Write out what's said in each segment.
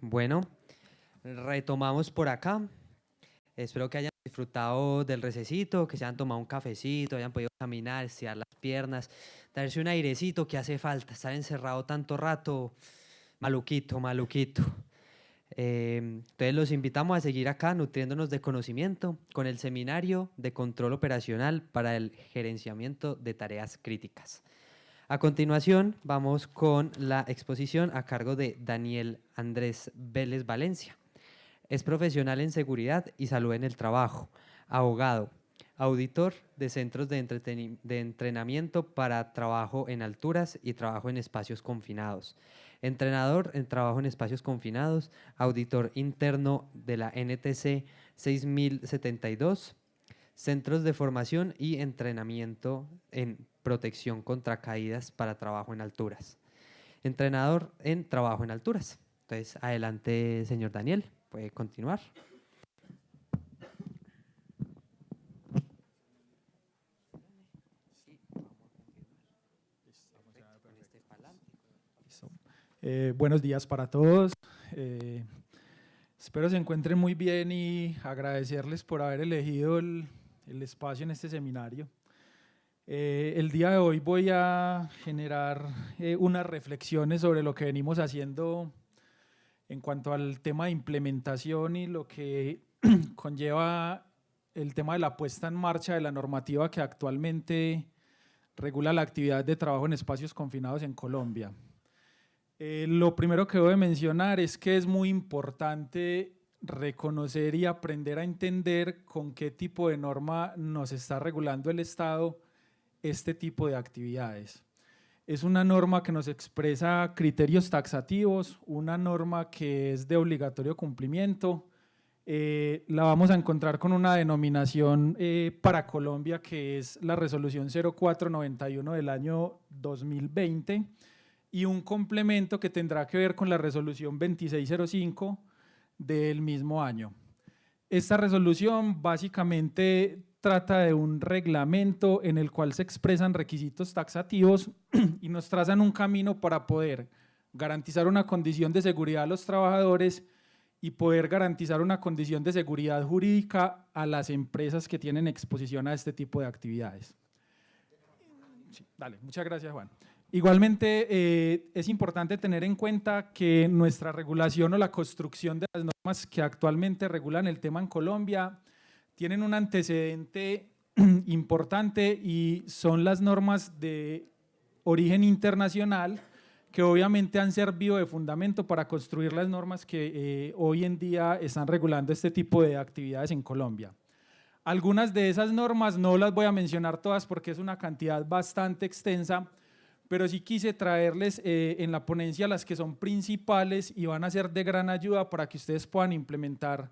Bueno, retomamos por acá. Espero que hayan disfrutado del recesito, que se hayan tomado un cafecito, hayan podido caminar, estirar las piernas, darse un airecito que hace falta. Estar encerrado tanto rato, maluquito, maluquito. Entonces los invitamos a seguir acá nutriéndonos de conocimiento con el seminario de control operacional para el gerenciamiento de tareas críticas. A continuación, vamos con la exposición a cargo de Daniel Andrés Vélez Valencia. Es profesional en seguridad y salud en el trabajo, abogado, auditor de centros de entrenamiento para trabajo en alturas y trabajo en espacios confinados, entrenador en trabajo en espacios confinados, auditor interno de la NTC 6072, centros de formación y entrenamiento en protección contra caídas para trabajo en alturas. Entrenador en trabajo en alturas. Entonces, adelante, señor Daniel, puede continuar. Buenos días para todos. Espero se encuentren muy bien y agradecerles por haber elegido el espacio en este seminario. El día de hoy voy a generar unas reflexiones sobre lo que venimos haciendo en cuanto al tema de implementación y lo que conlleva el tema de la puesta en marcha de la normativa que actualmente regula la actividad de trabajo en espacios confinados en Colombia. Lo primero que debo de mencionar es que es muy importante reconocer y aprender a entender con qué tipo de norma nos está regulando el Estado este tipo de actividades. Es una norma que nos expresa criterios taxativos, una norma que es de obligatorio cumplimiento. La vamos a encontrar con una denominación para Colombia que es la resolución 0491 del año 2020 y un complemento que tendrá que ver con la resolución 2605 del mismo año. Esta resolución básicamente trata de un reglamento en el cual se expresan requisitos taxativos y nos trazan un camino para poder garantizar una condición de seguridad a los trabajadores y poder garantizar una condición de seguridad jurídica a las empresas que tienen exposición a este tipo de actividades. Sí, dale, muchas gracias, Juan. Igualmente, es importante tener en cuenta que nuestra regulación o la construcción de las normas que actualmente regulan el tema en Colombia tienen un antecedente importante y son las normas de origen internacional que obviamente han servido de fundamento para construir las normas que hoy en día están regulando este tipo de actividades en Colombia. Algunas de esas normas no las voy a mencionar todas porque es una cantidad bastante extensa, pero sí quise traerles en la ponencia las que son principales y van a ser de gran ayuda para que ustedes puedan implementar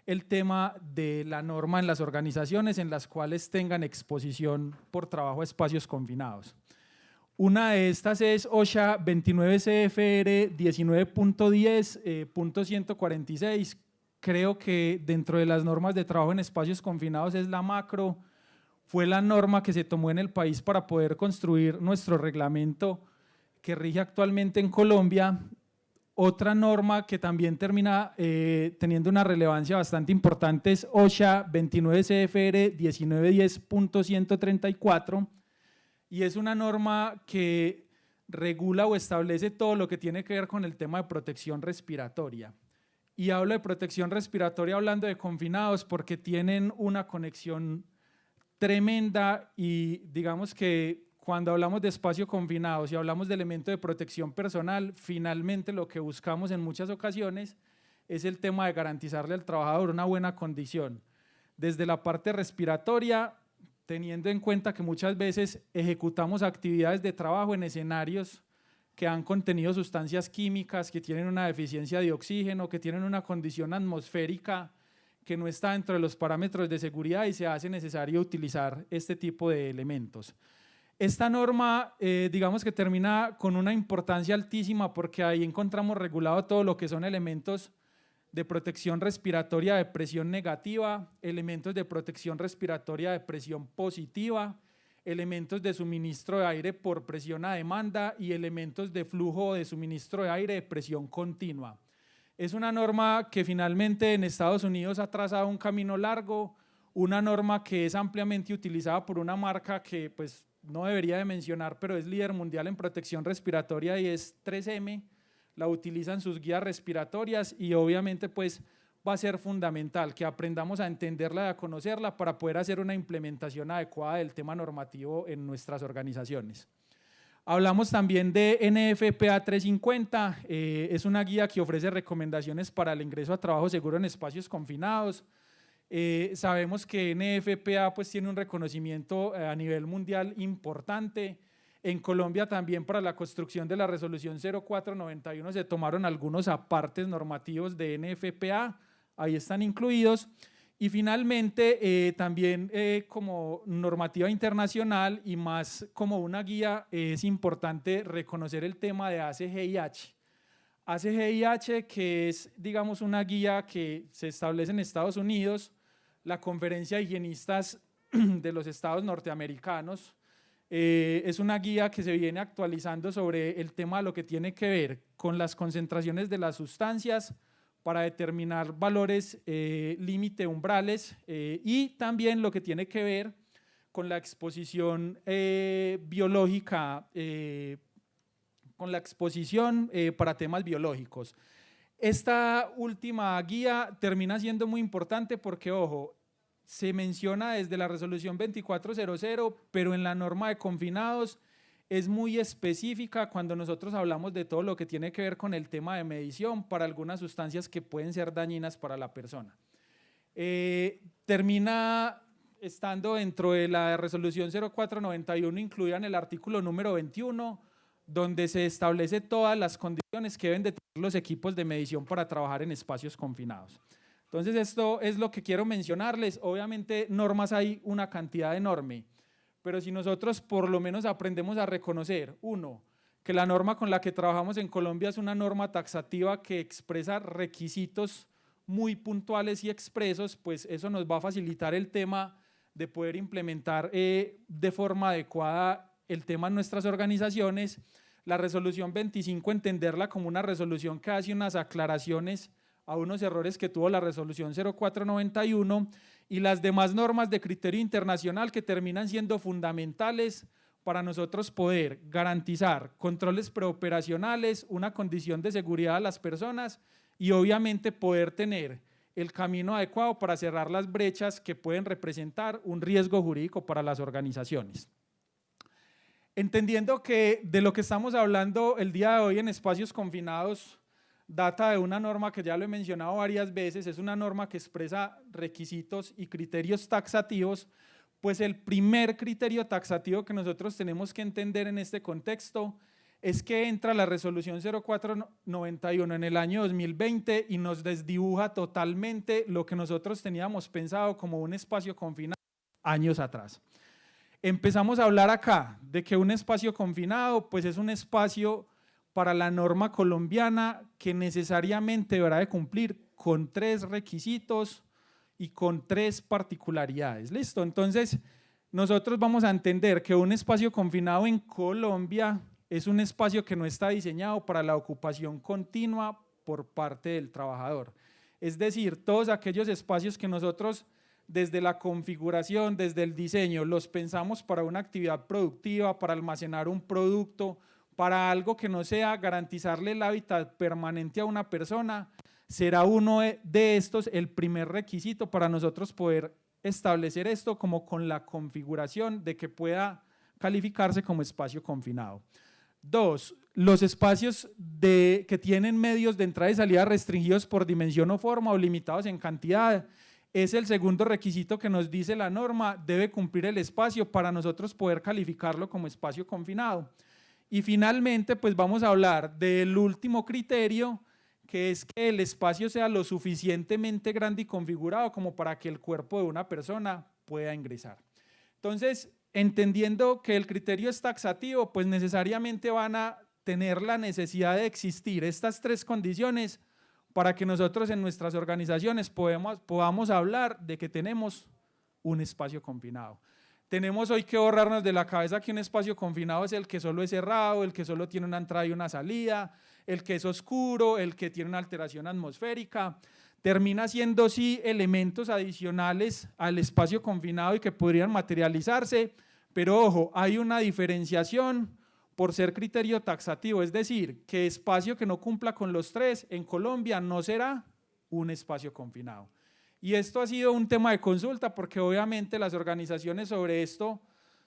el tema de la norma en las organizaciones en las cuales tengan exposición por trabajo a espacios confinados. Una de estas es OSHA 29 CFR 19.10.146. Creo que dentro de las normas de trabajo en espacios confinados es la macro. Fue la norma que se tomó en el país para poder construir nuestro reglamento que rige actualmente en Colombia. Otra norma que también termina teniendo una relevancia bastante importante es OSHA 29 CFR 1910.134 y es una norma que regula o establece todo lo que tiene que ver con el tema de protección respiratoria. Y hablo de protección respiratoria hablando de confinados porque tienen una conexión tremenda y digamos que cuando hablamos de espacio confinados y hablamos de elemento de protección personal, finalmente lo que buscamos en muchas ocasiones es el tema de garantizarle al trabajador una buena condición. Desde la parte respiratoria, teniendo en cuenta que muchas veces ejecutamos actividades de trabajo en escenarios que han contenido sustancias químicas, que tienen una deficiencia de oxígeno, que tienen una condición atmosférica que no está dentro de los parámetros de seguridad y se hace necesario utilizar este tipo de elementos. Esta norma, digamos que termina con una importancia altísima porque ahí encontramos regulado todo lo que son elementos de protección respiratoria de presión negativa, elementos de protección respiratoria de presión positiva, elementos de suministro de aire por presión a demanda y elementos de flujo de suministro de aire de presión continua. Es una norma que finalmente en Estados Unidos ha trazado un camino largo, una norma que es ampliamente utilizada por una marca que pues no debería de mencionar, pero es líder mundial en protección respiratoria y es 3M, la utilizan sus guías respiratorias y obviamente pues va a ser fundamental que aprendamos a entenderla y a conocerla para poder hacer una implementación adecuada del tema normativo en nuestras organizaciones. Hablamos también de NFPA 350, es una guía que ofrece recomendaciones para el ingreso a trabajo seguro en espacios confinados. Sabemos que NFPA pues, tiene un reconocimiento a nivel mundial importante. En Colombia también para la construcción de la resolución 0491 se tomaron algunos apartes normativos de NFPA, ahí están incluidos. Y finalmente, también como normativa internacional y más como una guía, es importante reconocer el tema de ACGIH. ACGIH, que es, digamos, una guía que se establece en Estados Unidos, la Conferencia de Higienistas de los Estados Norteamericanos, es una guía que se viene actualizando sobre el tema de lo que tiene que ver con las concentraciones de las sustancias, para determinar valores límite umbrales y también lo que tiene que ver con la exposición biológica, con la exposición para temas biológicos. Esta última guía termina siendo muy importante porque, ojo, se menciona desde la resolución 2400, pero en la norma de confinados es muy específica cuando nosotros hablamos de todo lo que tiene que ver con el tema de medición para algunas sustancias que pueden ser dañinas para la persona. Termina estando dentro de la resolución 0491 incluida en el artículo número 21, donde se establece todas las condiciones que deben de tener los equipos de medición para trabajar en espacios confinados. Entonces esto es lo que quiero mencionarles. Obviamente normas hay una cantidad enorme, pero si nosotros por lo menos aprendemos a reconocer, uno, que la norma con la que trabajamos en Colombia es una norma taxativa que expresa requisitos muy puntuales y expresos, pues eso nos va a facilitar el tema de poder implementar de forma adecuada el tema en nuestras organizaciones. La resolución 25, entenderla como una resolución que hace unas aclaraciones a unos errores que tuvo la resolución 0491 y las demás normas de criterio internacional que terminan siendo fundamentales para nosotros poder garantizar controles preoperacionales, una condición de seguridad a las personas y obviamente poder tener el camino adecuado para cerrar las brechas que pueden representar un riesgo jurídico para las organizaciones. Entendiendo que de lo que estamos hablando el día de hoy en espacios confinados data de una norma que ya lo he mencionado varias veces, es una norma que expresa requisitos y criterios taxativos, pues el primer criterio taxativo que nosotros tenemos que entender en este contexto es que entra la resolución 0491 en el año 2020 y nos desdibuja totalmente lo que nosotros teníamos pensado como un espacio confinado años atrás. Empezamos a hablar acá de que un espacio confinado pues es un espacio para la norma colombiana que necesariamente deberá de cumplir con 3 requisitos y con 3 particularidades. ¿Listo? Entonces, nosotros vamos a entender que un espacio confinado en Colombia es un espacio que no está diseñado para la ocupación continua por parte del trabajador. Es decir, todos aquellos espacios que nosotros desde la configuración, desde el diseño, los pensamos para una actividad productiva, para almacenar un producto, para algo que no sea garantizarle el hábitat permanente a una persona, será uno de estos el primer requisito para nosotros poder establecer esto como con la configuración de que pueda calificarse como espacio confinado. 2, los espacios que tienen medios de entrada y salida restringidos por dimensión o forma o limitados en cantidad, es el segundo requisito que nos dice la norma, debe cumplir el espacio para nosotros poder calificarlo como espacio confinado. Y finalmente, pues vamos a hablar del último criterio, que es que el espacio sea lo suficientemente grande y configurado como para que el cuerpo de una persona pueda ingresar. Entonces, entendiendo que el criterio es taxativo, pues necesariamente van a tener la necesidad de existir estas 3 condiciones para que nosotros en nuestras organizaciones podamos hablar de que tenemos un espacio confinado. Tenemos hoy que borrarnos de la cabeza que un espacio confinado es el que solo es cerrado, el que solo tiene una entrada y una salida, el que es oscuro, el que tiene una alteración atmosférica, termina siendo sí elementos adicionales al espacio confinado y que podrían materializarse, pero ojo, hay una diferenciación por ser criterio taxativo, es decir, que espacio que no cumpla con los tres en Colombia no será un espacio confinado. Y esto ha sido un tema de consulta porque obviamente las organizaciones sobre esto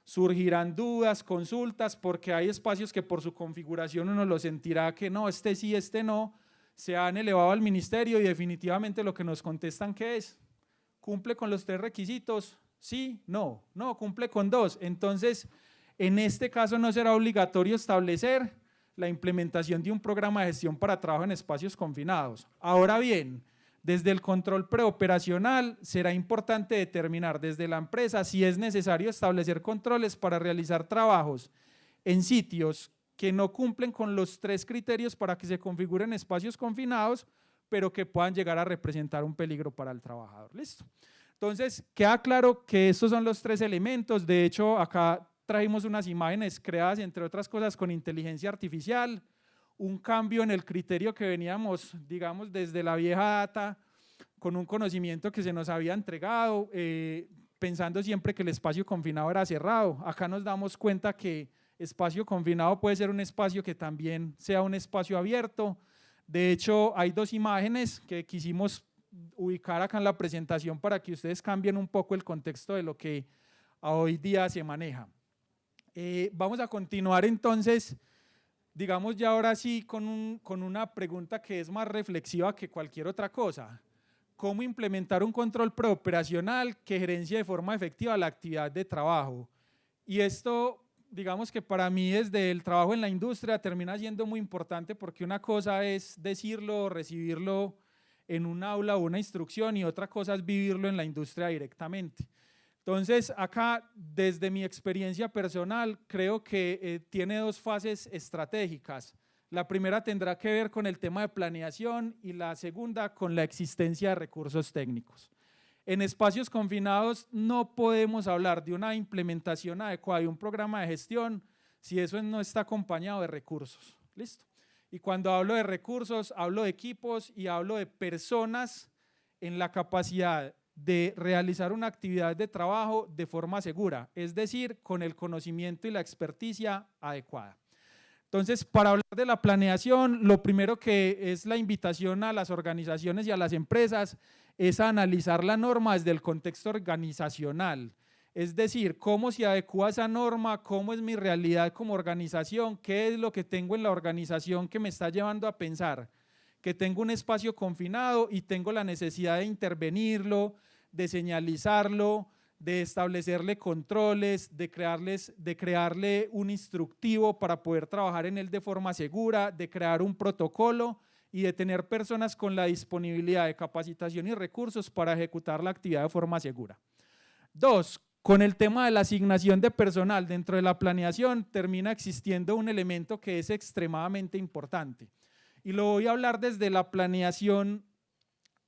surgirán dudas, consultas, porque hay espacios que por su configuración uno lo sentirá que no, este sí, este no, se han elevado al ministerio y definitivamente lo que nos contestan que es, ¿cumple con los tres requisitos? Sí, no, cumple con dos. Entonces, en este caso no será obligatorio establecer la implementación de un programa de gestión para trabajo en espacios confinados. Ahora bien, desde el control preoperacional será importante determinar desde la empresa si es necesario establecer controles para realizar trabajos en sitios que no cumplen con los tres criterios para que se configuren espacios confinados, pero que puedan llegar a representar un peligro para el trabajador. ¿Listo? Entonces, queda claro que estos son los tres elementos. De hecho, acá trajimos unas imágenes creadas, entre otras cosas, con inteligencia artificial, un cambio en el criterio que veníamos, digamos, desde la vieja data, con un conocimiento que se nos había entregado, pensando siempre que el espacio confinado era cerrado. Acá nos damos cuenta que espacio confinado puede ser un espacio que también sea un espacio abierto. De hecho, hay dos imágenes que quisimos ubicar acá en la presentación para que ustedes cambien un poco el contexto de lo que hoy día se maneja. Vamos a continuar entonces, digamos ya ahora sí con una pregunta que es más reflexiva que cualquier otra cosa. ¿Cómo implementar un control preoperacional que gerencie de forma efectiva la actividad de trabajo? Y esto, digamos que para mí desde el trabajo en la industria termina siendo muy importante porque una cosa es decirlo, recibirlo en un aula o una instrucción y otra cosa es vivirlo en la industria directamente. Entonces, acá, desde mi experiencia personal, creo que tiene dos fases estratégicas. La primera tendrá que ver con el tema de planeación y la segunda con la existencia de recursos técnicos. En espacios confinados no podemos hablar de una implementación adecuada de un programa de gestión si eso no está acompañado de recursos. ¿Listo? Y cuando hablo de recursos, hablo de equipos y hablo de personas en la capacidad de realizar una actividad de trabajo de forma segura, es decir, con el conocimiento y la experticia adecuada. Entonces, para hablar de la planeación, lo primero que es la invitación a las organizaciones y a las empresas es a analizar la norma desde el contexto organizacional, es decir, cómo se adecua esa norma, cómo es mi realidad como organización, qué es lo que tengo en la organización que me está llevando a pensar que tengo un espacio confinado y tengo la necesidad de intervenirlo, de señalizarlo, de establecerle controles, de crearle un instructivo para poder trabajar en él de forma segura, de crear un protocolo y de tener personas con la disponibilidad de capacitación y recursos para ejecutar la actividad de forma segura. Dos, con el tema de la asignación de personal dentro de la planeación termina existiendo un elemento que es extremadamente importante. Y lo voy a hablar desde la planeación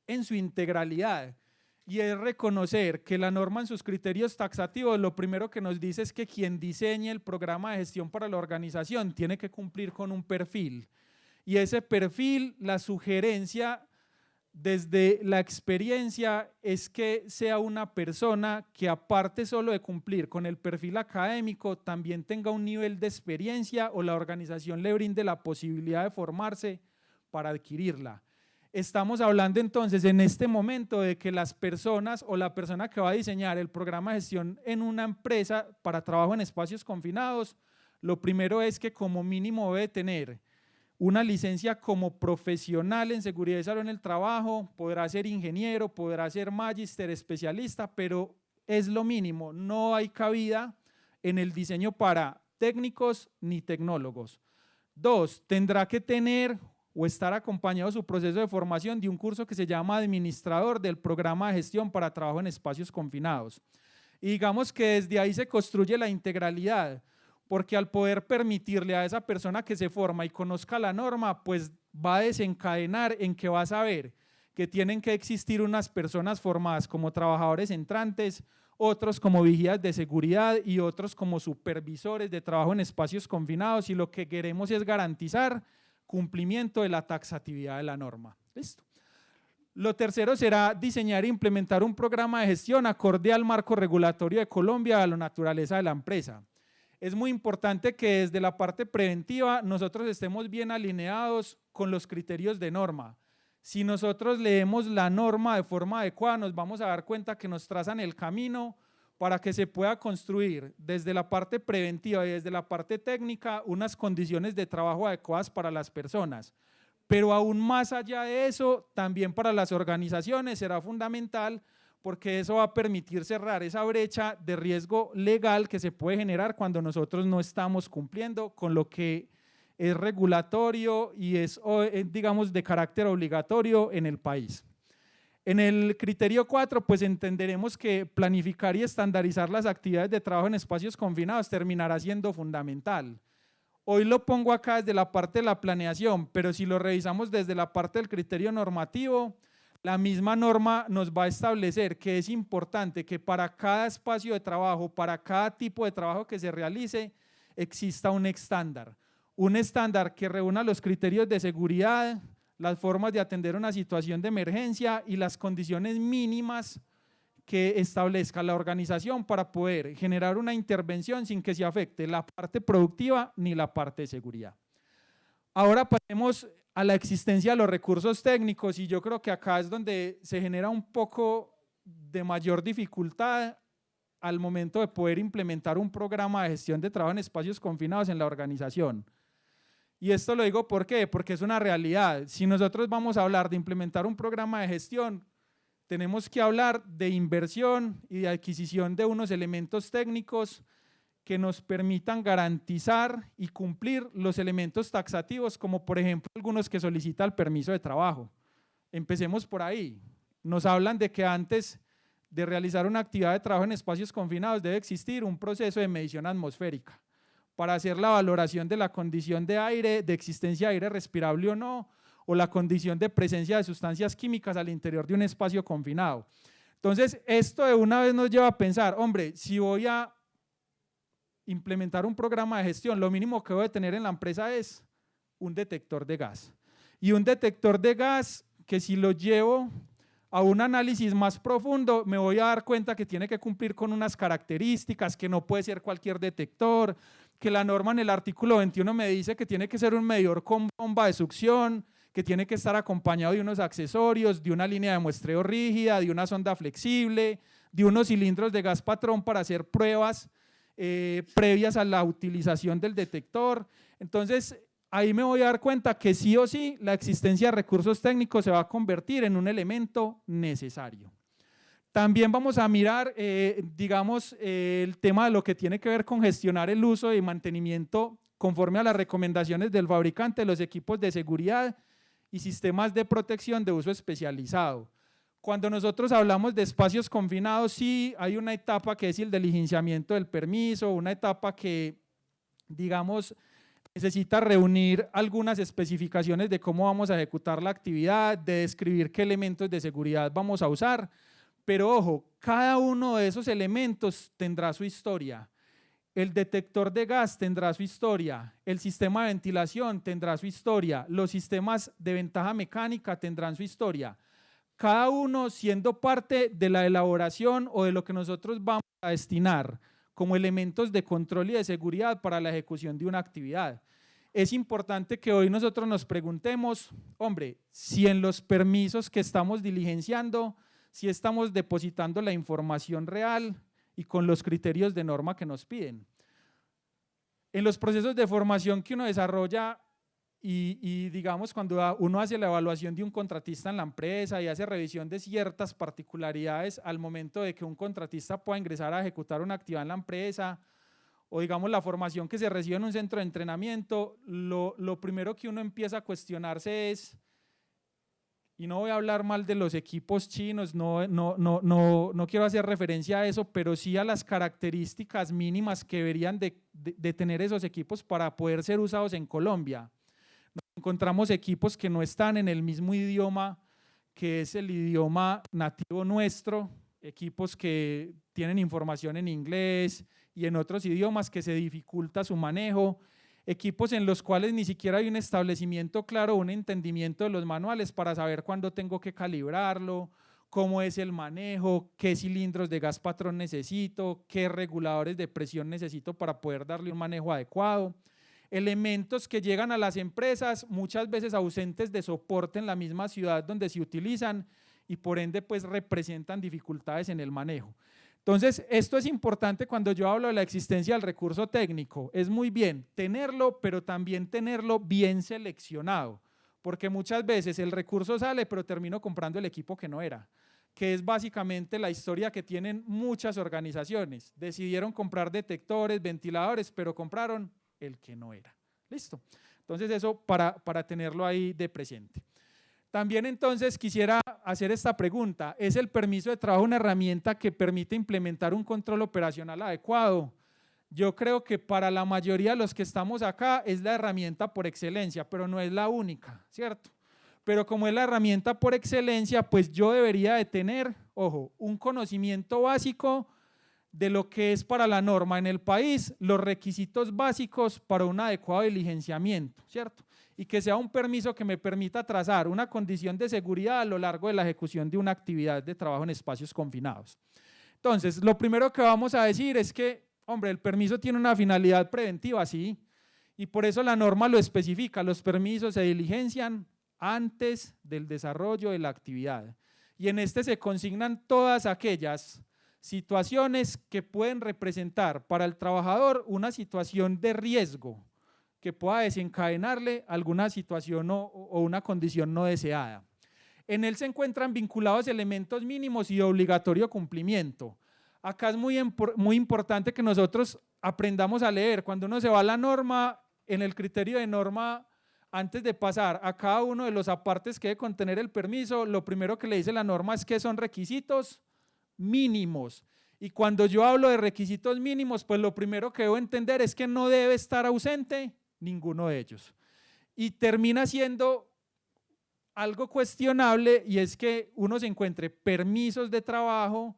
en su integralidad, y es reconocer que la norma en sus criterios taxativos lo primero que nos dice es que quien diseñe el programa de gestión para la organización tiene que cumplir con un perfil, y ese perfil, la sugerencia desde la experiencia es que sea una persona que aparte solo de cumplir con el perfil académico, también tenga un nivel de experiencia o la organización le brinde la posibilidad de formarse para adquirirla. Estamos hablando entonces en este momento de que las personas o la persona que va a diseñar el programa de gestión en una empresa para trabajo en espacios confinados, lo primero es que como mínimo debe tener una licencia como profesional en seguridad y salud en el trabajo, podrá ser ingeniero, podrá ser magíster, especialista, pero es lo mínimo, no hay cabida en el diseño para técnicos ni tecnólogos. Dos, tendrá que tener o estar acompañado su proceso de formación de un curso que se llama Administrador del Programa de Gestión para Trabajo en Espacios Confinados. Y digamos que desde ahí se construye la integralidad, porque al poder permitirle a esa persona que se forma y conozca la norma, pues va a desencadenar en que va a saber que tienen que existir unas personas formadas como trabajadores entrantes, otros como vigías de seguridad y otros como supervisores de trabajo en espacios confinados, y lo que queremos es garantizar cumplimiento de la taxatividad de la norma. Listo. Lo tercero será diseñar e implementar un programa de gestión acorde al marco regulatorio de Colombia, a la naturaleza de la empresa. Es muy importante que desde la parte preventiva nosotros estemos bien alineados con los criterios de norma. Si nosotros leemos la norma de forma adecuada, nos vamos a dar cuenta que nos trazan el camino para que se pueda construir desde la parte preventiva y desde la parte técnica unas condiciones de trabajo adecuadas para las personas. Pero aún más allá de eso, también para las organizaciones será fundamental porque eso va a permitir cerrar esa brecha de riesgo legal que se puede generar cuando nosotros no estamos cumpliendo con lo que es regulatorio y es, digamos, de carácter obligatorio en el país. En el criterio 4, pues entenderemos que planificar y estandarizar las actividades de trabajo en espacios confinados terminará siendo fundamental. Hoy lo pongo acá desde la parte de la planeación, pero si lo revisamos desde la parte del criterio normativo, la misma norma nos va a establecer que es importante que para cada espacio de trabajo, para cada tipo de trabajo que se realice, exista un estándar que reúna los criterios de seguridad, las formas de atender una situación de emergencia y las condiciones mínimas que establezca la organización para poder generar una intervención sin que se afecte la parte productiva ni la parte de seguridad. Ahora pasemos a la existencia de los recursos técnicos y yo creo que acá es donde se genera un poco de mayor dificultad al momento de poder implementar un programa de gestión de trabajo en espacios confinados en la organización. Y esto lo digo ¿por qué? Porque es una realidad. Si nosotros vamos a hablar de implementar un programa de gestión, tenemos que hablar de inversión y de adquisición de unos elementos técnicos que nos permitan garantizar y cumplir los elementos taxativos, como por ejemplo algunos que solicita el permiso de trabajo. Empecemos por ahí. Nos hablan de que antes de realizar una actividad de trabajo en espacios confinados debe existir un proceso de medición atmosférica para hacer la valoración de la condición de aire, de existencia de aire respirable o no, o la condición de presencia de sustancias químicas al interior de un espacio confinado. Entonces, esto de una vez nos lleva a pensar, hombre, si voy a implementar un programa de gestión, lo mínimo que debo tener en la empresa es un detector de gas. Y un detector de gas que si lo llevo a un análisis más profundo, me voy a dar cuenta que tiene que cumplir con unas características, que no puede ser cualquier detector, que la norma en el artículo 21 me dice que tiene que ser un medidor con bomba de succión, que tiene que estar acompañado de unos accesorios, de una línea de muestreo rígida, de una sonda flexible, de unos cilindros de gas patrón para hacer pruebas previas a la utilización del detector. Entonces, ahí me voy a dar cuenta que sí o sí la existencia de recursos técnicos se va a convertir en un elemento necesario. También vamos a mirar, digamos, el tema de lo que tiene que ver con gestionar el uso y mantenimiento conforme a las recomendaciones del fabricante de los equipos de seguridad y sistemas de protección de uso especializado. Cuando nosotros hablamos de espacios confinados, sí hay una etapa que es el diligenciamiento del permiso, una etapa que, digamos, necesita reunir algunas especificaciones de cómo vamos a ejecutar la actividad, de describir qué elementos de seguridad vamos a usar, pero ojo, cada uno de esos elementos tendrá su historia. El detector de gas tendrá su historia, el sistema de ventilación tendrá su historia, los sistemas de ventaja mecánica tendrán su historia, cada uno siendo parte de la elaboración o de lo que nosotros vamos a destinar como elementos de control y de seguridad para la ejecución de una actividad. Es importante que hoy nosotros nos preguntemos, hombre, si en los permisos que estamos diligenciando, si estamos depositando la información real y con los criterios de norma que nos piden. En los procesos de formación que uno desarrolla y digamos cuando uno hace la evaluación de un contratista en la empresa y hace revisión de ciertas particularidades al momento de que un contratista pueda ingresar a ejecutar una actividad en la empresa o digamos la formación que se recibe en un centro de entrenamiento, lo primero que uno empieza a cuestionarse es, y no voy a hablar mal de los equipos chinos, no quiero hacer referencia a eso, pero sí a las características mínimas que deberían de tener esos equipos para poder ser usados en Colombia. Encontramos equipos que no están en el mismo idioma que es el idioma nativo nuestro, equipos que tienen información en inglés y en otros idiomas que se dificulta su manejo, equipos en los cuales ni siquiera hay un establecimiento claro, un entendimiento de los manuales para saber cuándo tengo que calibrarlo, cómo es el manejo, qué cilindros de gas patrón necesito, qué reguladores de presión necesito para poder darle un manejo adecuado. Elementos que llegan a las empresas muchas veces ausentes de soporte en la misma ciudad donde se utilizan y por ende pues representan dificultades en el manejo. Entonces, esto es importante cuando yo hablo de la existencia del recurso técnico. Es muy bien tenerlo, pero también tenerlo bien seleccionado, porque muchas veces el recurso sale, pero termino comprando el equipo que no era, que es básicamente la historia que tienen muchas organizaciones. Decidieron comprar detectores, ventiladores, pero compraron el que no era. ¿Listo? Entonces, eso para tenerlo ahí de presente. También entonces quisiera hacer esta pregunta: ¿es el permiso de trabajo una herramienta que permite implementar un control operacional adecuado? Yo creo que para la mayoría de los que estamos acá es la herramienta por excelencia, pero no es la única, ¿cierto? Pero como es la herramienta por excelencia, pues yo debería de tener, ojo, un conocimiento básico de lo que es para la norma en el país, los requisitos básicos para un adecuado diligenciamiento, ¿cierto? Y que sea un permiso que me permita trazar una condición de seguridad a lo largo de la ejecución de una actividad de trabajo en espacios confinados. Entonces, lo primero que vamos a decir es que, hombre, el permiso tiene una finalidad preventiva, sí, y por eso la norma lo especifica: los permisos se diligencian antes del desarrollo de la actividad. Y en este se consignan todas aquellas situaciones que pueden representar para el trabajador una situación de riesgo que pueda desencadenarle alguna situación o una condición no deseada. En él se encuentran vinculados elementos mínimos y de obligatorio cumplimiento. Acá es muy importante que nosotros aprendamos a leer. Cuando uno se va a la norma, en el criterio de norma, antes de pasar a cada uno de los apartes que debe contener el permiso, lo primero que le dice la norma es que son requisitos mínimos. Y cuando yo hablo de requisitos mínimos, pues lo primero que debo entender es que no debe estar ausente ninguno de ellos. Y termina siendo algo cuestionable, y es que uno se encuentre permisos de trabajo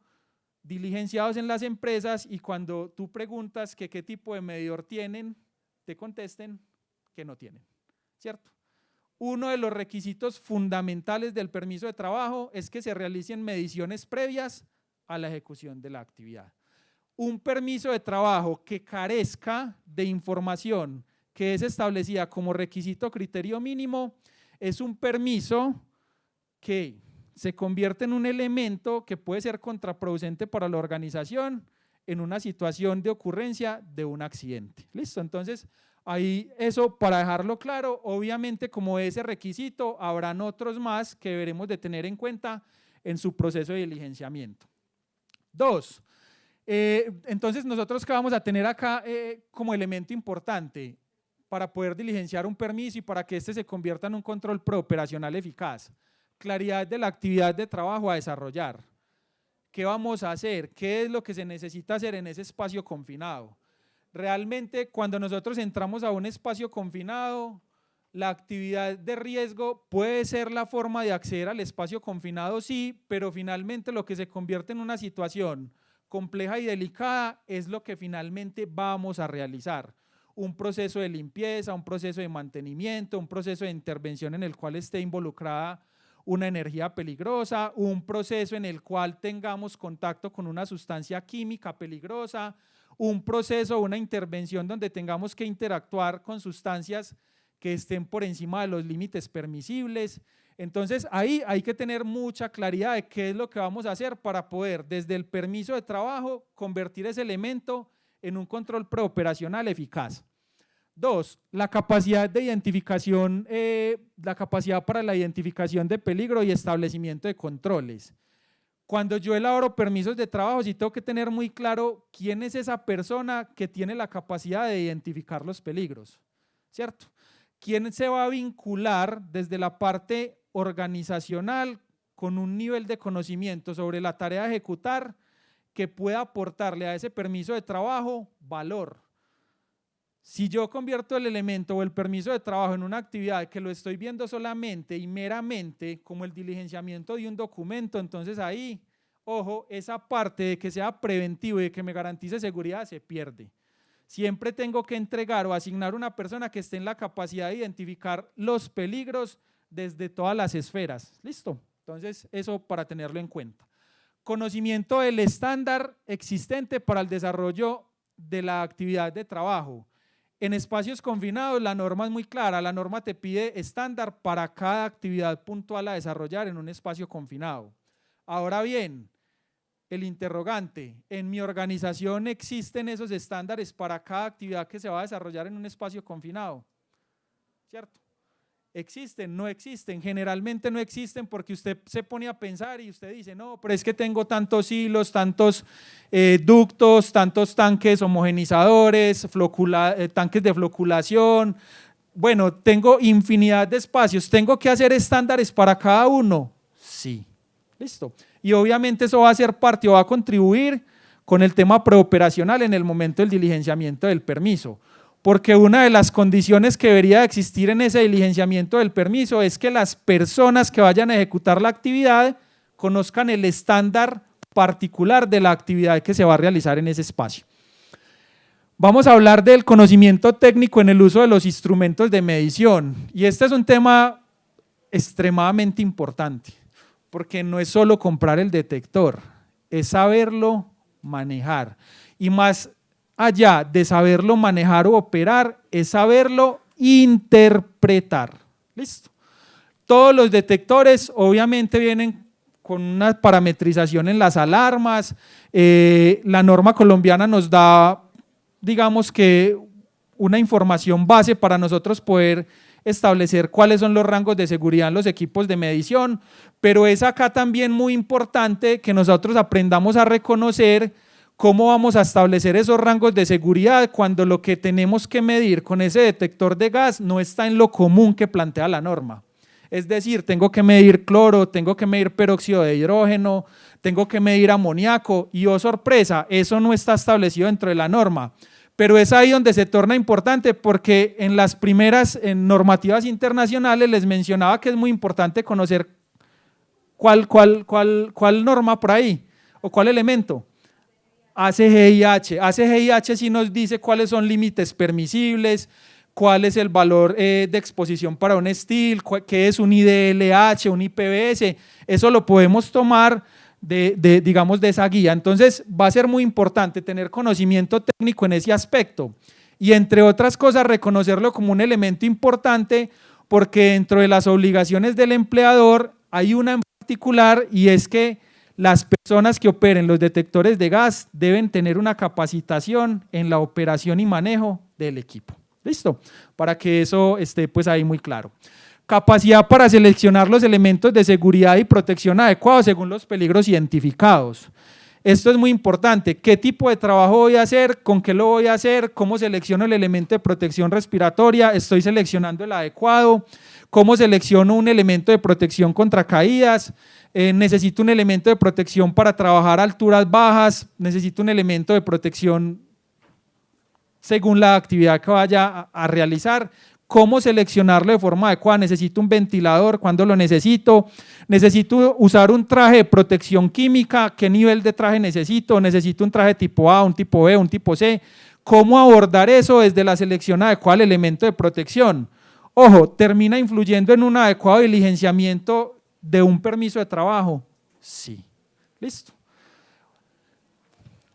diligenciados en las empresas y cuando tú preguntas que qué tipo de medidor tienen, te contesten que no tienen, ¿cierto? Uno de los requisitos fundamentales del permiso de trabajo es que se realicen mediciones previas a la ejecución de la actividad. Un permiso de trabajo que carezca de información que es establecida como requisito criterio mínimo es un permiso que se convierte en un elemento que puede ser contraproducente para la organización en una situación de ocurrencia de un accidente. ¿Listo? Entonces, ahí eso para dejarlo claro. Obviamente, como ese requisito, habrán otros más que deberemos de tener en cuenta en su proceso de diligenciamiento. Dos, entonces nosotros ¿qué vamos a tener acá como elemento importante para poder diligenciar un permiso y para que éste se convierta en un control preoperacional eficaz? Claridad de la actividad de trabajo a desarrollar. ¿Qué vamos a hacer? ¿Qué es lo que se necesita hacer en ese espacio confinado? Realmente, cuando nosotros entramos a un espacio confinado, la actividad de riesgo puede ser la forma de acceder al espacio confinado, sí, pero finalmente lo que se convierte en una situación compleja y delicada es lo que finalmente vamos a realizar. Un proceso de limpieza, un proceso de mantenimiento, un proceso de intervención en el cual esté involucrada una energía peligrosa, un proceso en el cual tengamos contacto con una sustancia química peligrosa, un proceso, una intervención donde tengamos que interactuar con sustancias que estén por encima de los límites permisibles. Entonces ahí hay que tener mucha claridad de qué es lo que vamos a hacer para poder desde el permiso de trabajo convertir ese elemento en un control preoperacional eficaz. Dos, la capacidad de identificación, la capacidad para la identificación de peligro y establecimiento de controles. Cuando yo elaboro permisos de trabajo, sí tengo que tener muy claro quién es esa persona que tiene la capacidad de identificar los peligros, ¿cierto? ¿Quién se va a vincular desde la parte organizacional con un nivel de conocimiento sobre la tarea a ejecutar que pueda aportarle a ese permiso de trabajo valor? Si yo convierto el elemento o el permiso de trabajo en una actividad que lo estoy viendo solamente y meramente como el diligenciamiento de un documento, entonces ahí, ojo, esa parte de que sea preventivo y de que me garantice seguridad se pierde. siempre tengo que entregar o asignar una persona que esté en la capacidad de identificar los peligros desde todas las esferas. ¿Listo? Entonces, eso para tenerlo en cuenta. Conocimiento del estándar existente para el desarrollo de la actividad de trabajo. En espacios confinados la norma es muy clara, la norma te pide estándar para cada actividad puntual a desarrollar en un espacio confinado. Ahora bien, el interrogante, ¿en mi organización existen esos estándares para cada actividad que se va a desarrollar en un espacio confinado? ¿Cierto? ¿Existen? No existen, generalmente no existen porque usted se pone a pensar y usted dice, no, pero es que tengo tantos hilos, tantos ductos, tantos tanques homogenizadores, tanques de floculación, bueno, tengo infinidad de espacios, ¿tengo que hacer estándares para cada uno? Sí, listo. Y obviamente eso va a ser parte o va a contribuir con el tema preoperacional en el momento del diligenciamiento del permiso. Porque una de las condiciones que debería existir en ese diligenciamiento del permiso es que las personas que vayan a ejecutar la actividad conozcan el estándar particular de la actividad que se va a realizar en ese espacio. Vamos a hablar del conocimiento técnico en el uso de los instrumentos de medición y este es un tema extremadamente importante porque no es solo comprar el detector, es saberlo manejar y más allá de saberlo manejar o operar, es saberlo interpretar. ¿Listo? Todos los detectores obviamente vienen con una parametrización en las alarmas, la norma colombiana nos da, digamos que una información base para nosotros poder establecer cuáles son los rangos de seguridad en los equipos de medición, pero es acá también muy importante que nosotros aprendamos a reconocer cómo vamos a establecer esos rangos de seguridad cuando lo que tenemos que medir con ese detector de gas no está en lo común que plantea la norma. Es decir, tengo que medir cloro, tengo que medir peróxido de hidrógeno, tengo que medir amoníaco y oh sorpresa, eso no está establecido dentro de la norma. Pero es ahí donde se torna importante porque en las primeras normativas internacionales les mencionaba que es muy importante conocer cuál norma por ahí o cuál elemento. ACGIH. ACGIH sí nos dice cuáles son límites permisibles, cuál es el valor de exposición para un steel, qué es un IDLH, un IPBS, eso lo podemos tomar digamos, de esa guía. Entonces va a ser muy importante tener conocimiento técnico en ese aspecto y entre otras cosas reconocerlo como un elemento importante porque dentro de las obligaciones del empleador hay una en particular y es que las personas que operen los detectores de gas deben tener una capacitación en la operación y manejo del equipo. ¿Listo? Para que eso esté pues ahí muy claro. Capacidad para seleccionar los elementos de seguridad y protección adecuados según los peligros identificados. Esto es muy importante. ¿Qué tipo de trabajo voy a hacer? ¿Con qué lo voy a hacer? ¿Cómo selecciono el elemento de protección respiratoria? ¿Estoy seleccionando el adecuado? ¿Cómo selecciono un elemento de protección contra caídas? Necesito un elemento de protección para trabajar a alturas bajas. Necesito un elemento de protección según la actividad que vaya a realizar. ¿Cómo seleccionarlo de forma adecuada? ¿Necesito un ventilador? ¿Cuándo lo necesito? ¿Necesito usar un traje de protección química? ¿Qué nivel de traje necesito? ¿Necesito un traje tipo A, un tipo B, un tipo C? ¿Cómo abordar eso desde la selección adecuada del elemento de protección? Ojo, ¿termina influyendo en un adecuado diligenciamiento de un permiso de trabajo? Sí. Listo.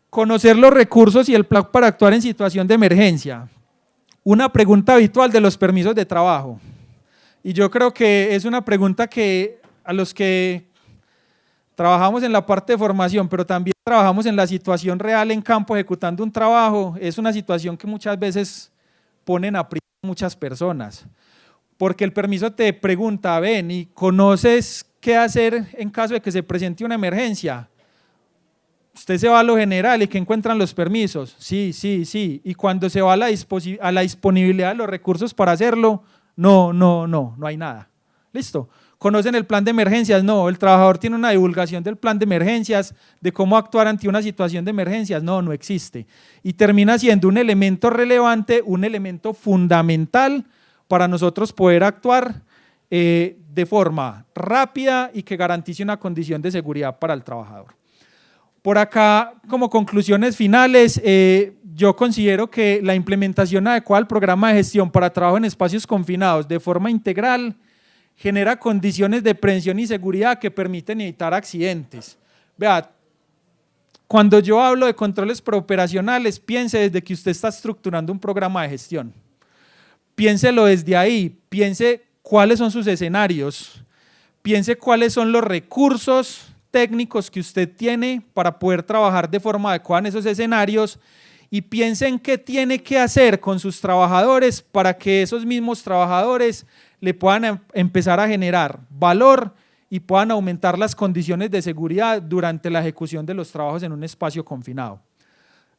Conocer los recursos y el plan para actuar en situación de emergencia. Una pregunta habitual de los permisos de trabajo y yo creo que es una pregunta que a los que trabajamos en la parte de formación pero también trabajamos en la situación real en campo ejecutando un trabajo, es una situación que muchas veces ponen a prisa a muchas personas porque el permiso te pregunta, ven y ¿conoces qué hacer en caso de que se presente una emergencia? Usted se va a lo general y ¿qué encuentran los permisos? Sí. Y cuando se va a la disponibilidad de los recursos para hacerlo, no hay nada. ¿Listo? ¿Conocen el plan de emergencias? No, el trabajador tiene una divulgación del plan de emergencias, de cómo actuar ante una situación de emergencias. No existe. Y termina siendo un elemento relevante, un elemento fundamental para nosotros poder actuar de forma rápida y que garantice una condición de seguridad para el trabajador. Por acá, como conclusiones finales, yo considero que la implementación adecuada del programa de gestión para trabajo en espacios confinados de forma integral genera condiciones de prevención y seguridad que permiten evitar accidentes. Vea, cuando yo hablo de controles preoperacionales, piense desde que usted está estructurando un programa de gestión. Piénselo desde ahí, piense cuáles son sus escenarios, piense cuáles son los recursos técnicos que usted tiene para poder trabajar de forma adecuada en esos escenarios y piense en qué tiene que hacer con sus trabajadores para que esos mismos trabajadores le puedan empezar a generar valor y puedan aumentar las condiciones de seguridad durante la ejecución de los trabajos en un espacio confinado.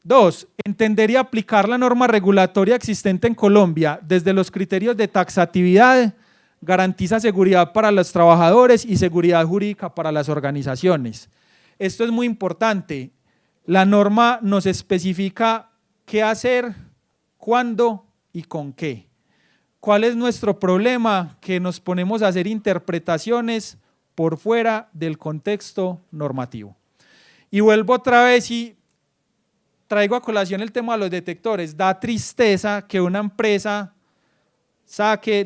2. Entender y aplicar la norma regulatoria existente en Colombia desde los criterios de taxatividad garantiza seguridad para los trabajadores y seguridad jurídica para las organizaciones. Esto es muy importante. La norma nos especifica qué hacer, cuándo y con qué. ¿Cuál es nuestro problema? Que nos ponemos a hacer interpretaciones por fuera del contexto normativo. Y vuelvo otra vez y traigo a colación el tema de los detectores. Da tristeza que una empresa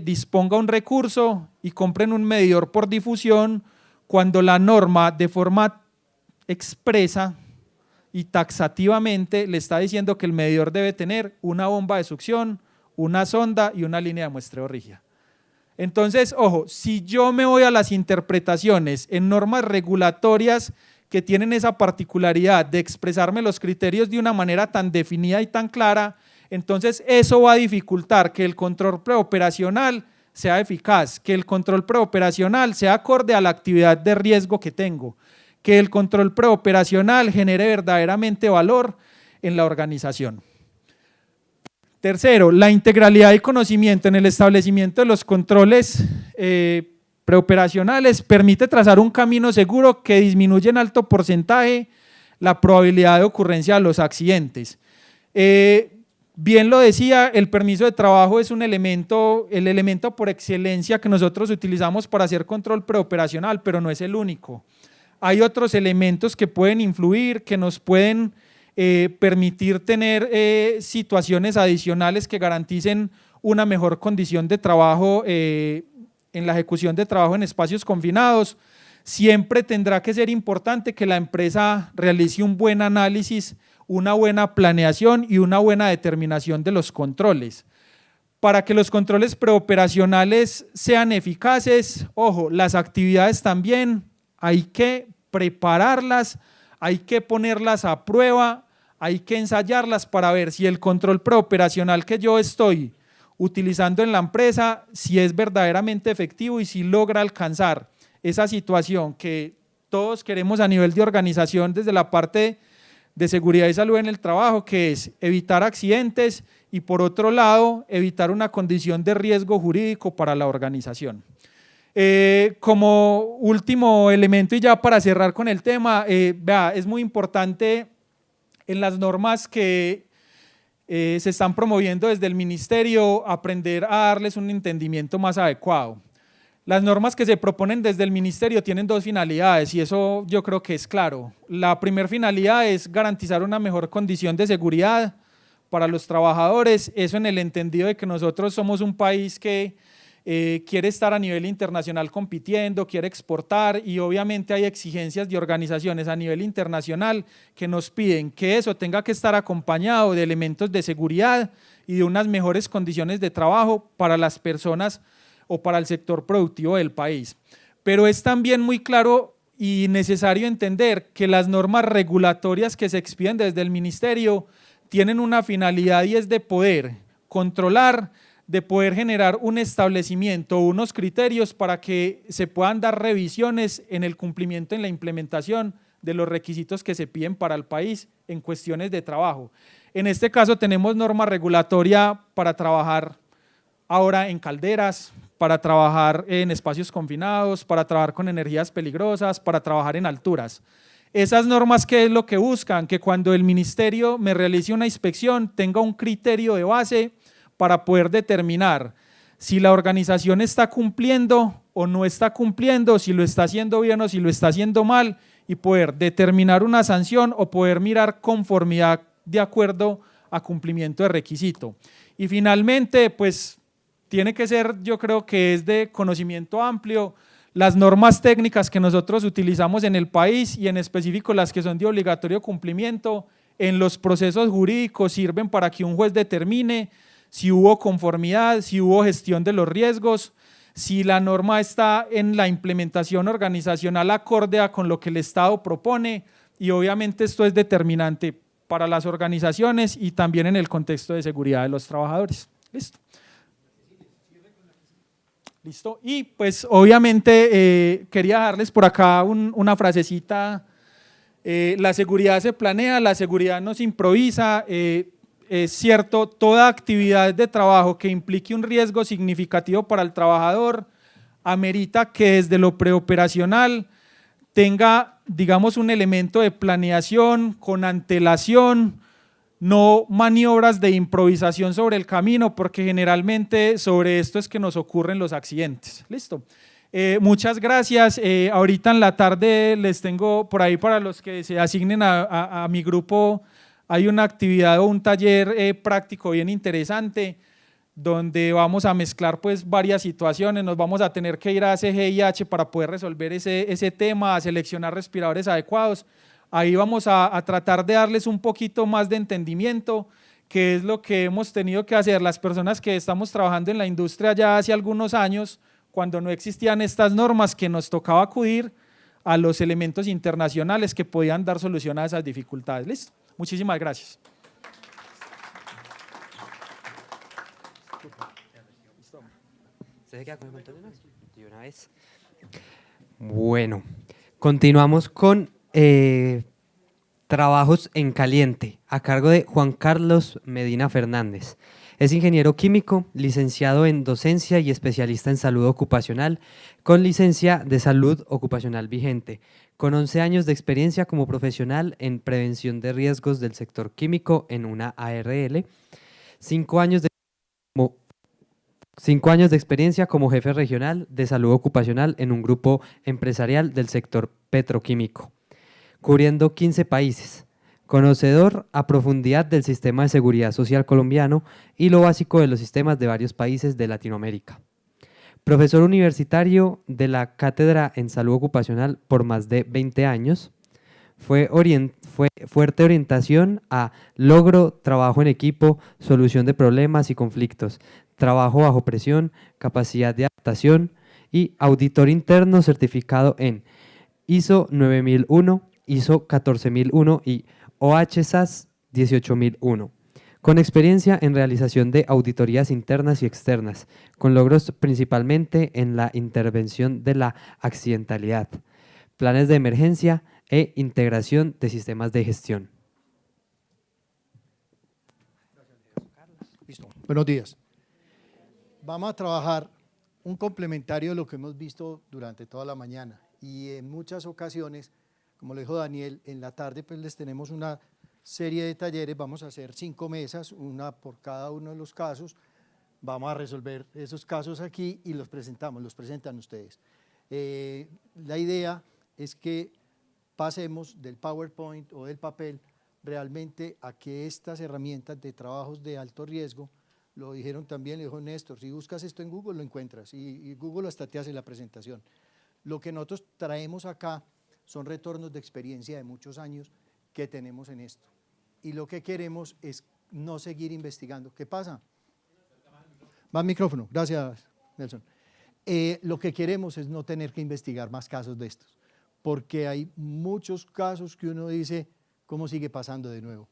disponga un recurso y compren un medidor por difusión cuando la norma de forma expresa y taxativamente le está diciendo que el medidor debe tener una bomba de succión, una sonda y una línea de muestreo rígida. Entonces, ojo, si yo me voy a las interpretaciones en normas regulatorias que tienen esa particularidad de expresarme los criterios de una manera tan definida y tan clara, entonces eso va a dificultar que el control preoperacional sea eficaz, que el control preoperacional sea acorde a la actividad de riesgo que tengo, que el control preoperacional genere verdaderamente valor en la organización. Tercero, la integralidad y conocimiento en el establecimiento de los controles preoperacionales permite trazar un camino seguro que disminuye en alto porcentaje la probabilidad de ocurrencia de los accidentes. Bien lo decía, el permiso de trabajo es el elemento por excelencia que nosotros utilizamos para hacer control preoperacional, pero no es el único. Hay otros elementos que pueden influir, que nos pueden permitir tener situaciones adicionales que garanticen una mejor condición de trabajo en la ejecución de trabajo en espacios confinados. Siempre tendrá que ser importante que la empresa realice un buen análisis, una buena planeación y una buena determinación de los controles. Para que los controles preoperacionales sean eficaces, ojo, las actividades también hay que prepararlas, hay que ponerlas a prueba, hay que ensayarlas para ver si el control preoperacional que yo estoy utilizando en la empresa, si es verdaderamente efectivo y si logra alcanzar esa situación que todos queremos a nivel de organización desde la parte de seguridad y salud en el trabajo, que es evitar accidentes y por otro lado evitar una condición de riesgo jurídico para la organización. Como último elemento y ya para cerrar con el tema, vea, es muy importante en las normas que se están promoviendo desde el ministerio aprender a darles un entendimiento más adecuado. Las normas que se proponen desde el ministerio tienen dos finalidades y eso yo creo que es claro. La primera finalidad es garantizar una mejor condición de seguridad para los trabajadores, eso en el entendido de que nosotros somos un país que quiere estar a nivel internacional compitiendo, quiere exportar y obviamente hay exigencias de organizaciones a nivel internacional que nos piden que eso tenga que estar acompañado de elementos de seguridad y de unas mejores condiciones de trabajo para las personas o para el sector productivo del país. Pero es también muy claro y necesario entender que las normas regulatorias que se expiden desde el ministerio tienen una finalidad y es de poder controlar, de poder generar un establecimiento, unos criterios para que se puedan dar revisiones en el cumplimiento, en la implementación de los requisitos que se piden para el país en cuestiones de trabajo. En este caso tenemos norma regulatoria para trabajar ahora en calderas, para trabajar en espacios confinados, para trabajar con energías peligrosas, para trabajar en alturas. Esas normas, ¿qué es lo que buscan? Que cuando el ministerio me realice una inspección tenga un criterio de base para poder determinar si la organización está cumpliendo o no está cumpliendo, si lo está haciendo bien o si lo está haciendo mal y poder determinar una sanción o poder mirar conformidad de acuerdo a cumplimiento de requisito. Y finalmente, pues tiene que ser, yo creo que es de conocimiento amplio, las normas técnicas que nosotros utilizamos en el país y en específico las que son de obligatorio cumplimiento en los procesos jurídicos sirven para que un juez determine si hubo conformidad, si hubo gestión de los riesgos, si la norma está en la implementación organizacional acorde a con lo que el Estado propone, y obviamente esto es determinante para las organizaciones y también en el contexto de seguridad de los trabajadores. Listo. Listo. Y pues obviamente quería dejarles por acá una frasecita. La seguridad se planea, la seguridad no se improvisa. Es cierto, toda actividad de trabajo que implique un riesgo significativo para el trabajador amerita que desde lo preoperacional tenga, digamos, un elemento de planeación con antelación, no maniobras de improvisación sobre el camino, porque generalmente sobre esto es que nos ocurren los accidentes. Listo. Muchas gracias. Ahorita en la tarde les tengo por ahí para los que se asignen a mi grupo, hay una actividad o un taller práctico bien interesante donde vamos a mezclar pues varias situaciones, nos vamos a tener que ir a CGIH para poder resolver ese tema, a seleccionar respiradores adecuados. Ahí vamos a tratar de darles un poquito más de entendimiento, que es lo que hemos tenido que hacer las personas que estamos trabajando en la industria ya hace algunos años, cuando no existían estas normas, que nos tocaba acudir a los elementos internacionales que podían dar solución a esas dificultades. Listo. Muchísimas gracias. ¿Se queda con el montón de una vez? Bueno, continuamos con trabajos en caliente, a cargo de Juan Carlos Medina Fernández. Es ingeniero químico, licenciado en docencia y especialista en salud ocupacional, con licencia de salud ocupacional vigente, con 11 años de experiencia como profesional en prevención de riesgos del sector químico en una ARL, 5 años de experiencia como jefe regional de salud ocupacional en un grupo empresarial del sector petroquímico, cubriendo 15 países, conocedor a profundidad del sistema de seguridad social colombiano y lo básico de los sistemas de varios países de Latinoamérica. Profesor universitario de la Cátedra en Salud Ocupacional por más de 20 años, fue fuerte orientación a logro, trabajo en equipo, solución de problemas y conflictos, trabajo bajo presión, capacidad de adaptación y auditor interno certificado en ISO 9001, ISO 14001 y OHSAS 18001, con experiencia en realización de auditorías internas y externas, con logros principalmente en la intervención de la accidentalidad, planes de emergencia e integración de sistemas de gestión. Listo. Buenos días. Vamos a trabajar un complementario de lo que hemos visto durante toda la mañana y en muchas ocasiones, como lo dijo Daniel, en la tarde pues les tenemos una serie de talleres, vamos a hacer 5 mesas, una por cada uno de los casos, vamos a resolver esos casos aquí y los presentan ustedes. La idea es que pasemos del PowerPoint o del papel realmente a que estas herramientas de trabajos de alto riesgo, lo dijeron también, le dijo Néstor, si buscas esto en Google lo encuentras y Google hasta te hace la presentación. Lo que nosotros traemos acá son retornos de experiencia de muchos años que tenemos en esto y lo que queremos es no seguir investigando. ¿Qué pasa? Va el micrófono, gracias Nelson. Lo que queremos es no tener que investigar más casos de estos, porque hay muchos casos que uno dice, ¿cómo sigue pasando de nuevo?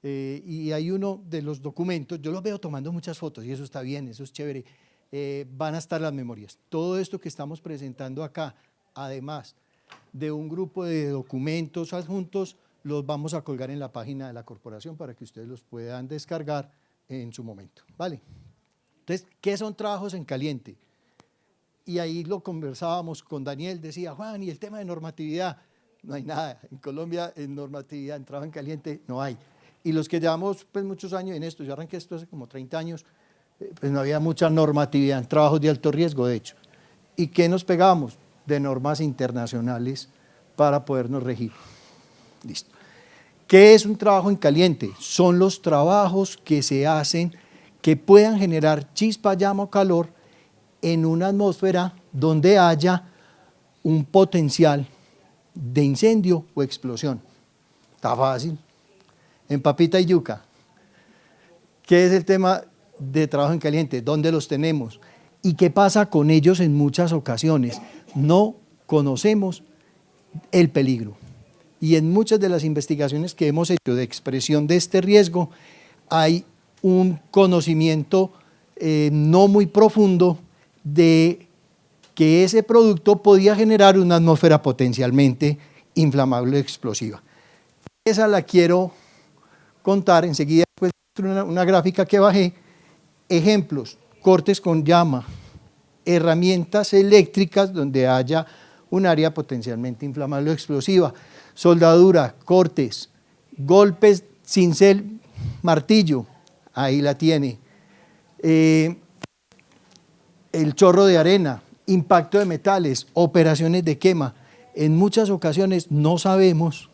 Y hay uno de los documentos, yo los veo tomando muchas fotos y eso está bien, eso es chévere, van a estar las memorias. Todo esto que estamos presentando acá, además de un grupo de documentos adjuntos, los vamos a colgar en la página de la corporación para que ustedes los puedan descargar en su momento, ¿vale? Entonces, ¿qué son trabajos en caliente? Y ahí lo conversábamos con Daniel, decía, Juan, ¿y el tema de normatividad? No hay nada, en Colombia en normatividad, en trabajo en caliente, no hay. Y los que llevamos pues, muchos años en esto, yo arranqué esto hace como 30 años, pues no había mucha normatividad en trabajos de alto riesgo, de hecho. ¿Y qué nos pegamos? De normas internacionales para podernos regir. Listo. ¿Qué es un trabajo en caliente? Son los trabajos que se hacen que puedan generar chispa, llama o calor en una atmósfera donde haya un potencial de incendio o explosión. Está fácil. En papita y yuca. ¿Qué es el tema de trabajo en caliente? ¿Dónde los tenemos? ¿Y qué pasa con ellos en muchas ocasiones? No conocemos el peligro. Y en muchas de las investigaciones que hemos hecho de expresión de este riesgo, hay un conocimiento no muy profundo de que ese producto podía generar una atmósfera potencialmente inflamable o explosiva. Esa la quiero contar enseguida, pues, una gráfica que bajé, ejemplos, cortes con llama, herramientas eléctricas donde haya un área potencialmente inflamable o explosiva, soldadura, cortes, golpes, cincel, martillo, ahí la tiene, el chorro de arena, impacto de metales, operaciones de quema. En muchas ocasiones no sabemos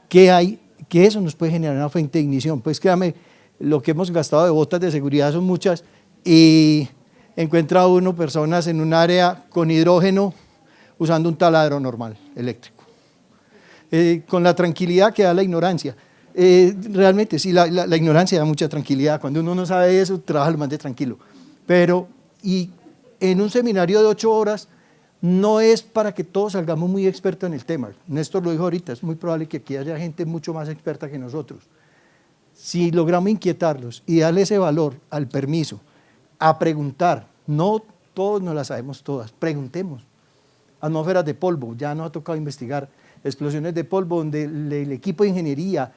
qué hay, que eso nos puede generar una fuente de ignición. Pues créame, lo que hemos gastado de botas de seguridad son muchas y encuentra uno personas en un área con hidrógeno usando un taladro normal, eléctrico. Con la tranquilidad que da la ignorancia. Realmente sí, la ignorancia da mucha tranquilidad. Cuando uno no sabe eso, trabaja lo más de tranquilo. Pero, y en un seminario de 8 horas, no es para que todos salgamos muy expertos en el tema. Néstor lo dijo ahorita, es muy probable que aquí haya gente mucho más experta que nosotros. Si logramos inquietarlos y darle ese valor al permiso, a preguntar, no todos nos las sabemos todas, preguntemos. Atmósferas de polvo, ya nos ha tocado investigar explosiones de polvo donde el equipo de ingeniería,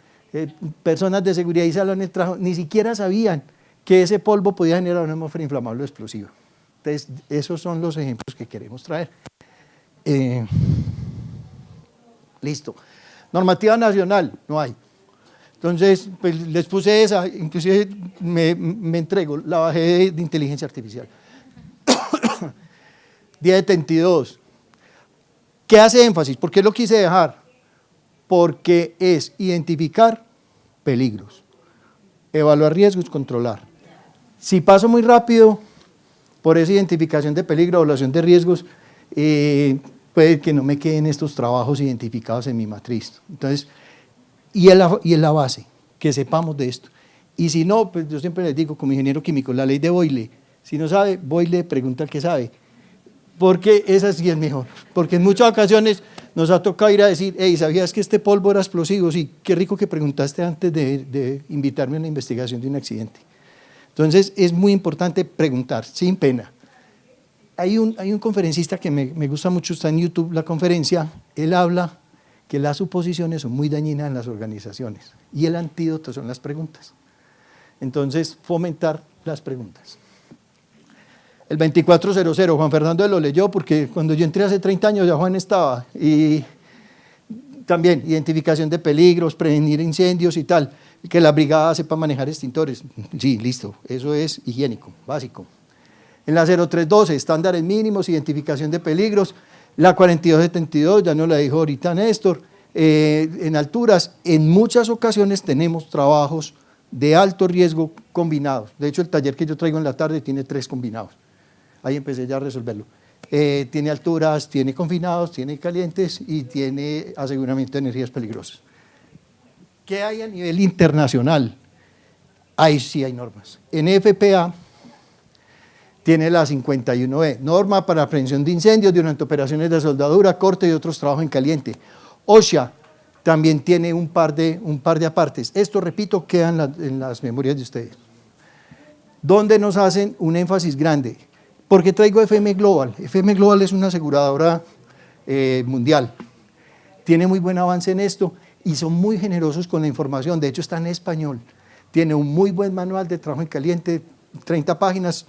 personas de seguridad y salón del trabajo, ni siquiera sabían que ese polvo podía generar una atmósfera inflamable o explosiva. Entonces, esos son los ejemplos que queremos traer. Listo. Normativa nacional, no hay. Entonces, pues, les puse esa, inclusive me entrego, la bajé de inteligencia artificial. 1072. ¿Qué hace énfasis? ¿Por qué lo quise dejar? Porque es identificar peligros, evaluar riesgos, controlar. Si paso muy rápido por esa identificación de peligro, evaluación de riesgos, puede que no me queden estos trabajos identificados en mi matriz. Entonces, y es la base, que sepamos de esto. Y si no, pues yo siempre les digo, como ingeniero químico, la ley de Boyle, si no sabe, Boyle pregunta al que sabe. Porque esa sí es mejor, porque en muchas ocasiones nos ha tocado ir a decir, hey, ¿sabías que este polvo era explosivo? Sí, qué rico que preguntaste antes de invitarme a una investigación de un accidente. Entonces es muy importante preguntar, sin pena. Hay un conferencista que me gusta mucho, está en YouTube la conferencia, él habla que las suposiciones son muy dañinas en las organizaciones y el antídoto son las preguntas. Entonces, fomentar las preguntas. El 2400, Juan Fernando lo leyó porque cuando yo entré hace 30 años ya Juan estaba. Y también identificación de peligros, prevenir incendios y tal, que la brigada sepa manejar extintores. Sí, listo, eso es higiénico, básico. En la 0312, estándares mínimos, identificación de peligros. La 4272, ya nos la dijo ahorita Néstor, en alturas, en muchas ocasiones tenemos trabajos de alto riesgo combinados. De hecho, el taller que yo traigo en la tarde tiene 3 combinados. Ahí empecé ya a resolverlo. Tiene alturas, tiene confinados, tiene calientes y tiene aseguramiento de energías peligrosas. ¿Qué hay a nivel internacional? Ahí sí hay normas. En FPA tiene la 51E, norma para prevención de incendios durante operaciones de soldadura, corte y otros trabajos en caliente. OSHA también tiene un par de apartes. Esto, repito, queda en las memorias de ustedes. Donde nos hacen un énfasis grande. ¿Por qué traigo FM Global? FM Global es una aseguradora mundial. Tiene muy buen avance en esto y son muy generosos con la información. De hecho, está en español. Tiene un muy buen manual de trabajo en caliente, 30 páginas.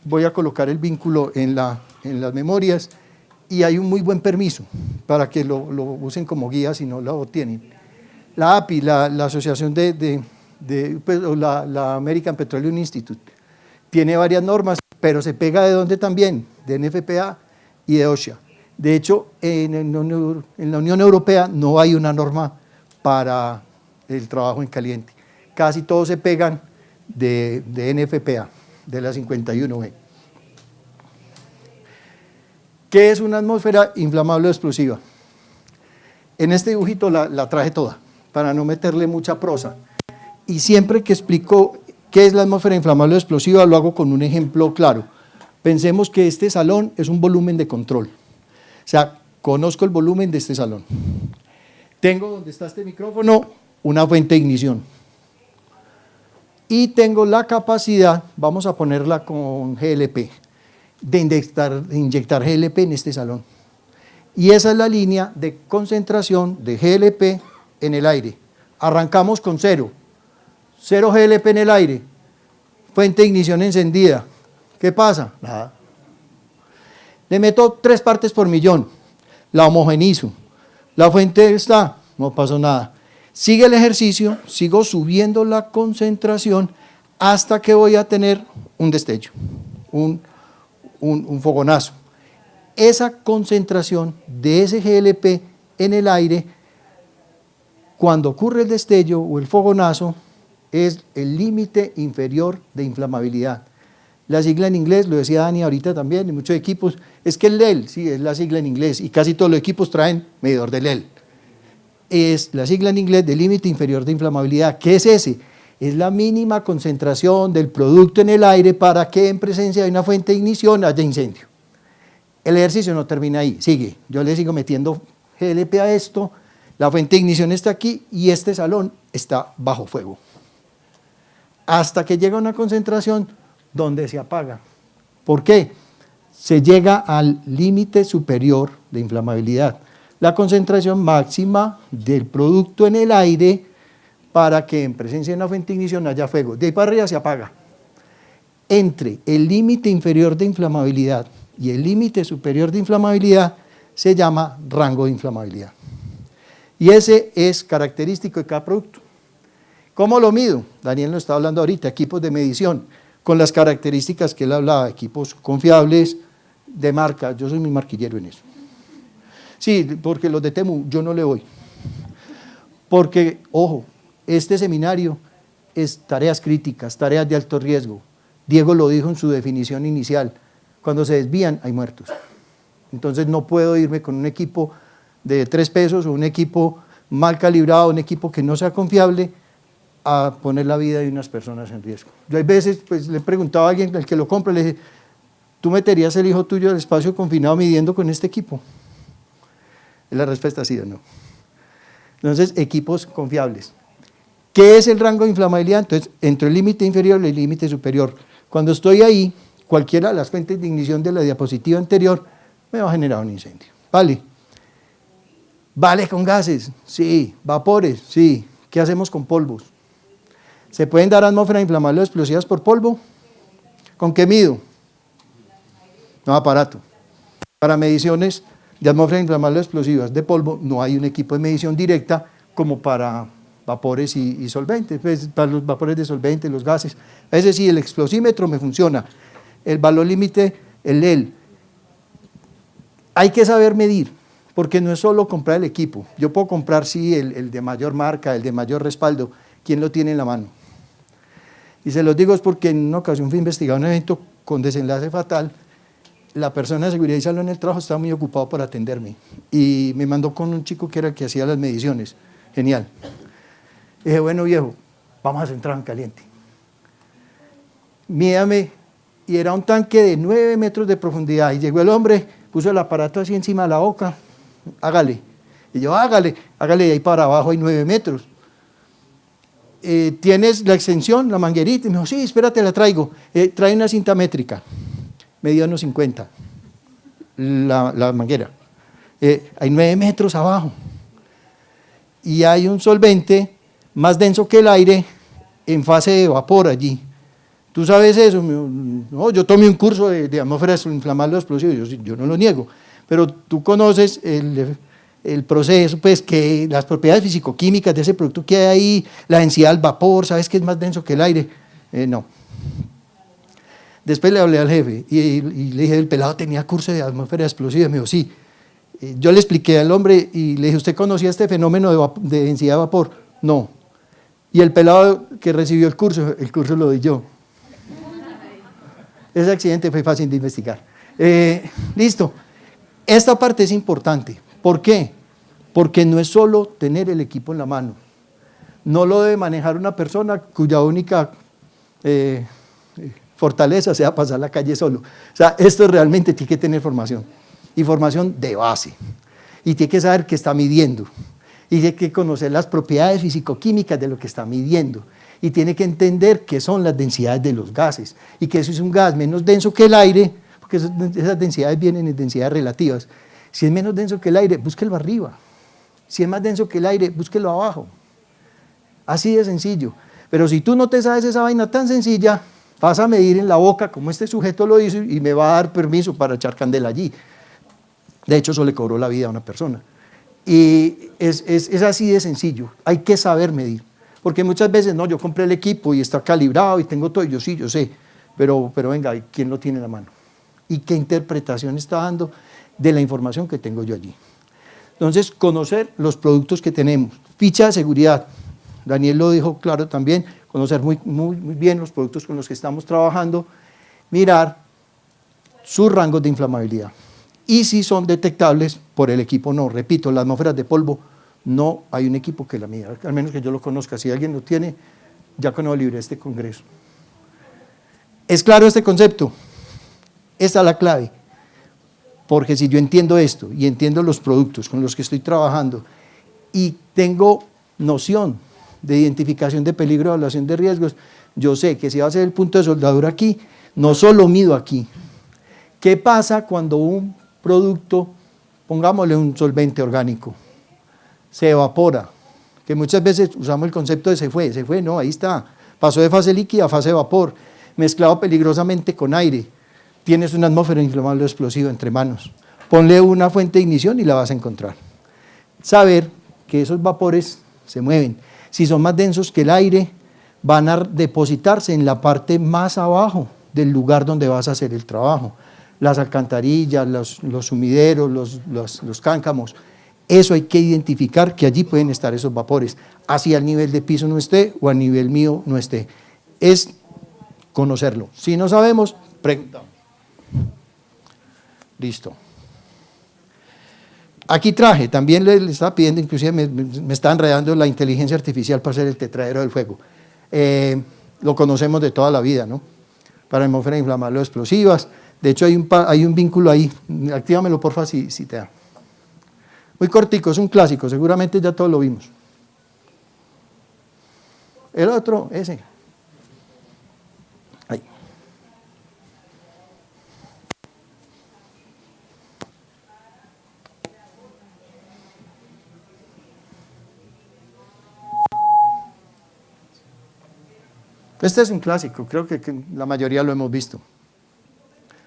Voy a colocar el vínculo en las memorias y hay un muy buen permiso para que lo usen como guía si no lo tienen. La API, la Asociación la American Petroleum Institute, tiene varias normas, pero se pega de dónde también, de NFPA y de OSHA. De hecho, en la Unión Europea no hay una norma para el trabajo en caliente. Casi todos se pegan de NFPA, de la 51B. ¿Qué es una atmósfera inflamable o explosiva? En este dibujito la traje toda, para no meterle mucha prosa. Y siempre que explico qué es la atmósfera inflamable o explosiva, lo hago con un ejemplo claro. Pensemos que este salón es un volumen de control. O sea, conozco el volumen de este salón. Tengo donde está este micrófono una fuente de ignición. Y tengo la capacidad, vamos a ponerla con GLP, de inyectar GLP en este salón. Y esa es la línea de concentración de GLP en el aire. Arrancamos con 0 GLP en el aire, fuente de ignición encendida. ¿Qué pasa? Nada. Le meto 3 partes por millón, la homogenizo, la fuente está, no pasó nada. Sigue el ejercicio, sigo subiendo la concentración hasta que voy a tener un destello, un fogonazo. Esa concentración de ese GLP en el aire, cuando ocurre el destello o el fogonazo, es el límite inferior de inflamabilidad. La sigla en inglés, lo decía Dani ahorita también, en muchos equipos, es que el LEL, sí, es la sigla en inglés, y casi todos los equipos traen medidor de LEL. Es la sigla en inglés de límite inferior de inflamabilidad. ¿Qué es ese? Es la mínima concentración del producto en el aire para que en presencia de una fuente de ignición haya incendio. El ejercicio no termina ahí, sigue. Yo le sigo metiendo GLP a esto, la fuente de ignición está aquí y este salón está bajo fuego. Hasta que llega a una concentración donde se apaga. ¿Por qué? Se llega al límite superior de inflamabilidad. La concentración máxima del producto en el aire para que en presencia de una fuente de ignición haya fuego. De ahí para arriba se apaga. Entre el límite inferior de inflamabilidad y el límite superior de inflamabilidad se llama rango de inflamabilidad. Y ese es característico de cada producto. ¿Cómo lo mido? Daniel nos está hablando ahorita, equipos de medición, con las características que él hablaba, equipos confiables, de marca. Yo soy muy marquillero en eso. Sí, porque los de Temu yo no le voy. Porque, ojo, este seminario es tareas críticas, tareas de alto riesgo. Diego lo dijo en su definición inicial. Cuando se desvían, hay muertos. Entonces no puedo irme con un equipo de 3 pesos o un equipo mal calibrado, un equipo que no sea confiable, a poner la vida de unas personas en riesgo. Yo hay veces pues, le preguntaba a alguien, el que lo compra, le dije, ¿tú meterías el hijo tuyo al espacio confinado midiendo con este equipo? Y la respuesta ha sido no. Entonces, equipos confiables. ¿Qué es el rango de inflamabilidad? Entonces, entre el límite inferior y el límite superior. Cuando estoy ahí, cualquiera de las fuentes de ignición de la diapositiva anterior me va a generar un incendio. ¿Vale? ¿Vale con gases? Sí. ¿Vapores? Sí. ¿Qué hacemos con polvos? ¿Se pueden dar atmósferas inflamables o explosivas por polvo? ¿Con qué mido? No, aparato. Para mediciones de atmósferas inflamables o explosivas de polvo no hay un equipo de medición directa como para vapores y solventes, pues, para los vapores de solventes, los gases. A veces sí, el explosímetro me funciona, el valor límite, el LEL. Hay que saber medir, porque no es solo comprar el equipo. Yo puedo comprar, sí, el de mayor marca, el de mayor respaldo. ¿Quién lo tiene en la mano? Y se los digo es porque en una ocasión fui a investigar un evento con desenlace fatal. La persona de seguridad y salud en el trabajo estaba muy ocupado por atenderme y me mandó con un chico que era el que hacía las mediciones. Genial. Dije, bueno viejo, vamos a hacer un trabajo en caliente. Mídame, y era un tanque de 9 metros de profundidad, y llegó el hombre, puso el aparato así encima de la boca, hágale. Y yo, hágale, de ahí para abajo hay 9 metros. ¿Tienes la extensión, la manguerita? Y me dijo, sí, espérate, la traigo. Trae una cinta métrica, medía unos 50, la manguera. Hay 9 metros abajo. Y hay un solvente más denso que el aire en fase de vapor allí. ¿Tú sabes eso? No, yo tomé un curso de atmósferas inflamables o explosivas, yo no lo niego, pero tú conoces el proceso, pues que las propiedades fisicoquímicas de ese producto que hay ahí, la densidad del vapor, ¿sabes que es más denso que el aire? No. Después le hablé al jefe y le dije, el pelado tenía curso de atmósfera explosiva, me dijo, sí. Yo le expliqué al hombre y le dije, ¿usted conocía este fenómeno de densidad de vapor? No. Y el pelado que recibió el curso lo di yo. Ese accidente fue fácil de investigar. Listo. Esta parte es importante. ¿Por qué? Porque no es solo tener el equipo en la mano. No lo debe manejar una persona cuya única fortaleza sea pasar la calle solo. O sea, esto realmente tiene que tener formación. Y formación de base. Y tiene que saber qué está midiendo. Y tiene que conocer las propiedades físico-químicas de lo que está midiendo. Y tiene que entender qué son las densidades de los gases. Y que eso es un gas menos denso que el aire, porque esas densidades vienen en densidades relativas. Si es menos denso que el aire, búsquelo arriba. Si es más denso que el aire, búsquelo abajo. Así de sencillo. Pero si tú no te sabes esa vaina tan sencilla, vas a medir en la boca como este sujeto lo hizo y me va a dar permiso para echar candela allí. De hecho, eso le cobró la vida a una persona. Y es así de sencillo. Hay que saber medir. Porque muchas veces, no, yo compré el equipo y está calibrado y tengo todo, y yo sí, yo sé. Pero venga, ¿quién lo tiene en la mano? ¿Y qué interpretación está dando de la información que tengo yo allí? Entonces, conocer los productos que tenemos. Ficha de seguridad. Daniel lo dijo claro también, conocer muy bien los productos con los que estamos trabajando, mirar sus rangos de inflamabilidad. Y si son detectables por el equipo, no. Repito, las atmósferas de polvo, no hay un equipo que la mida, al menos que yo lo conozca. Si alguien lo tiene, ya con libre este congreso. ¿Es claro este concepto? Esta es la clave. Porque si yo entiendo esto y entiendo los productos con los que estoy trabajando y tengo noción de identificación de peligro, evaluación de riesgos, yo sé que si va a ser el punto de soldadura aquí, no solo mido aquí. ¿Qué pasa cuando un producto, pongámosle un solvente orgánico, se evapora? Que muchas veces usamos el concepto de se fue, no, ahí está, pasó de fase líquida a fase de vapor, mezclado peligrosamente con aire, tienes una atmósfera inflamable o explosiva entre manos, ponle una fuente de ignición y la vas a encontrar. Saber que esos vapores se mueven, si son más densos que el aire, van a depositarse en la parte más abajo del lugar donde vas a hacer el trabajo. Las alcantarillas, los sumideros, los cáncamos, eso hay que identificar que allí pueden estar esos vapores, así al nivel de piso no esté o a nivel mío no esté. Es conocerlo. Si no sabemos, preguntamos. Listo. Aquí traje, también le estaba pidiendo, inclusive me está enredando la inteligencia artificial para hacer el tetraedro del fuego. Lo conocemos de toda la vida, ¿no? Para atmósferas inflamables o explosivas. De hecho, hay un vínculo ahí. Actívamelo, porfa, si te da. Muy cortico, es un clásico, seguramente ya todos lo vimos. El otro, ese. Ahí. Este es un clásico, creo que la mayoría lo hemos visto.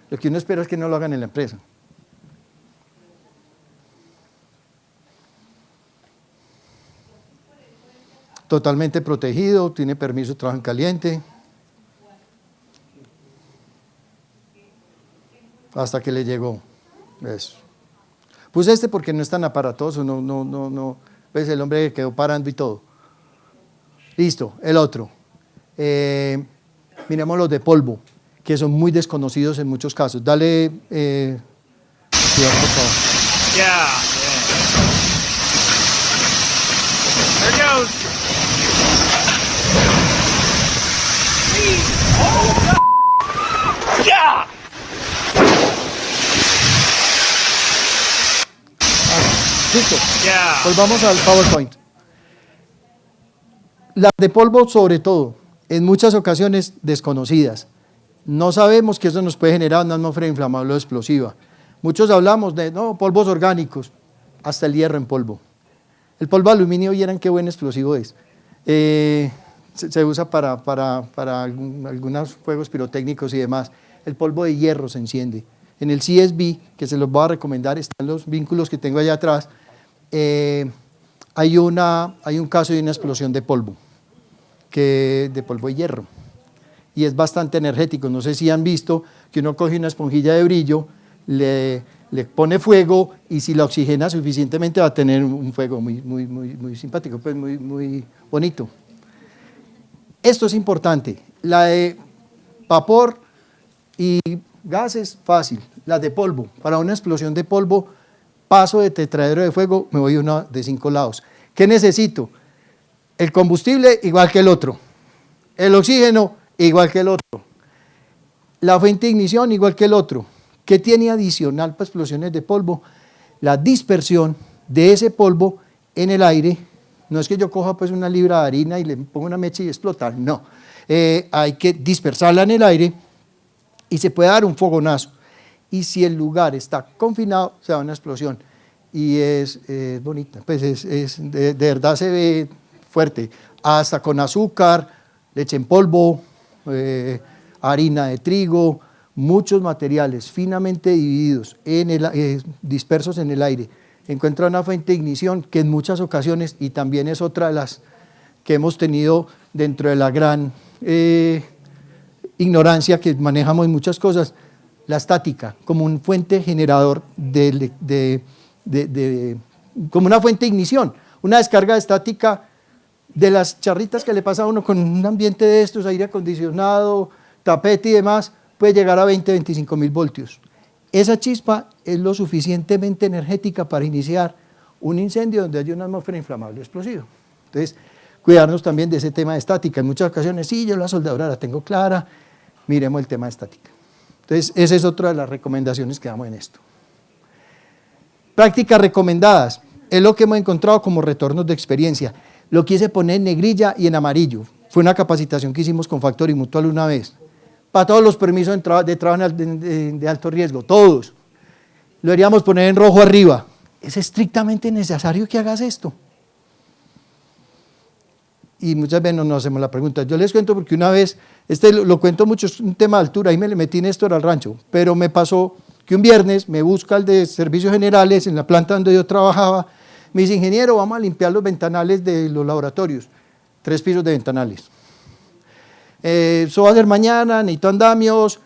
Lo que uno espera es que no lo hagan en la empresa. Totalmente protegido, tiene permiso de trabajo en caliente. Hasta que le llegó. Eso. Puse este porque no es tan aparatoso, no. Ves, el hombre quedó parando y todo. Listo, el otro. Miremos los de polvo, que son muy desconocidos en muchos casos. Dale, cuidado, por favor. Yeah. There goes. Yeah. Listo. Yeah. Volvamos al PowerPoint. Las de polvo, sobre todo, en muchas ocasiones desconocidas. No sabemos que eso nos puede generar una atmósfera inflamable o explosiva. Muchos hablamos de, no, polvos orgánicos, hasta el hierro en polvo. El polvo de aluminio, vieran qué buen explosivo es. Se usa para algunos fuegos pirotécnicos y demás. El polvo de hierro se enciende. En el CSV, que se los voy a recomendar, están los vínculos que tengo allá atrás, hay un caso de una explosión de polvo, de polvo de hierro, y es bastante energético. No sé si han visto que uno coge una esponjilla de brillo, le le pone fuego y si la oxigena suficientemente va a tener un fuego muy simpático, pues muy bonito. Esto es importante. La de vapor y gases, fácil. La de polvo. Para una explosión de polvo, paso de tetraedro de fuego, me voy una de 5 lados. ¿Qué necesito? El combustible igual que el otro. El oxígeno igual que el otro. La fuente de ignición igual que el otro. ¿Qué tiene adicional para explosiones de polvo? La dispersión de ese polvo en el aire. No es que yo coja pues una libra de harina y le ponga una mecha y explota, no. Hay que dispersarla en el aire y se puede dar un fogonazo. Y si el lugar está confinado, se da una explosión. Y es bonita, pues de verdad se ve fuerte. Hasta con azúcar, leche en polvo, harina de trigo, muchos materiales finamente divididos, dispersos en el aire. Encuentra una fuente de ignición que en muchas ocasiones, y también es otra de las que hemos tenido dentro de la gran ignorancia que manejamos en muchas cosas, la estática, como un fuente generador, como una fuente de ignición, una descarga estática de las charritas que le pasa a uno con un ambiente de estos, aire acondicionado, tapete y demás, puede llegar a 20-25 mil voltios. Esa chispa es lo suficientemente energética para iniciar un incendio donde hay una atmósfera inflamable explosiva. Entonces, cuidarnos también de ese tema de estática. En muchas ocasiones, sí, yo la soldadura la tengo clara, miremos el tema de estática. Entonces, esa es otra de las recomendaciones que damos en esto. Prácticas recomendadas, es lo que hemos encontrado como retornos de experiencia. Lo quise poner en negrilla y en amarillo. Fue una capacitación que hicimos con Factory Mutual una vez. Para todos los permisos de trabajo de alto riesgo, todos. Lo deberíamos poner en rojo arriba. ¿Es estrictamente necesario que hagas esto? Y muchas veces nos hacemos la pregunta. Yo les cuento porque una vez, lo cuento mucho, es un tema de altura, ahí me le metí en esto al rancho, pero me pasó que un viernes me busca el de servicios generales en la planta donde yo trabajaba, me dice, ingeniero, vamos a limpiar los ventanales de los laboratorios, 3 pisos de ventanales. Eso va a ser mañana, necesito andamios,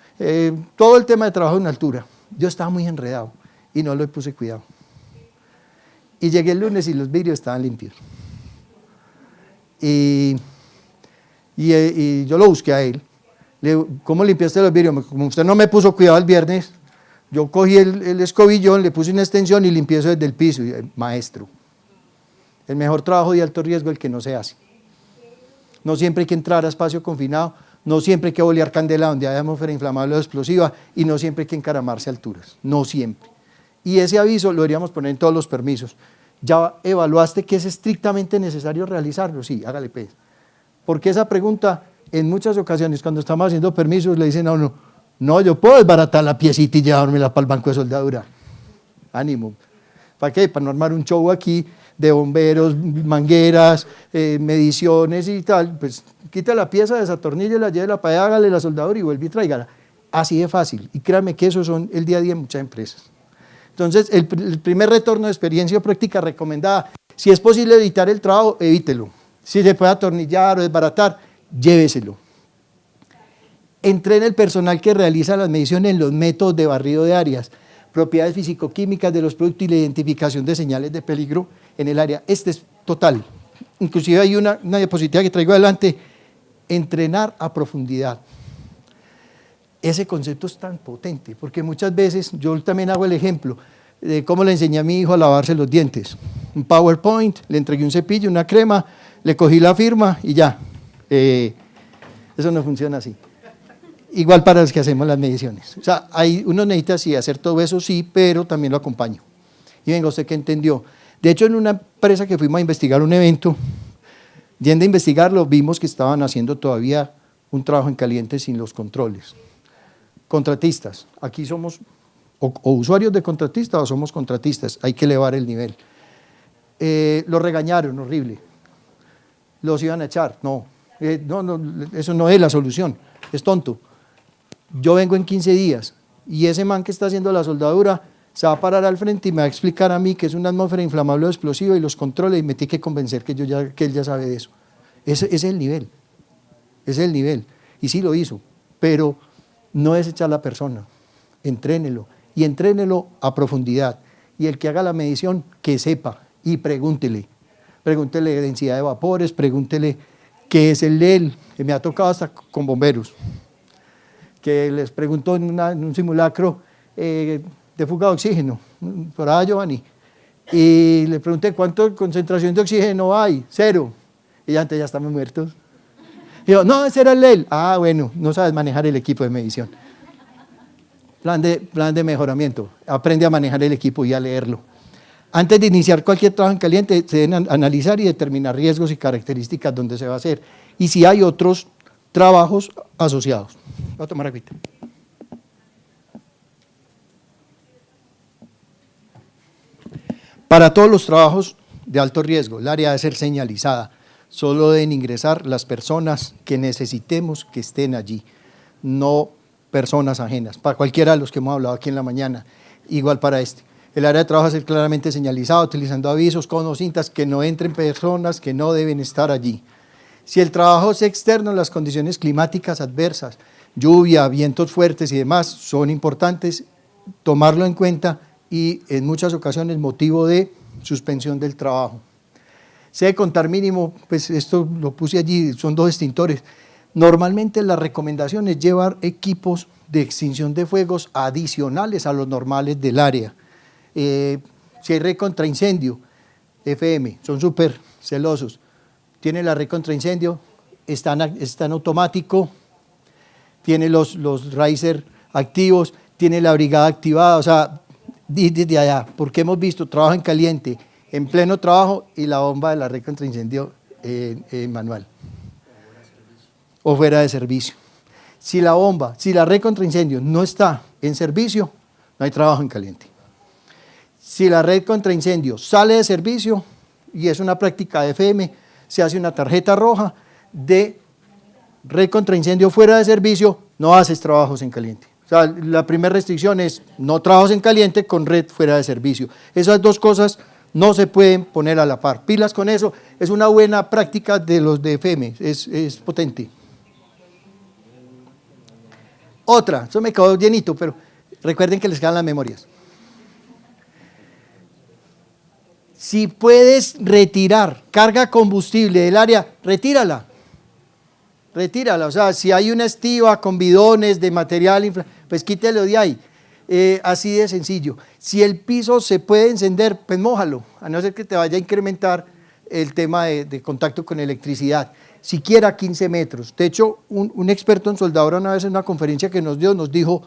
todo el tema de trabajo en altura. Yo estaba muy enredado y no le puse cuidado. Y llegué el lunes y los vidrios estaban limpios. Y yo lo busqué a él. Le digo, ¿cómo limpiaste los vidrios? Como usted no me puso cuidado el viernes, yo cogí el escobillón, le puse una extensión y limpié eso desde el piso. Y, maestro, el mejor trabajo de alto riesgo es el que no se hace. No siempre hay que entrar a espacio confinado, no siempre hay que bolear candela donde hay atmósfera inflamable o explosiva y no siempre hay que encaramarse a alturas, no siempre. Y ese aviso lo deberíamos poner en todos los permisos. ¿Ya evaluaste que es estrictamente necesario realizarlo? Sí, hágale pues. Porque esa pregunta, en muchas ocasiones, cuando estamos haciendo permisos, le dicen a uno, no, yo puedo desbaratar la piecita y llevármela para el banco de soldadura. Ánimo. ¿Para qué? Para no armar un show aquí de bomberos, mangueras, mediciones y tal. Pues quita la pieza, desatorníllela, llévela para allá, hágale la soldadura y vuelve y tráigala. Así de fácil. Y créanme que eso son el día a día en muchas empresas. Entonces, el primer retorno de experiencia o práctica recomendada, si es posible evitar el trabajo, evítelo. Si se puede atornillar o desbaratar, lléveselo. Entrene el personal que realiza las mediciones en los métodos de barrido de áreas, propiedades físico-químicas de los productos y la identificación de señales de peligro en el área. Este es total. Inclusive hay una diapositiva que traigo adelante, entrenar a profundidad. Ese concepto es tan potente, porque muchas veces, yo también hago el ejemplo de cómo le enseñé a mi hijo a lavarse los dientes. Un PowerPoint, le entregué un cepillo, una crema, le cogí la firma y ya. Eso no funciona así. Igual para los que hacemos las mediciones. O sea, uno necesita sí hacer todo eso, sí, pero también lo acompaño. Y venga, ¿usted qué entendió? De hecho, en una empresa que fuimos a investigar un evento, yendo a investigarlo, vimos que estaban haciendo todavía un trabajo en caliente sin los controles. Contratistas, aquí somos o usuarios de contratistas o somos contratistas, hay que elevar el nivel. Los regañaron, horrible. Los iban a echar, no, eso no es la solución, es tonto. Yo vengo en 15 días y ese man que está haciendo la soldadura se va a parar al frente y me va a explicar a mí que es una atmósfera inflamable o explosiva y los controles y me tiene que convencer que él ya sabe de eso. Ese es el nivel, ese es el nivel. Y sí lo hizo, pero no es echar a la persona, entrénelo y entrénelo a profundidad. Y el que haga la medición, que sepa y pregúntele. Pregúntele de densidad de vapores, pregúntele qué es el LEL, que me ha tocado hasta con bomberos, que les preguntó en un simulacro de fuga de oxígeno, por allá Giovanni, y le pregunté cuánto concentración de oxígeno hay, 0, y ya antes ya estamos muertos. Y yo, no, ese era el LEL. Ah, bueno, no sabes manejar el equipo de medición. Plan de mejoramiento, aprende a manejar el equipo y a leerlo. Antes de iniciar cualquier trabajo en caliente, se deben analizar y determinar riesgos y características donde se va a hacer, y si hay otros trabajos asociados. Voy a tomar agüita. Para todos los trabajos de alto riesgo, el área debe ser señalizada. Solo deben ingresar las personas que necesitemos que estén allí, no personas ajenas, para cualquiera de los que hemos hablado aquí en la mañana, igual para este. El área de trabajo debe ser claramente señalizada, utilizando avisos, conos, cintas, que no entren personas que no deben estar allí. Si el trabajo es externo, las condiciones climáticas adversas, lluvia, vientos fuertes y demás, son importantes tomarlo en cuenta y en muchas ocasiones motivo de suspensión del trabajo. Se debe contar mínimo, pues esto lo puse allí, son 2 extintores. Normalmente la recomendación es llevar equipos de extinción de fuegos adicionales a los normales del área. Si hay red contra incendio, FM, son súper celosos. Tiene la red contra incendio, está en automático, tiene los riser activos, tiene la brigada activada, o sea, desde allá, porque hemos visto trabajo en caliente, en pleno trabajo y la bomba de la red contra incendio manual o fuera de servicio. Si la red contra incendio no está en servicio, no hay trabajo en caliente. Si la red contra incendio sale de servicio, y es una práctica de FM, se hace una tarjeta roja de red contra incendio fuera de servicio, no haces trabajos en caliente. O sea, la primera restricción es no trabajos en caliente con red fuera de servicio. Esas 2 cosas no se pueden poner a la par. Pilas con eso, es una buena práctica de los de FM, es potente. Otra, eso me quedó llenito, pero recuerden que les quedan las memorias. Si puedes retirar carga combustible del área, retírala. O sea, si hay una estiva con bidones de material, pues quítelo de ahí. Así de sencillo. Si el piso se puede encender, pues mójalo, a no ser que te vaya a incrementar el tema de contacto con electricidad. Siquiera 15 metros. De hecho, un experto en soldadura una vez en una conferencia que nos dijo,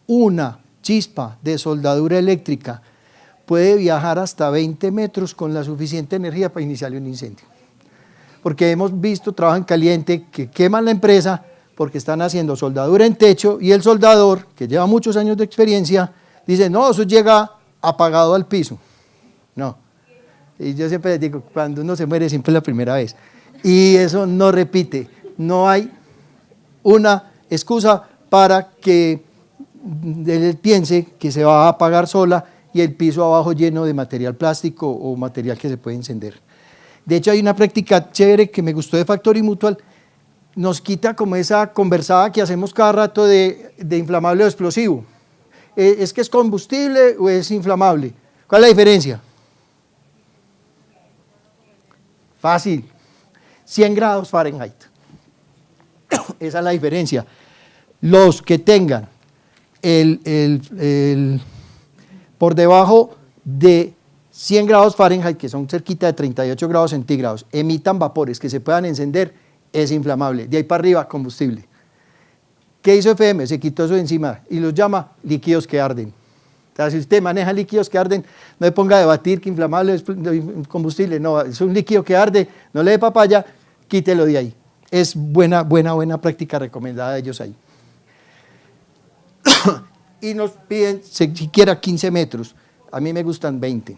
una chispa de soldadura eléctrica puede viajar hasta 20 metros con la suficiente energía para iniciar un incendio. Porque hemos visto trabajo en caliente que queman la empresa porque están haciendo soldadura en techo y el soldador, que lleva muchos años de experiencia, dice, no, eso llega apagado al piso. No. Y yo siempre les digo, cuando uno se muere siempre es la primera vez. Y eso no repite. No hay una excusa para que él piense que se va a apagar sola y el piso abajo lleno de material plástico o material que se puede encender. De hecho, hay una práctica chévere que me gustó de Factory Mutual, nos quita como esa conversada que hacemos cada rato de inflamable o explosivo. ¿Es que es combustible o es inflamable? ¿Cuál es la diferencia? Fácil, 100 grados Fahrenheit. Esa es la diferencia. Los que tengan por debajo de 100 grados Fahrenheit, que son cerquita de 38 grados centígrados, emitan vapores que se puedan encender, es inflamable. De ahí para arriba, combustible. ¿Qué hizo FM? Se quitó eso de encima y los llama líquidos que arden. O sea, si usted maneja líquidos que arden, no le ponga a debatir que inflamable es combustible, no, es un líquido que arde, no le dé papaya, quítelo de ahí. Es buena práctica recomendada de ellos ahí. Y nos piden siquiera 15 metros, a mí me gustan 20.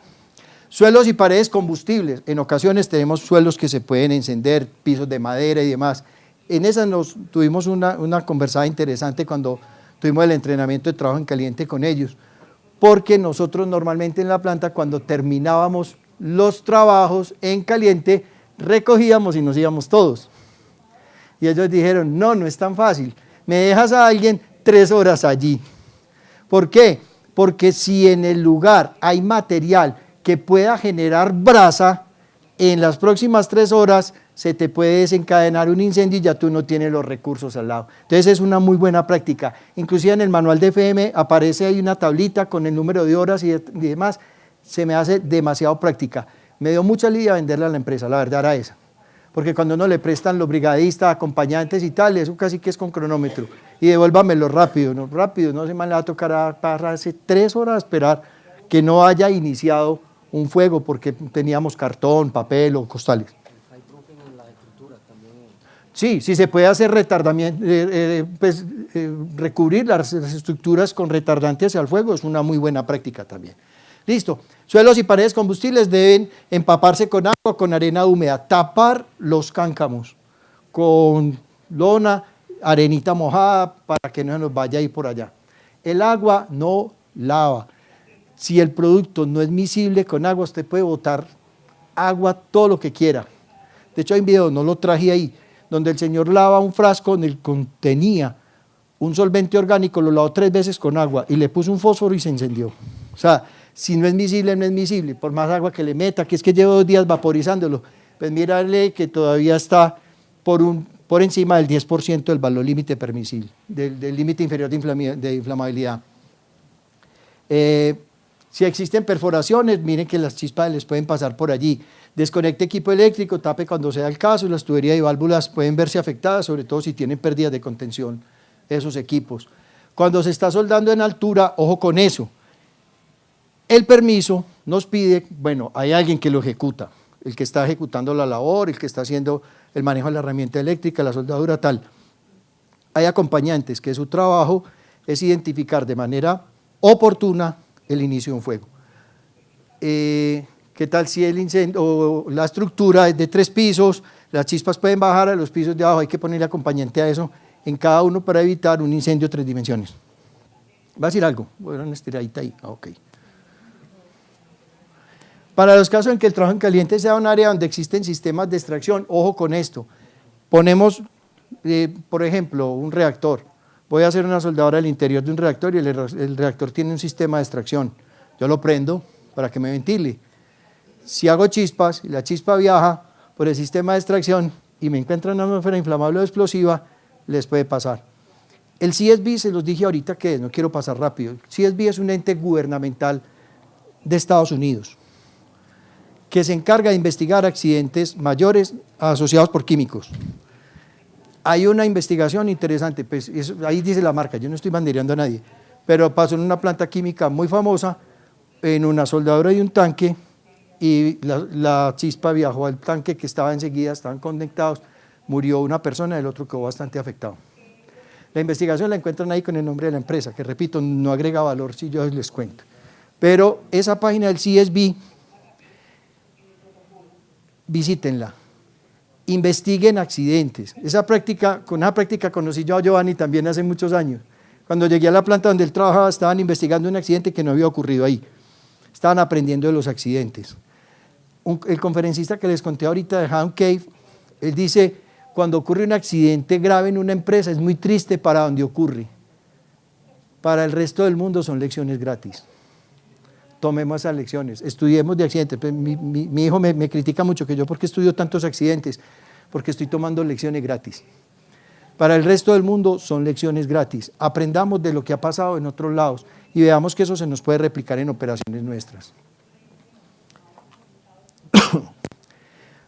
Suelos y paredes combustibles, en ocasiones tenemos suelos que se pueden encender, pisos de madera y demás. En esa tuvimos una conversada interesante cuando tuvimos el entrenamiento de trabajo en caliente con ellos, porque nosotros normalmente en la planta cuando terminábamos los trabajos en caliente, recogíamos y nos íbamos todos. Y ellos dijeron, no es tan fácil, me dejas a alguien 3 horas allí. ¿Por qué? porque si en el lugar hay material que pueda generar brasa, en las próximas 3 horas se te puede desencadenar un incendio y ya tú no tienes los recursos al lado. Entonces es una muy buena práctica. Inclusive en el manual de FM aparece ahí una tablita con el número de horas y demás. Se me hace demasiado práctica. Me dio mucha lidia venderla a la empresa, la verdad era esa. Porque cuando uno le prestan los brigadistas, acompañantes y tal, eso casi que es con cronómetro. Y devuélvamelo rápido, no se me le va a tocar a pararse 3 horas a esperar que no haya iniciado un fuego porque teníamos cartón, papel o costales. Sí, sí se puede hacer retardamiento, recubrir las estructuras con retardantes al fuego, es una muy buena práctica también. Listo. Suelos y paredes combustibles deben empaparse con agua, con arena húmeda, tapar los cáncamos con lona, arenita mojada para que no se nos vaya a ir por allá. El agua no lava. Si el producto no es miscible con agua, usted puede botar agua todo lo que quiera. De hecho hay un video, no lo traje ahí, donde el señor lava un frasco donde contenía un solvente orgánico, lo lavó 3 veces con agua y le puso un fósforo y se incendió. O sea, si no es miscible, no es miscible, por más agua que le meta, que es que llevo 2 días vaporizándolo, pues mírale que todavía está por encima del 10% del valor límite permisible, del límite inferior de inflamabilidad. Si existen perforaciones, miren que las chispas les pueden pasar por allí. Desconecte equipo eléctrico, tape cuando sea el caso, las tuberías y válvulas pueden verse afectadas, sobre todo si tienen pérdidas de contención esos equipos. Cuando se está soldando en altura, ojo con eso. El permiso nos pide, bueno, hay alguien que lo ejecuta, el que está ejecutando la labor, el que está haciendo el manejo de la herramienta eléctrica, la soldadura, tal. Hay acompañantes que su trabajo es identificar de manera oportuna el inicio de un fuego. ¿Qué tal si el incendio o la estructura es de 3 pisos, las chispas pueden bajar a los pisos de abajo, hay que ponerle acompañante a eso en cada uno para evitar un incendio de 3 dimensiones. ¿Va a decir algo? Bueno, una estiradita ahí, ok. Para los casos en que el trabajo en caliente sea un área donde existen sistemas de extracción, ojo con esto, ponemos, por ejemplo, un reactor. Voy a hacer una soldadura al interior de un reactor y el reactor tiene un sistema de extracción. Yo lo prendo para que me ventile. Si hago chispas y la chispa viaja por el sistema de extracción y me encuentra una atmósfera inflamable o explosiva, les puede pasar. El CSB, se los dije ahorita que no quiero pasar rápido. El CSB es un ente gubernamental de Estados Unidos que se encarga de investigar accidentes mayores asociados por químicos. Hay una investigación interesante, pues ahí dice la marca, yo no estoy bandereando a nadie, pero pasó en una planta química muy famosa, en una soldadura de un tanque, y la chispa viajó al tanque que estaba enseguida, estaban conectados, murió una persona, el otro quedó bastante afectado. La investigación la encuentran ahí con el nombre de la empresa, que repito, no agrega valor si yo les cuento. Pero esa página del CSB, visítenla, investiguen accidentes. Con esa práctica conocí yo a Giovanni también hace muchos años. Cuando llegué a la planta donde él trabajaba, estaban investigando un accidente que no había ocurrido ahí. Estaban aprendiendo de los accidentes. El conferencista que les conté ahorita de Ham Cave, él dice, cuando ocurre un accidente grave en una empresa es muy triste para donde ocurre. Para el resto del mundo son lecciones gratis. Tomemos esas lecciones, estudiemos de accidentes. Pues mi hijo me critica mucho que yo, ¿por qué estudio tantos accidentes? Porque estoy tomando lecciones gratis. Para el resto del mundo son lecciones gratis. Aprendamos de lo que ha pasado en otros lados y veamos que eso se nos puede replicar en operaciones nuestras.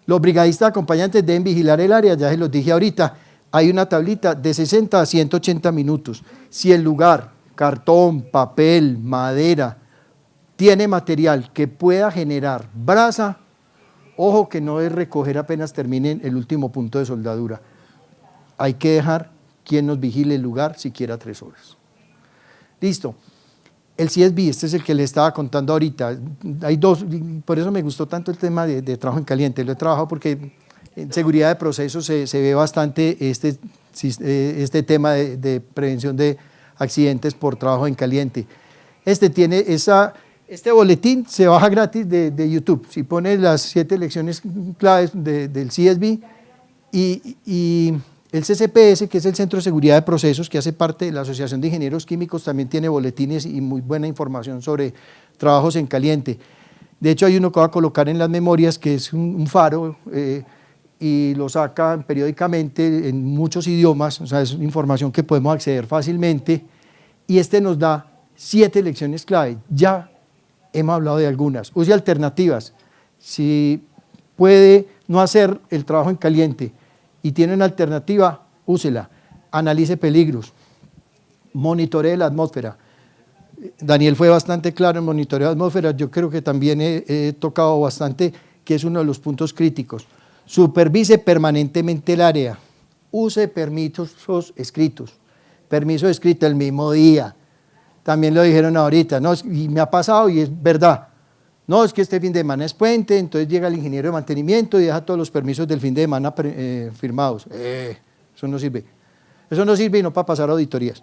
Los brigadistas acompañantes deben vigilar el área, ya se los dije ahorita, hay una tablita de 60 a 180 minutos. Si el lugar, cartón, papel, madera, tiene material que pueda generar brasa, ojo que no es recoger apenas terminen el último punto de soldadura. Hay que dejar quien nos vigile el lugar siquiera 3 horas. Listo. El CSB, este es el que le estaba contando ahorita. Hay 2, por eso me gustó tanto el tema de trabajo en caliente. Lo he trabajado porque en seguridad de procesos se ve bastante este tema de prevención de accidentes por trabajo en caliente. Este boletín se baja gratis de YouTube. Si pone las 7 lecciones claves del CSB y El CCPS, que es el Centro de Seguridad de Procesos, que hace parte de la Asociación de Ingenieros Químicos, también tiene boletines y muy buena información sobre trabajos en caliente. De hecho, hay uno que voy a colocar en las memorias, que es un faro, y lo sacan periódicamente en muchos idiomas, o sea, es información que podemos acceder fácilmente, y este nos da 7 lecciones clave. Ya hemos hablado de algunas. Use alternativas. Si puede no hacer el trabajo en caliente y tiene una alternativa, úsela. Analice peligros, monitoree la atmósfera. Daniel fue bastante claro en monitoreo de atmósfera, yo creo que también he tocado bastante, que es uno de los puntos críticos. Supervise permanentemente el área, use permisos escritos, permiso escrito el mismo día, también lo dijeron ahorita, ¿no? Y me ha pasado y es verdad, no, es que este fin de semana es puente, entonces llega el ingeniero de mantenimiento y deja todos los permisos del fin de semana firmados. Eso no sirve y no para pasar auditorías.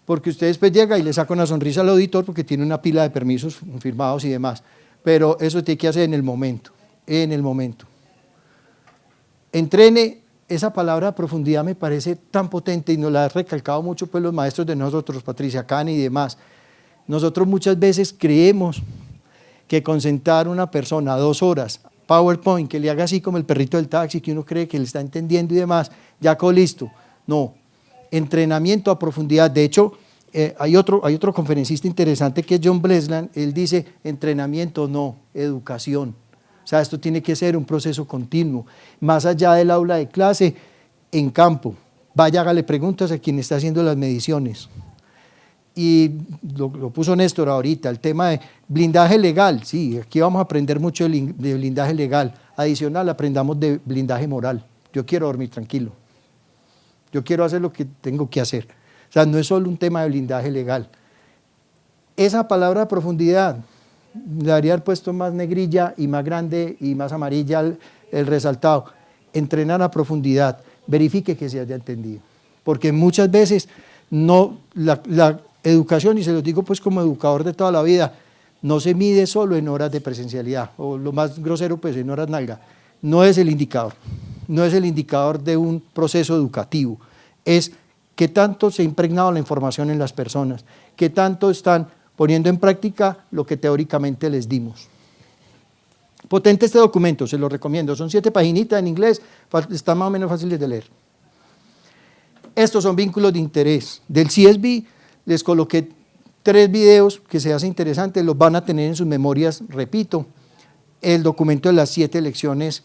Porque usted después llega y le saca una sonrisa al auditor porque tiene una pila de permisos firmados y demás. Pero eso tiene que hacer en el momento, Entrene, esa palabra a profundidad me parece tan potente y nos la han recalcado mucho pues los maestros de nosotros, Patricia Cani y demás. Nosotros muchas veces creemos que con sentar a una persona 2 horas, PowerPoint, que le haga así como el perrito del taxi, que uno cree que le está entendiendo y demás, ya quedó listo. No, entrenamiento a profundidad. De hecho, hay otro conferencista interesante que es John Blesland, él dice entrenamiento no, educación. O sea, esto tiene que ser un proceso continuo, más allá del aula de clase, en campo. Vaya, hágale preguntas a quien está haciendo las mediciones. Y lo puso Néstor ahorita, el tema de blindaje legal. Sí, aquí vamos a aprender mucho de blindaje legal. Adicional, aprendamos de blindaje moral. Yo quiero dormir tranquilo. Yo quiero hacer lo que tengo que hacer. O sea, no es solo un tema de blindaje legal. Esa palabra profundidad, le habría puesto más negrilla y más grande y más amarilla el resaltado. Entrenar a profundidad, verifique que se haya entendido. Porque muchas veces no, la educación, y se lo digo pues como educador de toda la vida, no se mide solo en horas de presencialidad, o lo más grosero pues en horas nalga. No es el indicador. No es el indicador de un proceso educativo, es qué tanto se ha impregnado la información en las personas, qué tanto están poniendo en práctica lo que teóricamente les dimos. Potente este documento, se lo recomiendo, son 7 paginitas en inglés, están más o menos fáciles de leer. Estos son vínculos de interés. Del CSB les coloqué 3 videos que se hacen interesantes, los van a tener en sus memorias, repito, el documento de las 7 lecciones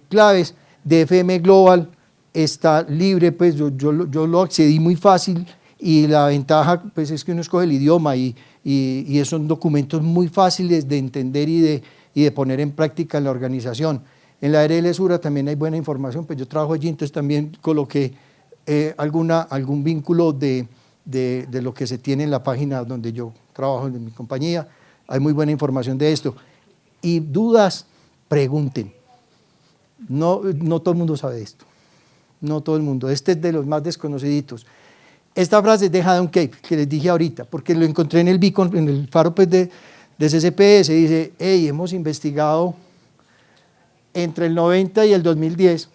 claves. De FM Global está libre, pues yo lo accedí muy fácil y la ventaja pues es que uno escoge el idioma y son documentos muy fáciles de entender y de poner en práctica en la organización. En la ARL Sura también hay buena información, pues yo trabajo allí, entonces también coloqué algún vínculo de lo que se tiene en la página donde yo trabajo en mi compañía, hay muy buena información de esto. Y dudas, pregunten. No todo el mundo sabe esto, no todo el mundo, este es de los más desconociditos. Esta frase es de Haddon Cape, que les dije ahorita, porque lo encontré en el beacon, en el faro pues, de CCPS, dice, hey, hemos investigado entre el 90 y el 2010,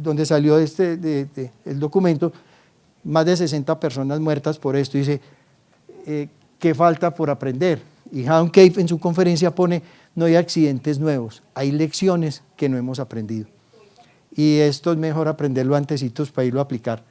donde salió el documento, más de 60 personas muertas por esto, dice, ¿qué falta por aprender? Y Haddon Cape en su conferencia pone, no hay accidentes nuevos, hay lecciones que no hemos aprendido. Y esto es mejor aprenderlo antecitos para irlo a aplicar.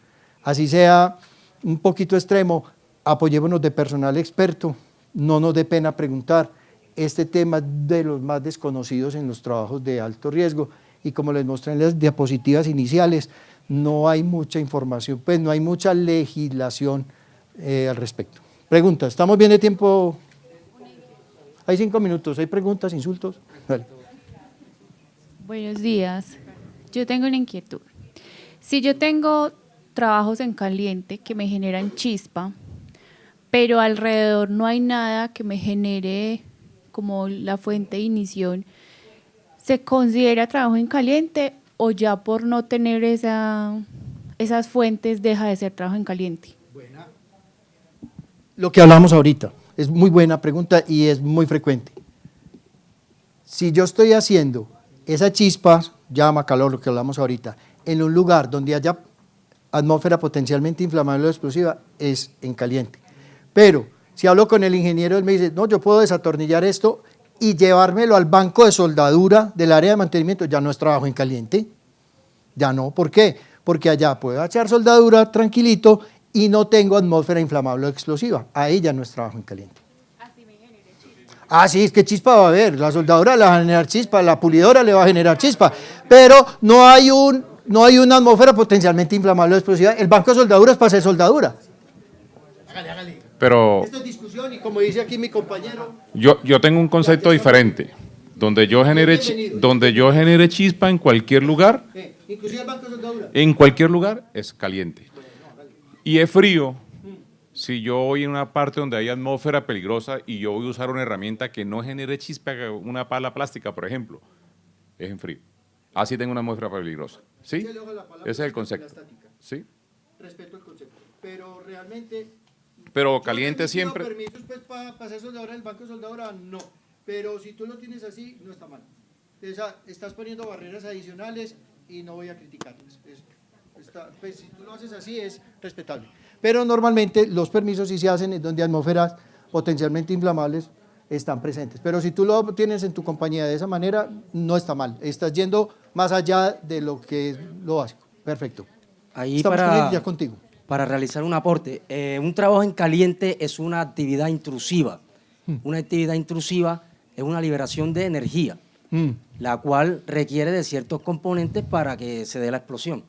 Así sea un poquito extremo, apoyémonos de personal experto, no nos dé pena preguntar. Este tema es de los más desconocidos en los trabajos de alto riesgo y como les mostré en las diapositivas iniciales, no hay mucha información, pues no hay mucha legislación al respecto. Preguntas, ¿estamos bien de tiempo? Hay 5 minutos, ¿hay preguntas, insultos? Vale. Buenos días, yo tengo una inquietud. Si yo tengo trabajos en caliente que me generan chispa, pero alrededor no hay nada que me genere como la fuente de ignición, ¿se considera trabajo en caliente o ya por no tener esas fuentes deja de ser trabajo en caliente? Buena. Lo que hablamos ahorita, es muy buena pregunta y es muy frecuente. Si yo estoy haciendo esa chispa, llama calor, lo que hablamos ahorita, en un lugar donde haya atmósfera potencialmente inflamable o explosiva es en caliente. Pero si hablo con el ingeniero, él me dice, no, yo puedo desatornillar esto y llevármelo al banco de soldadura del área de mantenimiento, ya no es trabajo en caliente, ya no. ¿Por qué? Porque allá puedo echar soldadura tranquilito y no tengo atmósfera inflamable o explosiva, ahí ya no es trabajo en caliente. Ah, sí, es que chispa va a haber, la soldadura le va a generar chispa, la pulidora le va a generar chispa, pero no hay una atmósfera potencialmente inflamable o explosiva. El banco de soldadura es para hacer soldadura. Pero Esto es discusión y como dice aquí mi compañero, yo tengo un concepto diferente, donde yo genere chispa en cualquier lugar, inclusive el banco de soldadura. en cualquier lugar es caliente. Y es frío si yo voy en una parte donde hay atmósfera peligrosa y yo voy a usar una herramienta que no genere chispa, una pala plástica, por ejemplo, es en frío. Así tengo una atmósfera peligrosa. ¿Sí? Ese es el concepto. ¿Sí? Respeto el concepto, pero realmente... Pero caliente siempre. permisos pues, para hacer soldadura en el banco de soldadura, no. Pero si tú lo tienes así, no está mal. Estás poniendo barreras adicionales y no voy a criticarlas. Pues, si tú lo haces así, es respetable. Pero normalmente los permisos sí se hacen en donde atmósferas potencialmente inflamables están presentes. Pero si tú lo tienes en tu compañía de esa manera, no está mal. Estás yendo más allá de lo que es lo básico. Perfecto. Ahí Estamos con él, ya contigo. para realizar un aporte. Un trabajo en caliente es una actividad intrusiva. Una actividad intrusiva es una liberación de energía, la cual requiere de ciertos componentes para que se dé la explosión.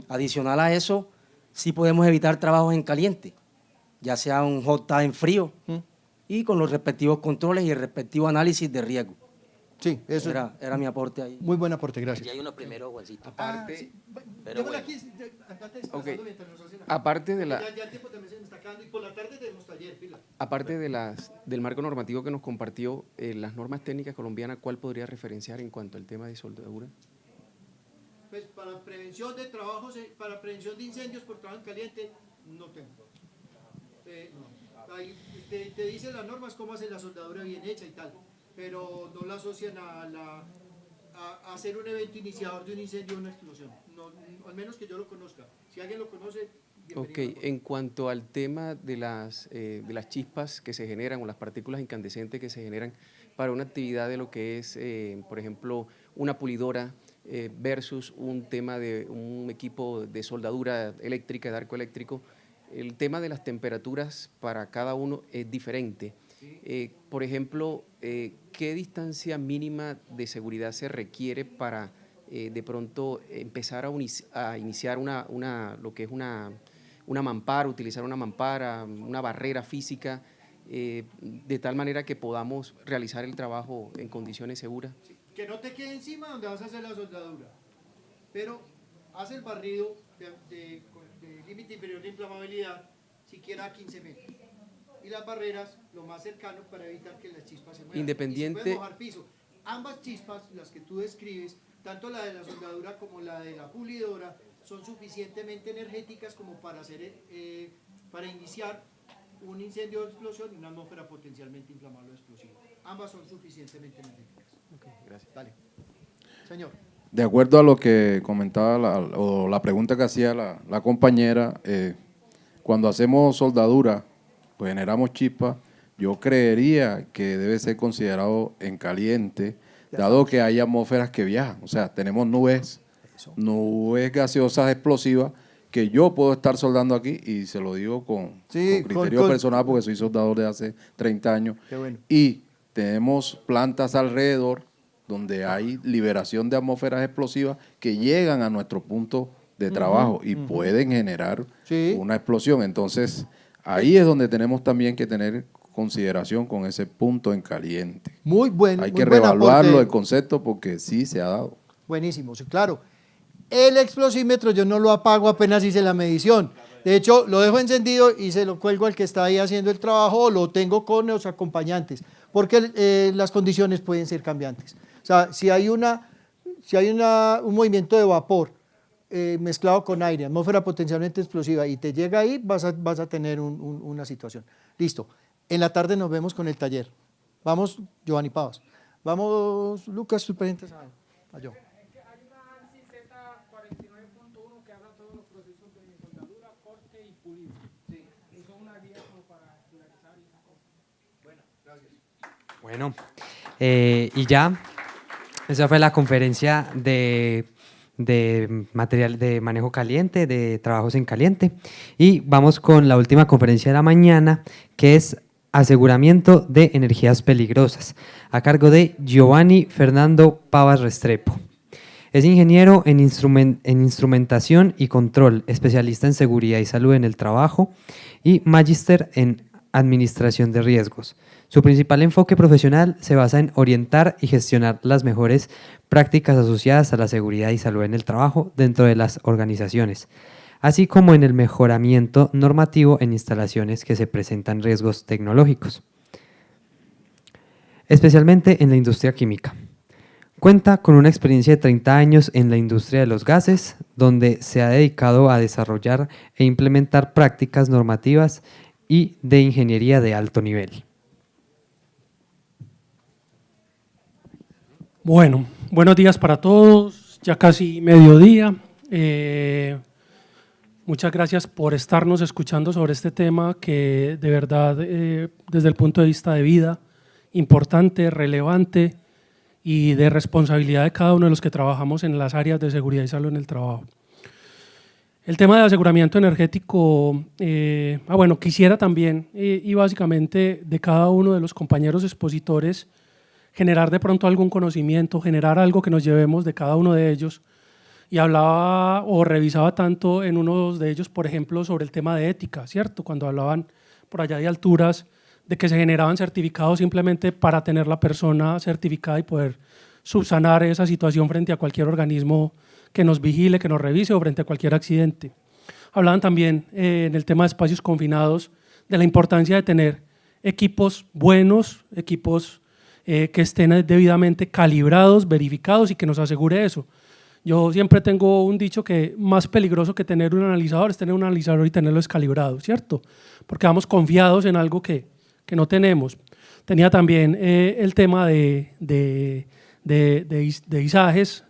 Adicional a eso, sí podemos evitar trabajos en caliente, ya sea un hot tub en frío y con los respectivos controles y el respectivo análisis de riesgo. Sí, eso Era mi aporte ahí. muy buen aporte, gracias. Y hay uno primero, Juancito. Aparte, Pero bueno. aparte de la, Ya el tiempo también se me está acabando y por la tarde tenemos taller, pila. aparte de del marco normativo que nos compartió, las normas técnicas colombianas, ¿cuál podría referenciar en cuanto al tema de soldadura? Pues para prevención de trabajos, para prevención de incendios por trabajo en caliente, no tengo. No. Ahí te dicen las normas cómo hacer la soldadura bien hecha y tal, pero no la asocian a hacer un evento iniciador de un incendio o una explosión. No, al menos que yo lo conozca. Si alguien lo conoce, bienvenido. Ok, en cuanto al tema de las chispas que se generan o las partículas incandescentes que se generan para una actividad de lo que es, por ejemplo, una pulidora versus un tema de un equipo de soldadura eléctrica, de arco eléctrico, el tema de las temperaturas para cada uno es diferente. Por ejemplo, ¿qué distancia mínima de seguridad se requiere para de pronto empezar a iniciar lo que es una mampara, utilizar una mampara, una barrera física, de tal manera que podamos realizar el trabajo en condiciones seguras? Sí, que no te quede encima donde vas a hacer la soldadura, pero haz el barrido de límite inferior de inflamabilidad, siquiera a 15 metros. Y las barreras lo más cercano para evitar que las chispas se muevan. Independiente. Y se puede mojar piso. Ambas chispas, las que tú describes, tanto la de la soldadura como la de la pulidora, son suficientemente energéticas como para para iniciar un incendio o explosión y una atmósfera potencialmente inflamable o explosiva. Ambas son suficientemente energéticas. Ok, gracias. Dale. Señor. De acuerdo a lo que comentaba o la pregunta que hacía la compañera, cuando hacemos soldadura, pues generamos chispas, yo creería que debe ser considerado en caliente, dado que hay atmósferas que viajan. O sea, tenemos nubes gaseosas explosivas que yo puedo estar soldando aquí, y se lo digo con criterio personal porque soy soldador de hace 30 años. Qué bueno. Y tenemos plantas alrededor donde hay liberación de atmósferas explosivas que llegan a nuestro punto de trabajo y pueden generar una explosión. Entonces, ahí es donde tenemos también que tener consideración con ese punto en caliente. Muy bueno. Hay que reevaluarlo el concepto porque sí se ha dado. Buenísimo, sí, claro. El explosímetro yo no lo apago apenas hice la medición. De hecho, lo dejo encendido y se lo cuelgo al que está ahí haciendo el trabajo, o lo tengo con los acompañantes, porque las condiciones pueden ser cambiantes. O sea, si hay un movimiento de vapor mezclado con aire, atmósfera potencialmente explosiva, y te llega ahí, vas a tener una situación. Listo. En la tarde nos vemos con el taller. Vamos, Giovanni Pavas. Vamos, Lucas, tú presentes a yo. Bueno, y ya, esa fue la conferencia de material de manejo caliente, de trabajos en caliente. Y vamos con la última conferencia de la mañana, que es aseguramiento de energías peligrosas, a cargo de Giovanni Fernando Pavas Restrepo. Es ingeniero en instrumentación y control, especialista en seguridad y salud en el trabajo y magíster en administración de riesgos. Su principal enfoque profesional se basa en orientar y gestionar las mejores prácticas asociadas a la seguridad y salud en el trabajo dentro de las organizaciones, así como en el mejoramiento normativo en instalaciones que se presentan riesgos tecnológicos, especialmente en la industria química. Cuenta con una experiencia de 30 años en la industria de los gases, donde se ha dedicado a desarrollar e implementar prácticas normativas y de ingeniería de alto nivel. Bueno, buenos días para todos, ya casi mediodía. Muchas gracias por estarnos escuchando sobre este tema que de verdad, desde el punto de vista de vida, importante, relevante y de responsabilidad de cada uno de los que trabajamos en las áreas de seguridad y salud en el trabajo. El tema de aseguramiento energético, bueno, quisiera también, y básicamente de cada uno de los compañeros expositores, generar de pronto algún conocimiento, generar algo que nos llevemos de cada uno de ellos. Y hablaba o revisaba tanto en uno de ellos, por ejemplo, sobre el tema de ética, ¿cierto? Cuando hablaban por allá de alturas, de que se generaban certificados simplemente para tener la persona certificada y poder subsanar esa situación frente a cualquier organismo que nos vigile, que nos revise o frente a cualquier accidente. Hablaban también en el tema de espacios confinados de la importancia de tener equipos buenos, equipos que estén debidamente calibrados, verificados y que nos asegure eso. Yo siempre tengo un dicho que más peligroso que tener un analizador es tener un analizador y tenerlo descalibrado, ¿cierto? Porque vamos confiados en algo que no tenemos. Tenía también el tema de izajes,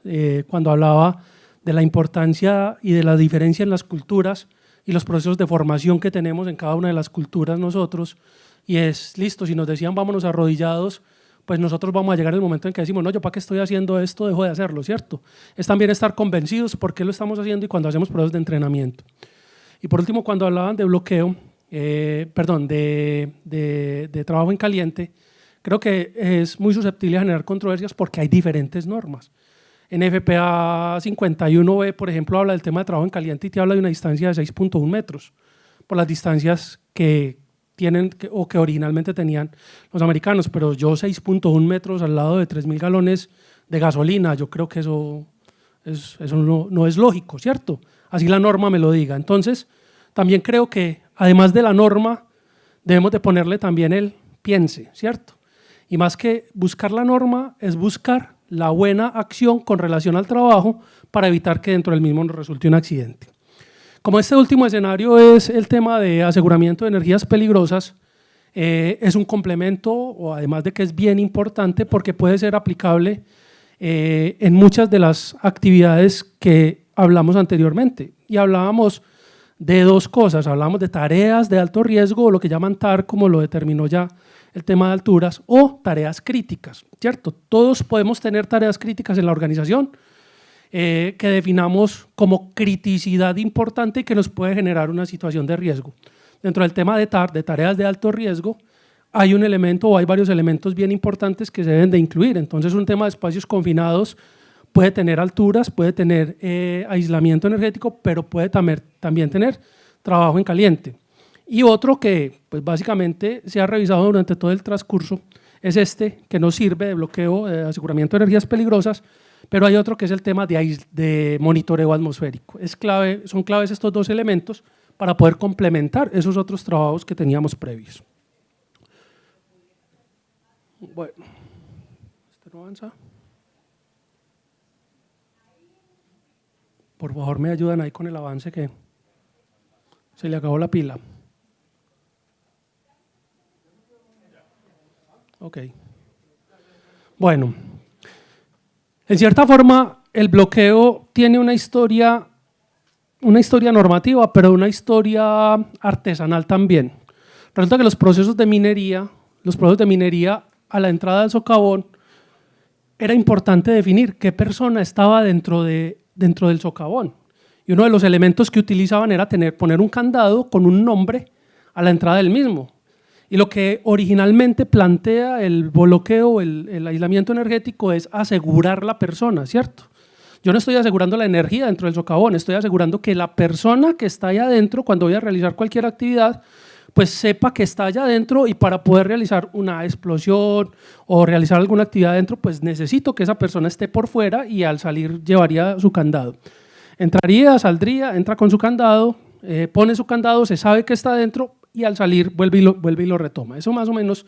cuando hablaba de la importancia y de la diferencia en las culturas y los procesos de formación que tenemos en cada una de las culturas nosotros, y es listo, si nos decían vámonos arrodillados, pues nosotros vamos a llegar al momento en que decimos, no, yo para qué estoy haciendo esto, dejo de hacerlo, ¿cierto? Es también estar convencidos por qué lo estamos haciendo y cuando hacemos procesos de entrenamiento. Y por último, cuando hablaban de bloqueo, de trabajo en caliente, creo que es muy susceptible a generar controversias porque hay diferentes normas. En FPA 51B, por ejemplo, habla del tema de trabajo en caliente y te habla de una distancia de 6.1 metros, por las distancias que tienen o que originalmente tenían los americanos, pero yo 6.1 metros al lado de 3.000 galones de gasolina, yo creo que eso no es lógico, ¿cierto? Así la norma me lo diga. Entonces, también creo que además de la norma, debemos de ponerle también el piense, ¿cierto? Y más que buscar la norma, es buscar la buena acción con relación al trabajo para evitar que dentro del mismo nos resulte un accidente. Como este último escenario es el tema de aseguramiento de energías peligrosas, es un complemento, o además de que es bien importante porque puede ser aplicable en muchas de las actividades que hablamos anteriormente. Y hablábamos de dos cosas, hablamos de tareas de alto riesgo, o lo que llaman TAR, como lo determinó ya el tema de alturas, o tareas críticas, ¿cierto? Todos podemos tener tareas críticas en la organización, que definamos como criticidad importante y que nos puede generar una situación de riesgo. Dentro del tema de TAR, de tareas de alto riesgo, hay un elemento o hay varios elementos bien importantes que se deben de incluir. Entonces, un tema de espacios confinados puede tener alturas, puede tener aislamiento energético, pero puede también tener trabajo en caliente. Y otro que pues básicamente se ha revisado durante todo el transcurso es este, que nos sirve de bloqueo, de aseguramiento de energías peligrosas, pero hay otro que es el tema de monitoreo atmosférico. Son claves estos dos elementos para poder complementar esos otros trabajos que teníamos previos. Bueno, ¿este no avanza? Por favor, me ayudan ahí con el avance que se le acabó la pila. Ok. Bueno, en cierta forma, el bloqueo tiene una historia una historia normativa, pero una historia artesanal también. Resulta que los procesos de minería a la entrada del socavón, era importante definir qué persona estaba dentro del socavón. Y uno de los elementos que utilizaban era poner un candado con un nombre a la entrada del mismo. Y lo que originalmente plantea el bloqueo, el aislamiento energético, es asegurar la persona, ¿cierto? Yo no estoy asegurando la energía dentro del socavón, estoy asegurando que la persona que está allá adentro, cuando voy a realizar cualquier actividad, pues sepa que está allá adentro, y para poder realizar una explosión o realizar alguna actividad adentro, pues necesito que esa persona esté por fuera, y al salir llevaría su candado. Entraría, saldría, entra con su candado, pone su candado, se sabe que está adentro, y al salir vuelve y lo retoma. Eso más o menos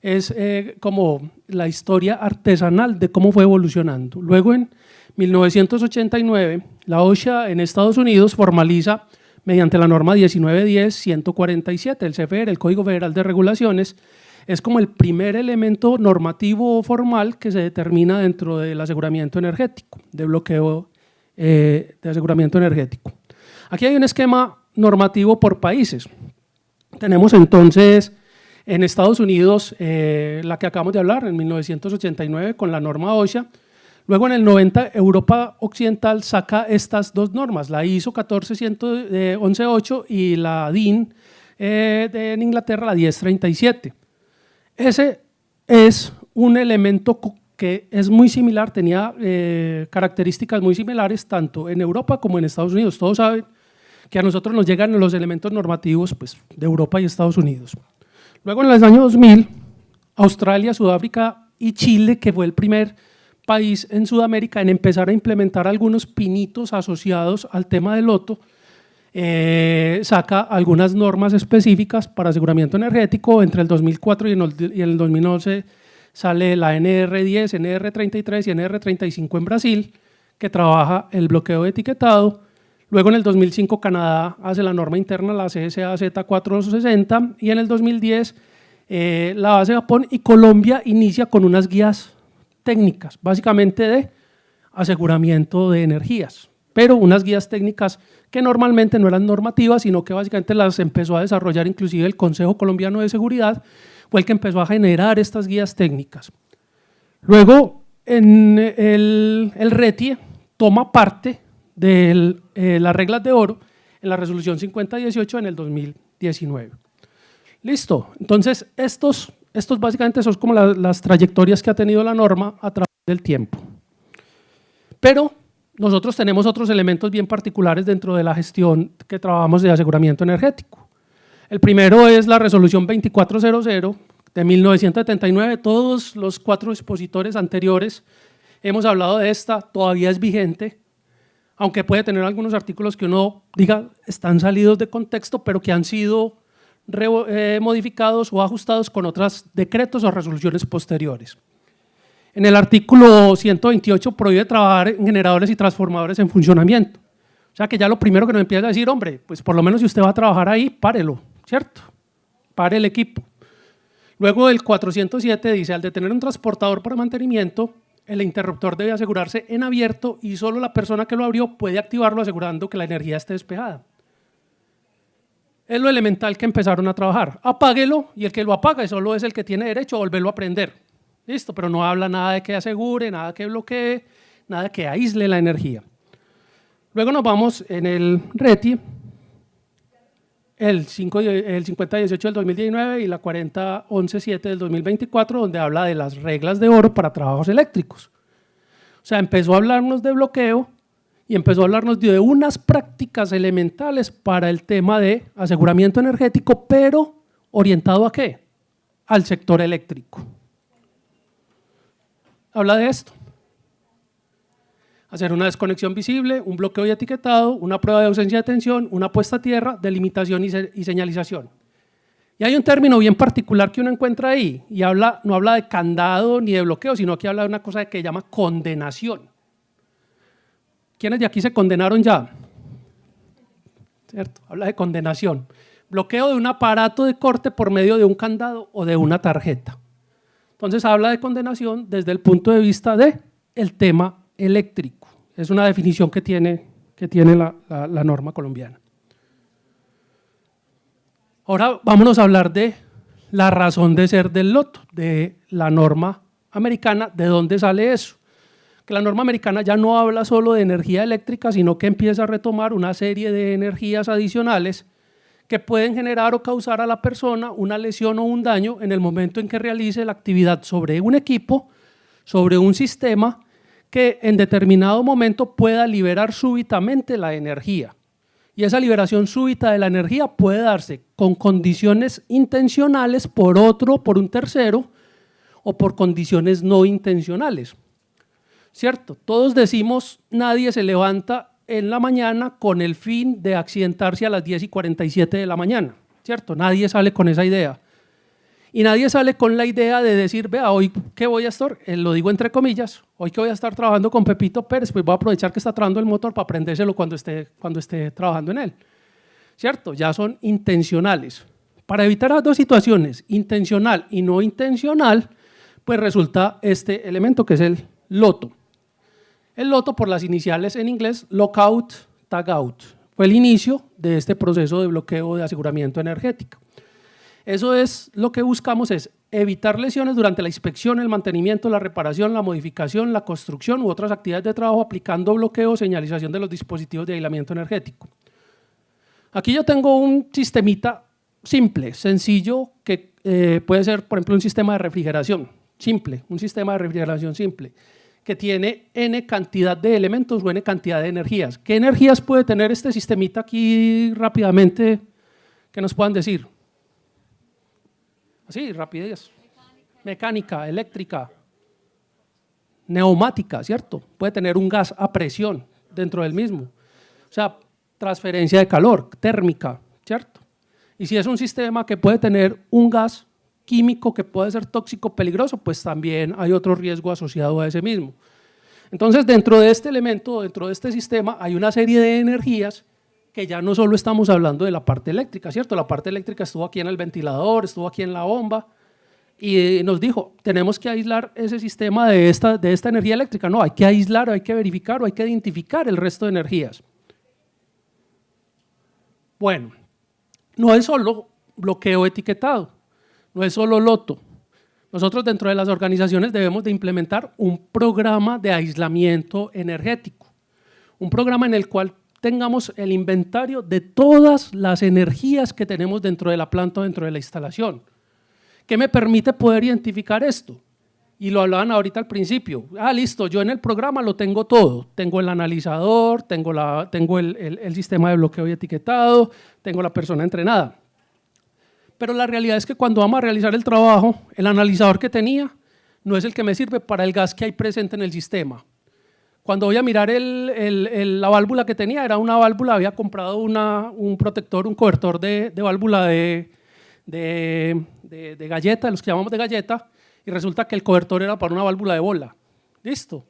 es como la historia artesanal de cómo fue evolucionando. Luego, en 1989, la OSHA en Estados Unidos formaliza, mediante la norma 1910-147, el CFR, el Código Federal de Regulaciones, es como el primer elemento normativo formal que se determina dentro del aseguramiento energético, de bloqueo de aseguramiento energético. Aquí hay un esquema normativo por países. Tenemos entonces en Estados Unidos la que acabamos de hablar, en 1989 con la norma OSHA. Luego en el 90 Europa Occidental saca estas dos normas, la ISO 14118 y la DIN en Inglaterra, la 1037. Ese es un elemento que es muy similar, tenía características muy similares tanto en Europa como en Estados Unidos. Todos saben que a nosotros nos llegan los elementos normativos, pues, de Europa y Estados Unidos. Luego en los años 2000, Australia, Sudáfrica y Chile, que fue el primer país en Sudamérica en empezar a implementar algunos pinitos asociados al tema del loto, saca algunas normas específicas para aseguramiento energético. Entre el 2004 y el 2011 sale la NR10, NR33 y NR35 en Brasil, que trabaja el bloqueo de etiquetado. Luego en el 2005 Canadá hace la norma interna, la CSA Z460, y en el 2010 la hace Japón, y Colombia inicia con unas guías técnicas, básicamente de aseguramiento de energías, pero unas guías técnicas que normalmente no eran normativas, sino que básicamente las empezó a desarrollar inclusive el Consejo Colombiano de Seguridad, fue el que empezó a generar estas guías técnicas. Luego en el RETIE toma parte de las reglas de oro en la resolución 5018 en el 2019. Listo, entonces estos básicamente son como las trayectorias que ha tenido la norma a través del tiempo. Pero nosotros tenemos otros elementos bien particulares dentro de la gestión que trabajamos de aseguramiento energético. El primero es la resolución 2400 de 1979, todos los 4 expositores anteriores hemos hablado de esta, todavía es vigente, aunque puede tener algunos artículos que uno diga están salidos de contexto, pero que han sido modificados o ajustados con otros decretos o resoluciones posteriores. En el artículo 128 prohíbe trabajar en generadores y transformadores en funcionamiento. O sea que ya lo primero que nos empieza a decir, hombre, pues por lo menos si usted va a trabajar ahí, párelo, ¿cierto? Pare el equipo. Luego el 407 dice, al detener un transportador para mantenimiento, el interruptor debe asegurarse en abierto y solo la persona que lo abrió puede activarlo asegurando que la energía esté despejada. Es lo elemental que empezaron a trabajar. Apáguelo, y el que lo apaga solo es el que tiene derecho a volverlo a prender. Listo, pero no habla nada de que asegure, nada que bloquee, nada que aísle la energía. Luego nos vamos en el RETI, el 5018 del 2019 y la 4011-7 del 2024, donde habla de las reglas de oro para trabajos eléctricos. O sea, empezó a hablarnos de bloqueo y empezó a hablarnos de unas prácticas elementales para el tema de aseguramiento energético, pero orientado ¿a qué? Al sector eléctrico. Habla de esto. Hacer una desconexión visible, un bloqueo y etiquetado, una prueba de ausencia de tensión, una puesta a tierra, delimitación y señalización. Y hay un término bien particular que uno encuentra ahí, y no habla de candado ni de bloqueo, sino que habla de una cosa que llama condenación. ¿Quiénes de aquí se condenaron ya? ¿Cierto? Habla de condenación. Bloqueo de un aparato de corte por medio de un candado o de una tarjeta. Entonces habla de condenación desde el punto de vista del tema eléctrico. Es una definición que tiene que tiene la norma colombiana. Ahora vámonos a hablar de la razón de ser del loto, de la norma americana, de dónde sale eso. Que la norma americana ya no habla solo de energía eléctrica, sino que empieza a retomar una serie de energías adicionales que pueden generar o causar a la persona una lesión o un daño en el momento en que realice la actividad sobre un equipo, sobre un sistema que en determinado momento pueda liberar súbitamente la energía. Y esa liberación súbita de la energía puede darse con condiciones intencionales por un tercero, o por condiciones no intencionales. ¿Cierto? Todos decimos, nadie se levanta en la mañana con el fin de accidentarse a las 10:47 de la mañana, ¿cierto? Nadie sale con esa idea. Y nadie sale con la idea de decir, vea, hoy que voy a estar, lo digo entre comillas, hoy que voy a estar trabajando con Pepito Pérez, pues voy a aprovechar que está trabajando el motor para prendérselo cuando esté trabajando en él, ¿cierto? Ya son intencionales. Para evitar las dos situaciones, intencional y no intencional, pues resulta este elemento que es el loto. El loto, por las iniciales en inglés, lockout, tagout, fue el inicio de este proceso de bloqueo de aseguramiento energético. Eso es lo que buscamos, es evitar lesiones durante la inspección, el mantenimiento, la reparación, la modificación, la construcción u otras actividades de trabajo aplicando bloqueo o señalización de los dispositivos de aislamiento energético. Aquí yo tengo un sistemita simple, sencillo, que puede ser, por ejemplo, un sistema de refrigeración simple, un sistema de refrigeración simple, que tiene N cantidad de elementos o N cantidad de energías. ¿Qué energías puede tener este sistemita aquí rápidamente que nos puedan decir? Así, rapidez. Mecánica, eléctrica, neumática, ¿cierto? Puede tener un gas a presión dentro del mismo. O sea, transferencia de calor, térmica, ¿cierto? Y si es un sistema que puede tener un gas químico que puede ser tóxico, peligroso, pues también hay otro riesgo asociado a ese mismo. Entonces, dentro de este elemento, dentro de este sistema, hay una serie de energías que ya no solo estamos hablando de la parte eléctrica, ¿cierto? La parte eléctrica estuvo aquí en el ventilador, estuvo aquí en la bomba, y nos dijo, tenemos que aislar ese sistema de esta energía eléctrica. No, hay que aislar, hay que verificar o hay que identificar el resto de energías. Bueno, no es solo bloqueo etiquetado, no es solo loto. Nosotros dentro de las organizaciones debemos de implementar un programa de aislamiento energético, un programa en el cual tengamos el inventario de todas las energías que tenemos dentro de la planta o dentro de la instalación. ¿Qué me permite poder identificar esto? Y lo hablaban ahorita al principio. Listo, yo en el programa lo tengo todo. Tengo el analizador, tengo el sistema de bloqueo y etiquetado, tengo la persona entrenada. Pero la realidad es que cuando vamos a realizar el trabajo, el analizador que tenía no es el que me sirve para el gas que hay presente en el sistema. Cuando voy a mirar la válvula que tenía, era una válvula, había comprado un protector, un cobertor de válvula de galleta, los que llamamos de galleta, y resulta que el cobertor era para una válvula de bola. ¿Listo?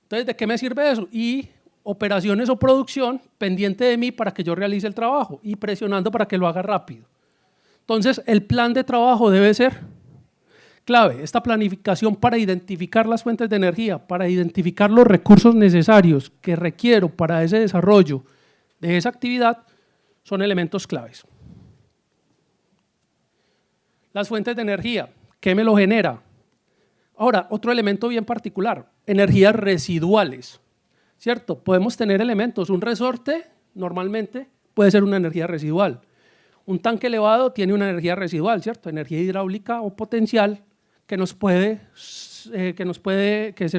Entonces, ¿de qué me sirve eso? Y operaciones o producción pendiente de mí para que yo realice el trabajo y presionando para que lo haga rápido. Entonces, el plan de trabajo debe ser clave, esta planificación para identificar las fuentes de energía, para identificar los recursos necesarios que requiero para ese desarrollo de esa actividad, son elementos claves. Las fuentes de energía, ¿qué me lo genera? Ahora, otro elemento bien particular, energías residuales, ¿cierto? Podemos tener elementos, un resorte normalmente puede ser una energía residual, un tanque elevado tiene una energía residual, ¿cierto? Energía hidráulica o potencial que se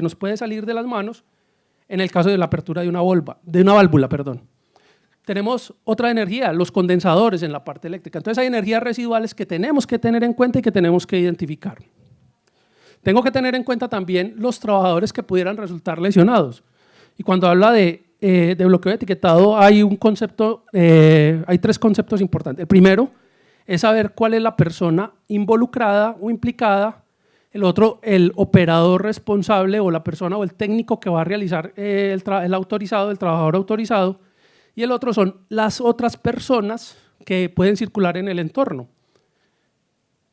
nos puede salir de las manos en el caso de la apertura de una válvula. Tenemos otra energía, los condensadores en la parte eléctrica. Entonces hay energías residuales que tenemos que tener en cuenta y que tenemos que identificar. Tengo que tener en cuenta también los trabajadores que pudieran resultar lesionados. Y cuando habla de bloqueo etiquetado hay tres conceptos importantes. El primero es saber cuál es la persona involucrada o implicada. El otro, el operador responsable o la persona o el técnico que va a realizar el trabajador autorizado. Y el otro son las otras personas que pueden circular en el entorno.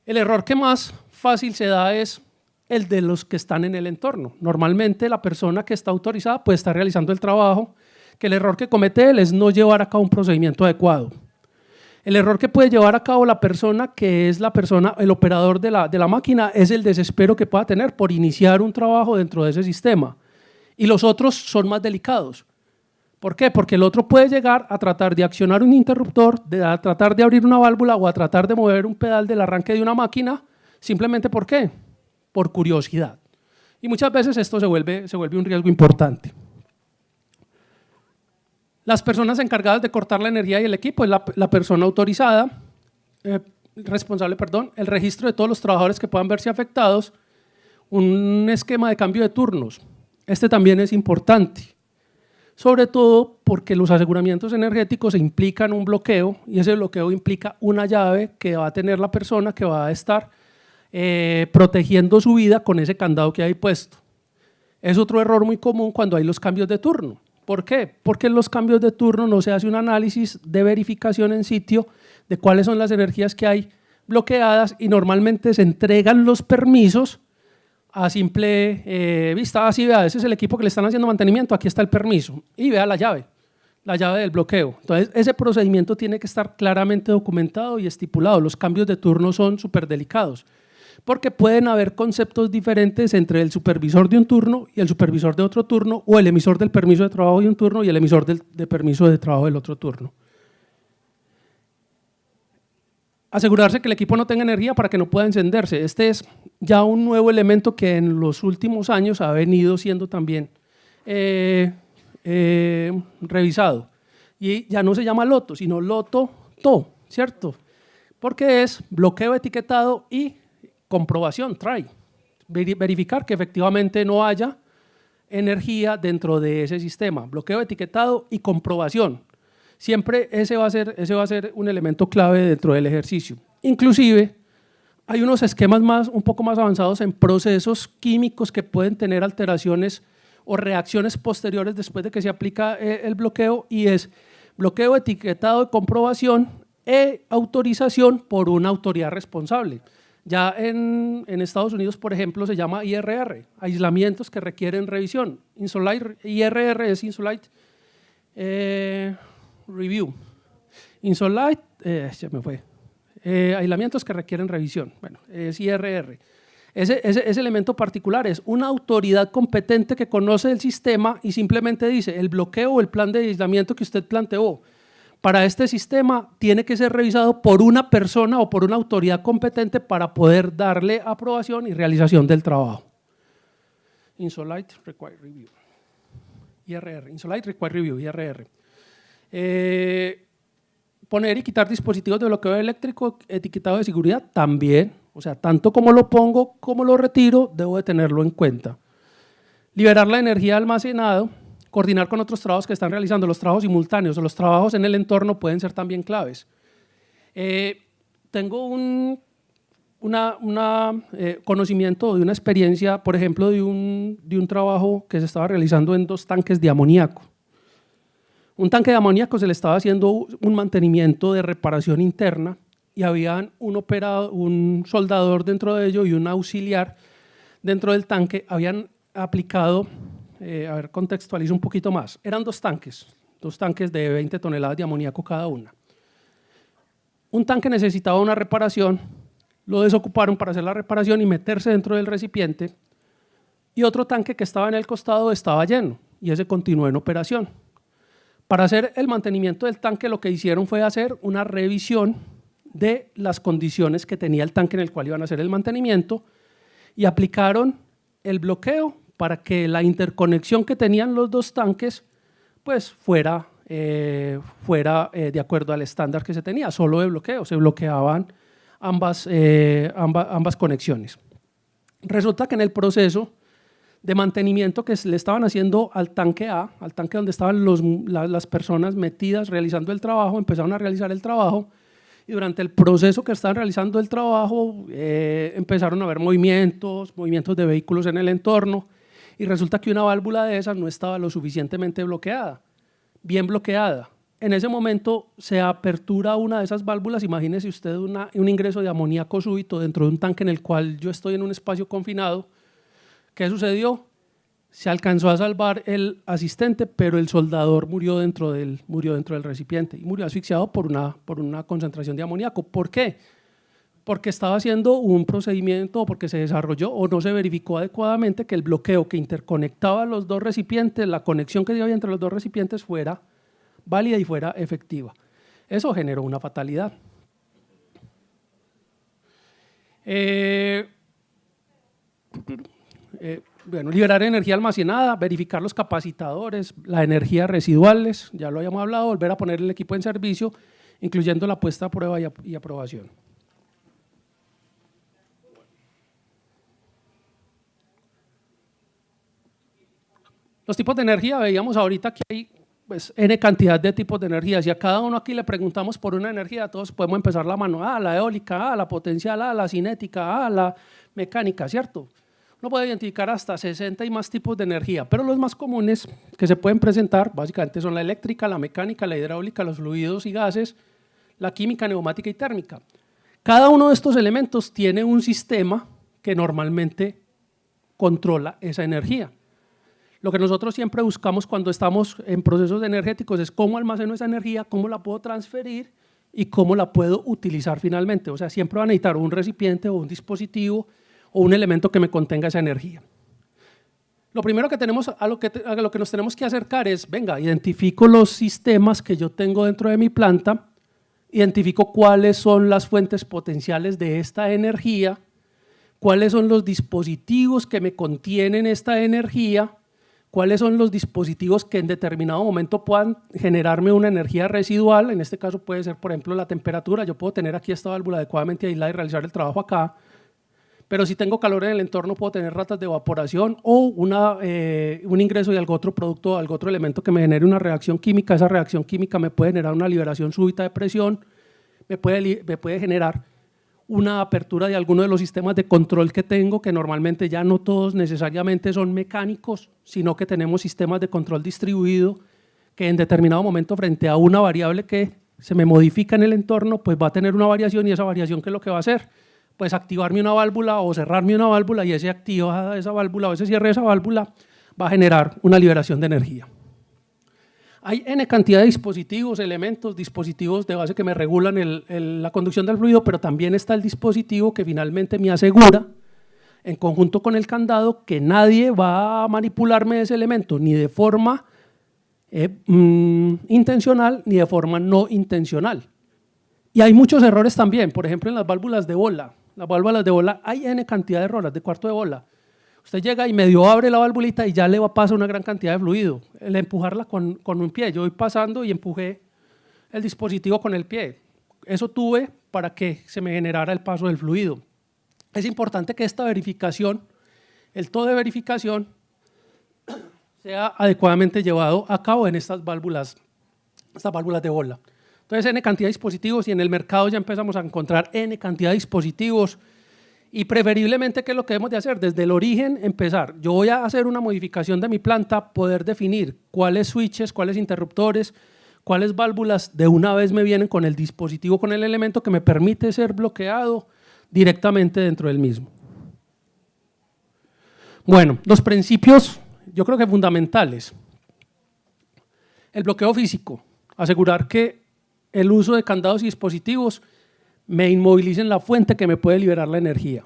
El error que más fácil se da es el de los que están en el entorno. Normalmente la persona que está autorizada puede estar realizando el trabajo, que el error que comete él es no llevar a cabo un procedimiento adecuado. El error que puede llevar a cabo la persona, que es el operador de la máquina, es el desespero que pueda tener por iniciar un trabajo dentro de ese sistema. Y los otros son más delicados. ¿Por qué? Porque el otro puede llegar a tratar de accionar un interruptor, a tratar de abrir una válvula o a tratar de mover un pedal del arranque de una máquina, simplemente ¿por qué? Por curiosidad. Y muchas veces esto se vuelve un riesgo importante. Las personas encargadas de cortar la energía y el equipo es la persona autorizada, responsable, el registro de todos los trabajadores que puedan verse afectados, un esquema de cambio de turnos. Este también es importante, sobre todo porque los aseguramientos energéticos implican un bloqueo y ese bloqueo implica una llave que va a tener la persona que va a estar protegiendo su vida con ese candado que hay puesto. Es otro error muy común cuando hay los cambios de turno. ¿Por qué? Porque en los cambios de turno no se hace un análisis de verificación en sitio de cuáles son las energías que hay bloqueadas y normalmente se entregan los permisos a simple vista. Así vea, ese es el equipo que le están haciendo mantenimiento, aquí está el permiso y vea la llave del bloqueo. Entonces ese procedimiento tiene que estar claramente documentado y estipulado. Los cambios de turno son súper delicados porque pueden haber conceptos diferentes entre el supervisor de un turno y el supervisor de otro turno o el emisor del permiso de trabajo de un turno y el emisor de permiso de trabajo del otro turno. Asegurarse que el equipo no tenga energía para que no pueda encenderse. Este es ya un nuevo elemento que en los últimos años ha venido siendo también revisado. Y ya no se llama loto, sino loto-to, ¿cierto? Porque es bloqueo etiquetado y comprobación, try, verificar que efectivamente no haya energía dentro de ese sistema, bloqueo etiquetado y comprobación. Siempre ese va a ser un elemento clave dentro del ejercicio. Inclusive hay unos esquemas un poco más avanzados en procesos químicos que pueden tener alteraciones o reacciones posteriores después de que se aplica el bloqueo y es bloqueo etiquetado y comprobación e autorización por una autoridad responsable. Ya en Estados Unidos, por ejemplo, se llama IRR, aislamientos que requieren revisión. IRR es Insolite Review. Insolite, ya me fue. Aislamientos que requieren revisión. Bueno, es IRR. Ese elemento particular es una autoridad competente que conoce el sistema y simplemente dice el bloqueo o el plan de aislamiento que usted planteó para este sistema tiene que ser revisado por una persona o por una autoridad competente para poder darle aprobación y realización del trabajo. Insolite Required Review. IRR. Insolite Required Review, IRR. Poner y quitar dispositivos de bloqueo eléctrico etiquetado de seguridad también, o sea, tanto como lo pongo como lo retiro, debo de tenerlo en cuenta. Liberar la energía almacenada, coordinar con otros trabajos que están realizando, los trabajos simultáneos o los trabajos en el entorno pueden ser también claves. Tengo un conocimiento de una experiencia, por ejemplo, de un trabajo que se estaba realizando en 2 tanques de amoníaco. Un tanque de amoníaco se le estaba haciendo un mantenimiento de reparación interna y había un soldador dentro de ello y un auxiliar dentro del tanque. Habían aplicado, a ver, contextualizo un poquito más. Eran 2 tanques de 20 toneladas de amoníaco cada una. Un tanque necesitaba una reparación, lo desocuparon para hacer la reparación y meterse dentro del recipiente y otro tanque que estaba en el costado estaba lleno y ese continuó en operación. Para hacer el mantenimiento del tanque lo que hicieron fue hacer una revisión de las condiciones que tenía el tanque en el cual iban a hacer el mantenimiento y aplicaron el bloqueo para que la interconexión que tenían los 2 tanques pues fuera de acuerdo al estándar que se tenía, solo de bloqueo, se bloqueaban ambas conexiones. Resulta que en el proceso de mantenimiento que le estaban haciendo al tanque A, al tanque donde estaban las personas metidas realizando el trabajo, empezaron a realizar el trabajo y durante el proceso que estaban realizando el trabajo empezaron a haber movimientos de vehículos en el entorno y resulta que una válvula de esas no estaba lo suficientemente bien bloqueada. En ese momento se apertura una de esas válvulas, imagínese usted un ingreso de amoníaco súbito dentro de un tanque en el cual yo estoy en un espacio confinado. ¿Qué sucedió? se alcanzó a salvar el asistente, pero el soldador murió dentro del recipiente y murió asfixiado por una concentración de amoníaco. ¿Por qué? Porque estaba haciendo un procedimiento o porque se desarrolló o no se verificó adecuadamente que el bloqueo que interconectaba los dos recipientes, la conexión que había entre los dos recipientes fuera válida y fuera efectiva. Eso generó una fatalidad. Bueno, liberar energía almacenada, verificar los capacitadores, las energías residuales, ya lo habíamos hablado, volver a poner el equipo en servicio, incluyendo la puesta a prueba y aprobación. Los tipos de energía, veíamos ahorita que hay pues, N cantidad de tipos de energía. Si a cada uno aquí le preguntamos por una energía, todos podemos empezar la mano, la eólica, la potencial, la cinética, la mecánica, ¿cierto? Uno puede identificar hasta 60 y más tipos de energía, pero los más comunes que se pueden presentar básicamente son la eléctrica, la mecánica, la hidráulica, los fluidos y gases, la química, neumática y térmica. Cada uno de estos elementos tiene un sistema que normalmente controla esa energía. Lo que nosotros siempre buscamos cuando estamos en procesos energéticos es cómo almaceno esa energía, cómo la puedo transferir y cómo la puedo utilizar finalmente. O sea, siempre va a necesitar un recipiente o un dispositivo o un elemento que me contenga esa energía. Lo primero que tenemos, a lo que nos tenemos que acercar es, venga, identifico los sistemas que yo tengo dentro de mi planta, identifico cuáles son las fuentes potenciales de esta energía, cuáles son los dispositivos que me contienen esta energía, cuáles son los dispositivos que en determinado momento puedan generarme una energía residual, en este caso puede ser, por ejemplo, la temperatura. Yo puedo tener aquí esta válvula adecuadamente aislada y realizar el trabajo acá, pero si tengo calor en el entorno puedo tener ratas de evaporación o un ingreso de algún otro producto, algún otro elemento que me genere una reacción química. Esa reacción química me puede generar una liberación súbita de presión, me puede generar una apertura de alguno de los sistemas de control que tengo, que normalmente ya no todos necesariamente son mecánicos, sino que tenemos sistemas de control distribuido que en determinado momento frente a una variable que se me modifica en el entorno, pues va a tener una variación, y esa variación, ¿qué es lo que va a hacer? Pues activarme una válvula o cerrarme una válvula, y ese activa de esa válvula o ese cierre de esa válvula va a generar una liberación de energía. Hay N cantidad de dispositivos, elementos, dispositivos de base que me regulan la conducción del fluido, pero también está el dispositivo que finalmente me asegura, en conjunto con el candado, que nadie va a manipularme ese elemento, ni de forma intencional, ni de forma no intencional. Y hay muchos errores también, por ejemplo en las válvulas de bola. Las válvulas de bola hay N cantidad de errores, de cuarto de bola. Usted llega y medio abre la válvulita y ya le va a pasar una gran cantidad de fluido. El empujarla con un pie, yo voy pasando y empujé el dispositivo con el pie. Eso tuve para que se me generara el paso del fluido. Es importante que esta verificación, el todo de verificación, sea adecuadamente llevado a cabo en estas válvulas de bola. Entonces, N cantidad de dispositivos, y en el mercado ya empezamos a encontrar N cantidad de dispositivos, y preferiblemente, ¿qué es lo que debemos de hacer? Desde el origen empezar. Yo voy a hacer una modificación de mi planta, poder definir cuáles switches, cuáles interruptores, cuáles válvulas de una vez me vienen con el dispositivo, con el elemento que me permite ser bloqueado directamente dentro del mismo. Bueno, los principios yo creo que fundamentales. El bloqueo físico, asegurar que el uso de candados y dispositivos me inmovilicen la fuente que me puede liberar la energía.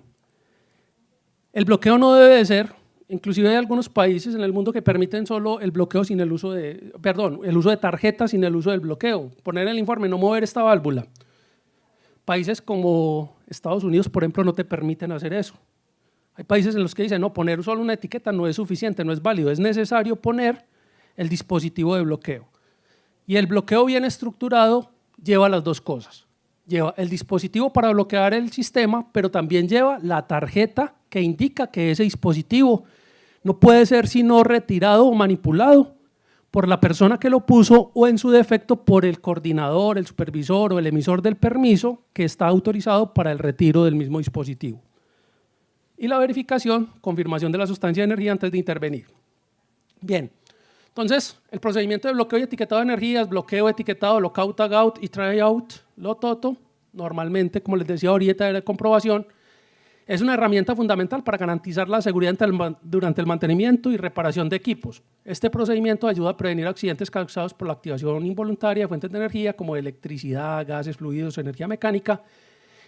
El bloqueo no debe de ser, inclusive hay algunos países en el mundo que permiten solo el bloqueo sin el uso de, el uso de tarjetas sin el uso del bloqueo. Poner en el informe, no mover esta válvula. Países como Estados Unidos, por ejemplo, no te permiten hacer eso. Hay países en los que dicen, no, poner solo una etiqueta no es suficiente, no es válido, es necesario poner el dispositivo de bloqueo. Y el bloqueo bien estructurado lleva las dos cosas. Lleva el dispositivo para bloquear el sistema, pero también lleva la tarjeta que indica que ese dispositivo no puede ser sino retirado o manipulado por la persona que lo puso, o en su defecto por el coordinador, el supervisor o el emisor del permiso que está autorizado para el retiro del mismo dispositivo. Y la verificación, confirmación de la sustancia de energía antes de intervenir. Bien. Entonces, el procedimiento de bloqueo y etiquetado de energías, bloqueo, etiquetado, lockout, tagout y tryout, lototo, normalmente, como les decía ahorita, de comprobación, Es una herramienta fundamental para garantizar la seguridad durante el mantenimiento y reparación de equipos. Este procedimiento ayuda a prevenir accidentes causados por la activación involuntaria de fuentes de energía como electricidad, gases, fluidos, energía mecánica,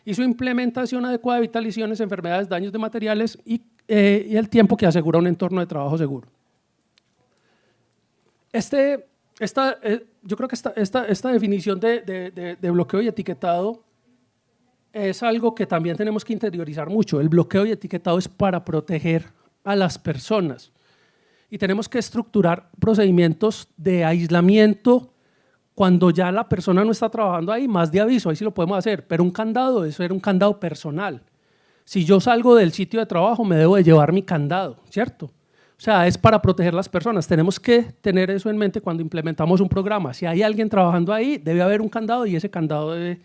y su implementación adecuada evita lesiones, enfermedades, daños de materiales y el tiempo que asegura un entorno de trabajo seguro. Yo creo que esta definición de bloqueo y etiquetado es algo que también tenemos que interiorizar mucho. El bloqueo y etiquetado es para proteger a las personas y tenemos que estructurar procedimientos de aislamiento cuando ya la persona no está trabajando ahí, más de aviso, ahí sí lo podemos hacer, pero un candado debe ser un candado personal. Si yo salgo del sitio de trabajo me debo de llevar mi candado, ¿cierto? O sea, es para proteger las personas. Tenemos que tener eso en mente cuando implementamos un programa. Si hay alguien trabajando ahí, debe haber un candado y ese candado debe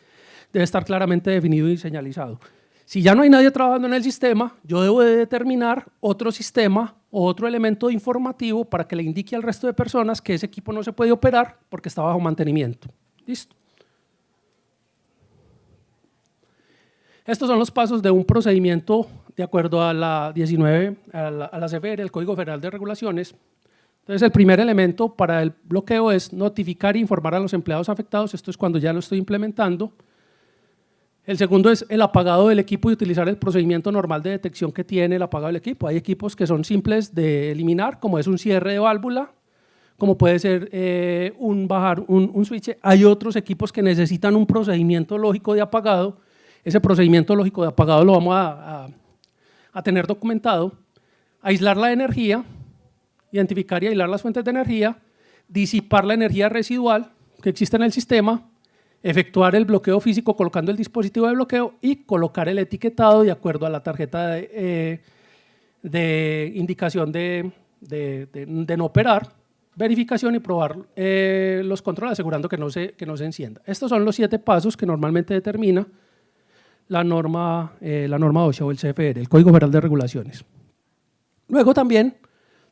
estar claramente definido y señalizado. Si ya no hay nadie trabajando en el sistema, yo debo de determinar otro sistema o otro elemento informativo para que le indique al resto de personas que ese equipo no se puede operar porque está bajo mantenimiento. ¿Listo? Estos son los pasos de un procedimiento de acuerdo a la 19, a la CFR, el Código Federal de Regulaciones. Entonces, el primer elemento para el bloqueo es notificar e informar a los empleados afectados. Esto es cuando ya lo estoy implementando. El segundo es el apagado del equipo y utilizar el procedimiento normal de detección que tiene el apagado del equipo. Hay equipos que son simples de eliminar, como es un cierre de válvula, como puede ser bajar un switch. Hay otros equipos que necesitan un procedimiento lógico de apagado. Ese procedimiento lógico de apagado lo vamos a tener documentado. Aislar la energía, identificar y aislar las fuentes de energía, disipar la energía residual que existe en el sistema, efectuar el bloqueo físico colocando el dispositivo de bloqueo y colocar el etiquetado de acuerdo a la tarjeta de indicación de no operar, verificación y probar los controles asegurando que no se encienda. Estos son los 7 pasos que normalmente determina la norma OSHA o el CFR, el Código Federal de Regulaciones. Luego también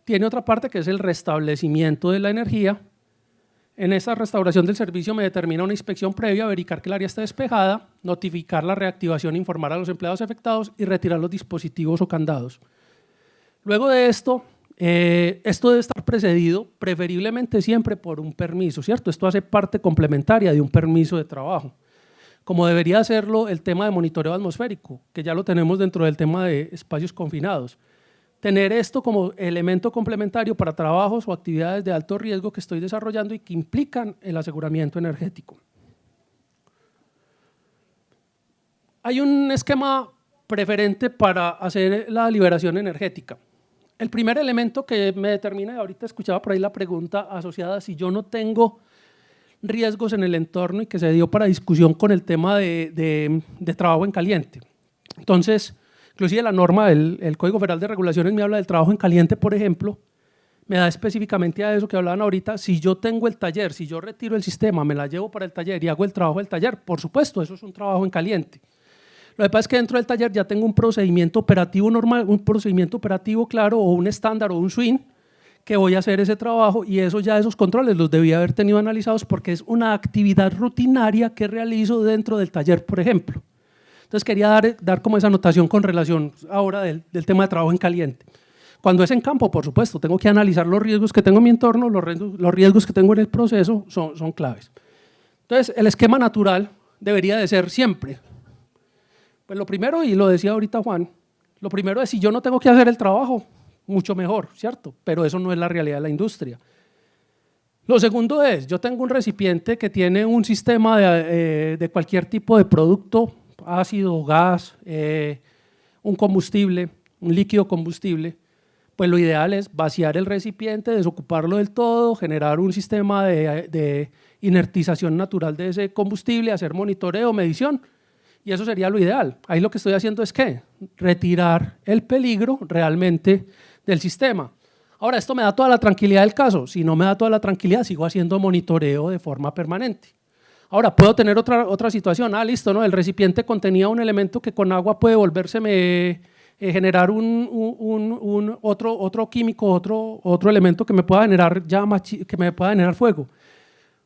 tiene otra parte que es el restablecimiento de la energía. En esa restauración del servicio me determina una inspección previa, verificar que el área está despejada, notificar la reactivación, informar a los empleados afectados y retirar los dispositivos o candados. Luego de esto, esto debe estar precedido preferiblemente siempre por un permiso, ¿cierto? Esto hace parte complementaria de un permiso de trabajo, como debería hacerlo el tema de monitoreo atmosférico, que ya lo tenemos dentro del tema de espacios confinados. Tener esto como elemento complementario para trabajos o actividades de alto riesgo que estoy desarrollando y que implican el aseguramiento energético. Hay un esquema preferente para hacer la liberación energética. El primer elemento que me determina, y ahorita escuchaba por ahí la pregunta asociada, si yo no tengo riesgos en el entorno y que se dio para discusión con el tema de trabajo en caliente. Entonces, inclusive la norma del Código Federal de Regulaciones me habla del trabajo en caliente, por ejemplo, me da específicamente a eso que hablaban ahorita. Si yo tengo el taller, si yo retiro el sistema, me la llevo para el taller y hago el trabajo del taller, por supuesto, eso es un trabajo en caliente. Lo que pasa es que dentro del taller ya tengo un procedimiento operativo normal, un procedimiento operativo claro o un estándar o un swing que voy a hacer ese trabajo y eso ya esos controles los debía haber tenido analizados porque es una actividad rutinaria que realizo dentro del taller, por ejemplo. Entonces quería dar como esa anotación con relación ahora del tema de trabajo en caliente. Cuando es en campo, por supuesto, tengo que analizar los riesgos que tengo en mi entorno, los riesgos que tengo en el proceso son claves. Entonces, el esquema natural debería de ser siempre. Pues lo primero, y lo decía ahorita Juan, lo primero es si yo no tengo que hacer el trabajo, mucho mejor, ¿cierto? Pero eso no es la realidad de la industria. Lo segundo es, yo tengo un recipiente que tiene un sistema de cualquier tipo de producto, ácido, gas, un combustible, un líquido combustible, pues lo ideal es vaciar el recipiente, desocuparlo del todo, generar un sistema de inertización natural de ese combustible, hacer monitoreo, medición, y eso sería lo ideal. Ahí lo que estoy haciendo es ¿qué? Retirar el peligro realmente del sistema. Ahora, esto me da toda la tranquilidad del caso. Si no me da toda la tranquilidad, sigo haciendo monitoreo de forma permanente. Ahora, puedo tener otra situación. Listo, ¿no? El recipiente contenía un elemento que con agua puede generar otro químico, otro elemento que me pueda generar llama, que me pueda generar fuego.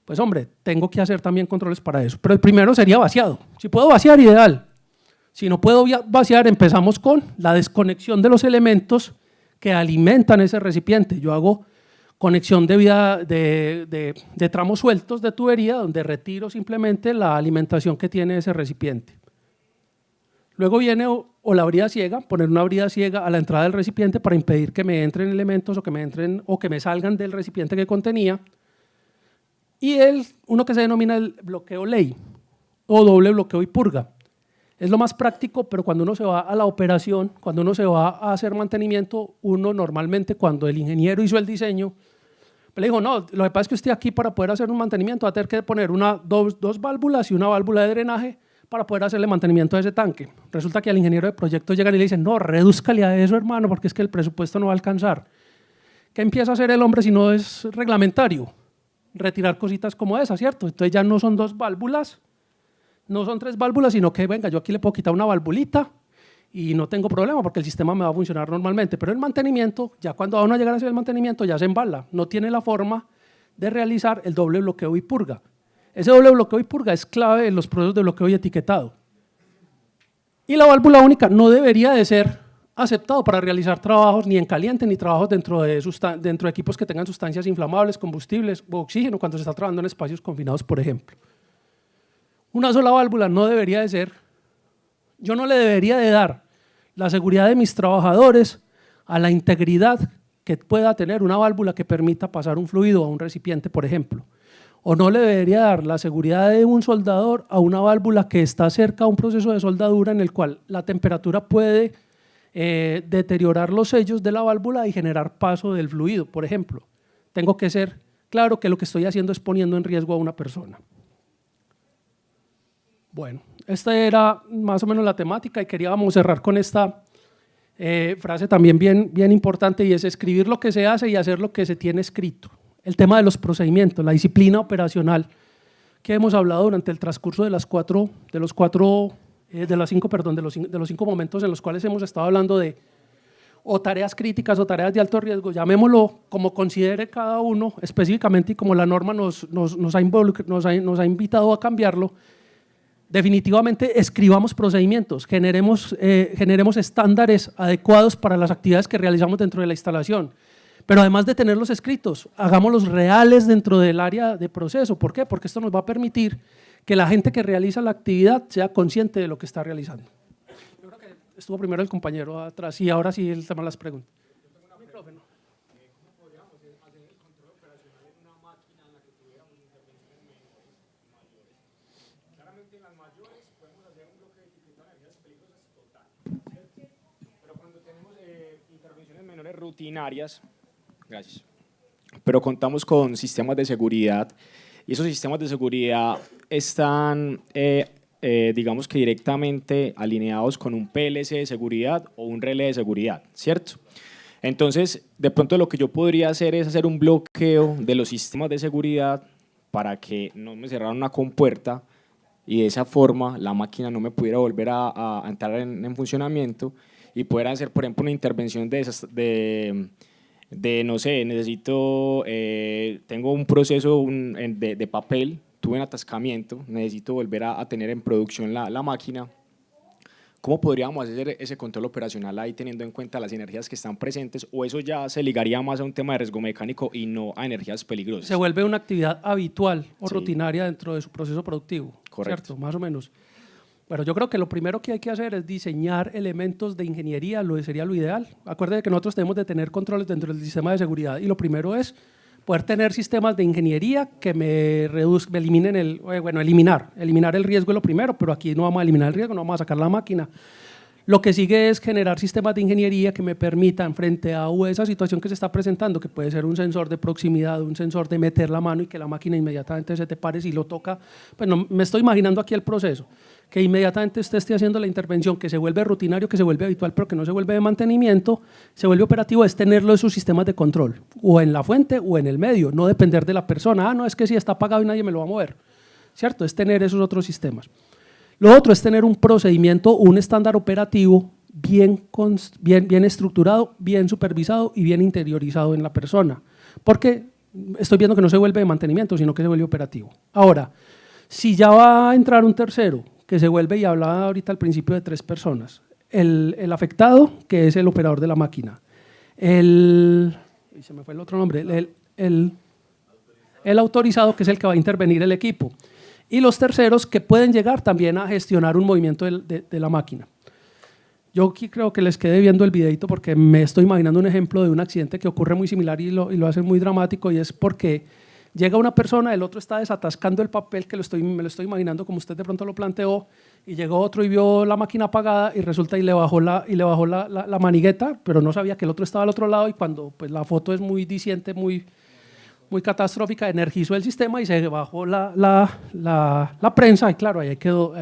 Pues hombre, tengo que hacer también controles para eso. Pero el primero sería vaciado. Si puedo vaciar, ideal. Si no puedo vaciar, empezamos con la desconexión de los elementos que alimentan ese recipiente. Yo hago conexión de tramos sueltos de tubería donde retiro simplemente la alimentación que tiene ese recipiente. Luego viene o la brida ciega, poner una brida ciega a la entrada del recipiente para impedir que me entren elementos o que me salgan del recipiente que contenía. Y uno que se denomina el bloqueo ley o doble bloqueo y purga. Es lo más práctico, pero cuando uno se va a la operación, cuando uno se va a hacer mantenimiento, uno normalmente cuando el ingeniero hizo el diseño, le dijo, no, lo que pasa es que usted aquí para poder hacer un mantenimiento va a tener que poner dos válvulas y una válvula de drenaje para poder hacerle mantenimiento a ese tanque. Resulta que al ingeniero de proyecto llegan y le dicen, no, redúzcale a eso, hermano, porque es que el presupuesto no va a alcanzar. ¿Qué empieza a hacer el hombre si no es reglamentario? Retirar cositas como esa, ¿cierto? Entonces ya no son 2 válvulas, no son 3 válvulas, sino que, venga, yo aquí le puedo quitar una valvulita y no tengo problema porque el sistema me va a funcionar normalmente. Pero el mantenimiento, ya cuando va uno a llegar a hacer el mantenimiento, ya se embala. No tiene la forma de realizar el doble bloqueo y purga. Ese doble bloqueo y purga es clave en los procesos de bloqueo y etiquetado. Y la válvula única no debería de ser aceptado para realizar trabajos ni en caliente ni trabajos dentro de equipos que tengan sustancias inflamables, combustibles o oxígeno cuando se está trabajando en espacios confinados, por ejemplo. Una sola válvula no debería de ser, yo no le debería de dar la seguridad de mis trabajadores a la integridad que pueda tener una válvula que permita pasar un fluido a un recipiente, por ejemplo. O no le debería dar la seguridad de un soldador a una válvula que está cerca a un proceso de soldadura en el cual la temperatura puede deteriorar los sellos de la válvula y generar paso del fluido, por ejemplo. Tengo que ser claro que lo que estoy haciendo es poniendo en riesgo a una persona. Bueno, esta era más o menos la temática y queríamos cerrar con esta frase también bien importante, y es escribir lo que se hace y hacer lo que se tiene escrito. El tema de los procedimientos, la disciplina operacional que hemos hablado durante el transcurso de los cinco momentos en los cuales hemos estado hablando de o tareas críticas o tareas de alto riesgo, llamémoslo como considere cada uno específicamente y como la norma nos ha invitado a cambiarlo. Definitivamente escribamos procedimientos, generemos estándares adecuados para las actividades que realizamos dentro de la instalación, pero además de tenerlos escritos, hagámoslos reales dentro del área de proceso. ¿Por qué? Porque esto nos va a permitir que la gente que realiza la actividad sea consciente de lo que está realizando. Yo creo que estuvo primero el compañero atrás y ahora sí el tema de las preguntas. Rutinarias, gracias, pero contamos con sistemas de seguridad y esos sistemas de seguridad están, digamos que directamente alineados con un PLC de seguridad o un relé de seguridad, ¿cierto? Entonces, de pronto lo que yo podría hacer es hacer un bloqueo de los sistemas de seguridad para que no me cerraran una compuerta y de esa forma la máquina no me pudiera volver a entrar en funcionamiento, y poder hacer, por ejemplo, una intervención de no sé, necesito, tengo un proceso de papel, tuve un atascamiento, necesito volver a tener en producción la máquina. ¿Cómo podríamos hacer ese control operacional ahí teniendo en cuenta las energías que están presentes, o eso ya se ligaría más a un tema de riesgo mecánico y no a energías peligrosas? Se vuelve una actividad habitual o rutinaria dentro de su proceso productivo. Correcto. ¿Cierto? Más o menos. Bueno, yo creo que lo primero que hay que hacer es diseñar elementos de ingeniería, sería lo ideal. Acuérdense que nosotros tenemos de tener controles dentro del sistema de seguridad y lo primero es poder tener sistemas de ingeniería que me eliminen eliminar el riesgo es lo primero, pero aquí no vamos a eliminar el riesgo, no vamos a sacar la máquina. Lo que sigue es generar sistemas de ingeniería que me permitan, frente a esa situación que se está presentando, que puede ser un sensor de proximidad, un sensor de meter la mano y que la máquina inmediatamente se te pare si lo toca, pues no, me estoy imaginando aquí el proceso, que inmediatamente usted esté haciendo la intervención, que se vuelve rutinario, que se vuelve habitual, pero que no se vuelve de mantenimiento, se vuelve operativo, es tenerlo en sus sistemas de control, o en la fuente o en el medio, no depender de la persona, no, es que si está apagado y nadie me lo va a mover, ¿cierto? Es tener esos otros sistemas. Lo otro es tener un procedimiento, un estándar operativo bien estructurado, bien supervisado y bien interiorizado en la persona, porque estoy viendo que no se vuelve de mantenimiento, sino que se vuelve operativo. Ahora, si ya va a entrar un tercero, que se vuelve, y hablaba ahorita al principio de 3 personas. El afectado, que es el operador de la máquina. Y se me fue el otro nombre. El autorizado, que es el que va a intervenir el equipo. Y los terceros, que pueden llegar también a gestionar un movimiento de la máquina. Yo aquí creo que les quedé viendo el videito porque me estoy imaginando un ejemplo de un accidente que ocurre muy similar y lo hace muy dramático, y es porque llega una persona, el otro está desatascando el papel, que me lo estoy imaginando como usted de pronto lo planteó, y llegó otro y vio la máquina apagada y resulta y le bajó la manigueta, pero no sabía que el otro estaba al otro lado, y cuando pues, la foto es muy diciente, muy catastrófica, energizó el sistema y se bajó la prensa, y claro, ahí quedó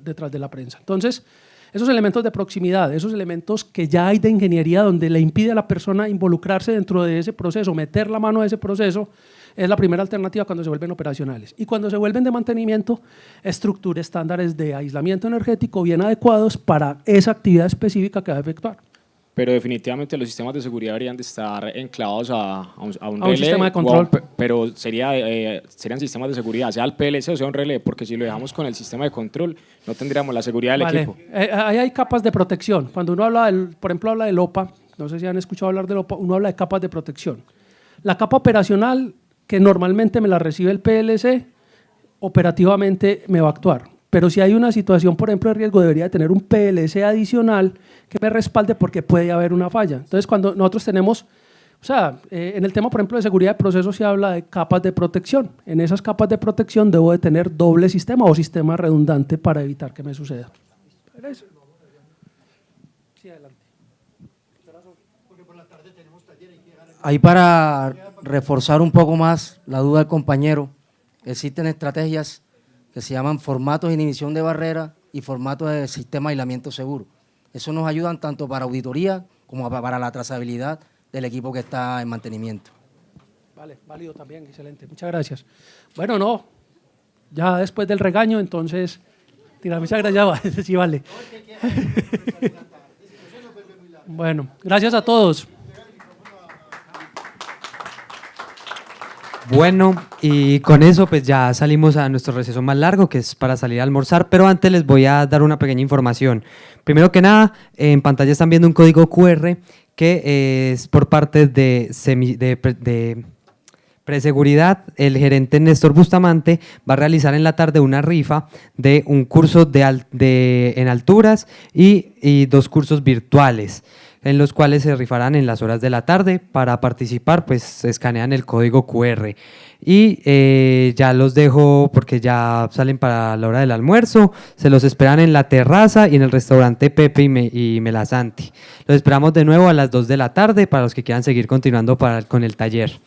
detrás de la prensa. Entonces, esos elementos de proximidad, esos elementos que ya hay de ingeniería donde le impide a la persona involucrarse dentro de ese proceso, meter la mano a ese proceso, es la primera alternativa cuando se vuelven operacionales. Y cuando se vuelven de mantenimiento, estructura estándares de aislamiento energético bien adecuados para esa actividad específica que va a efectuar. Pero definitivamente los sistemas de seguridad deberían de estar enclavados a un relé, sistema de control. Pero serían sistemas de seguridad, sea el PLC o sea un relé, porque si lo dejamos con el sistema de control, no tendríamos la seguridad del equipo. Ahí hay capas de protección. Cuando uno habla, por ejemplo, habla del OPA, no sé si han escuchado hablar del OPA, uno habla de capas de protección. La capa operacional, que normalmente me la recibe el PLC, operativamente me va a actuar. Pero si hay una situación, por ejemplo, de riesgo, debería de tener un PLC adicional que me respalde porque puede haber una falla. Entonces, cuando nosotros tenemos, en el tema, por ejemplo, de seguridad de procesos se habla de capas de protección. En esas capas de protección debo de tener doble sistema o sistema redundante para evitar que me suceda. Sí, adelante. Ahí para reforzar un poco más la duda del compañero, existen estrategias que se llaman formatos de inhibición de barrera y formatos de sistema de aislamiento seguro. Eso nos ayudan tanto para auditoría como para la trazabilidad del equipo que está en mantenimiento. Vale, válido también, excelente. Muchas gracias. Bueno, no, ya después del regaño, entonces, muchas gracias, sí, vale. Bueno, gracias a todos. Bueno, y con eso pues ya salimos a nuestro receso más largo, que es para salir a almorzar, pero antes les voy a dar una pequeña información. Primero que nada, en pantalla están viendo un código QR que es por parte de Preseguridad. El gerente Néstor Bustamante va a realizar en la tarde una rifa de un curso en alturas y 2 cursos virtuales, en los cuales se rifarán en las horas de la tarde. Para participar, pues se escanean el código QR. Y ya los dejo porque ya salen para la hora del almuerzo. Se los esperan en la terraza y en el restaurante Pepe y Melasanti. Los esperamos de nuevo a las 2 de la tarde para los que quieran seguir continuando con el taller.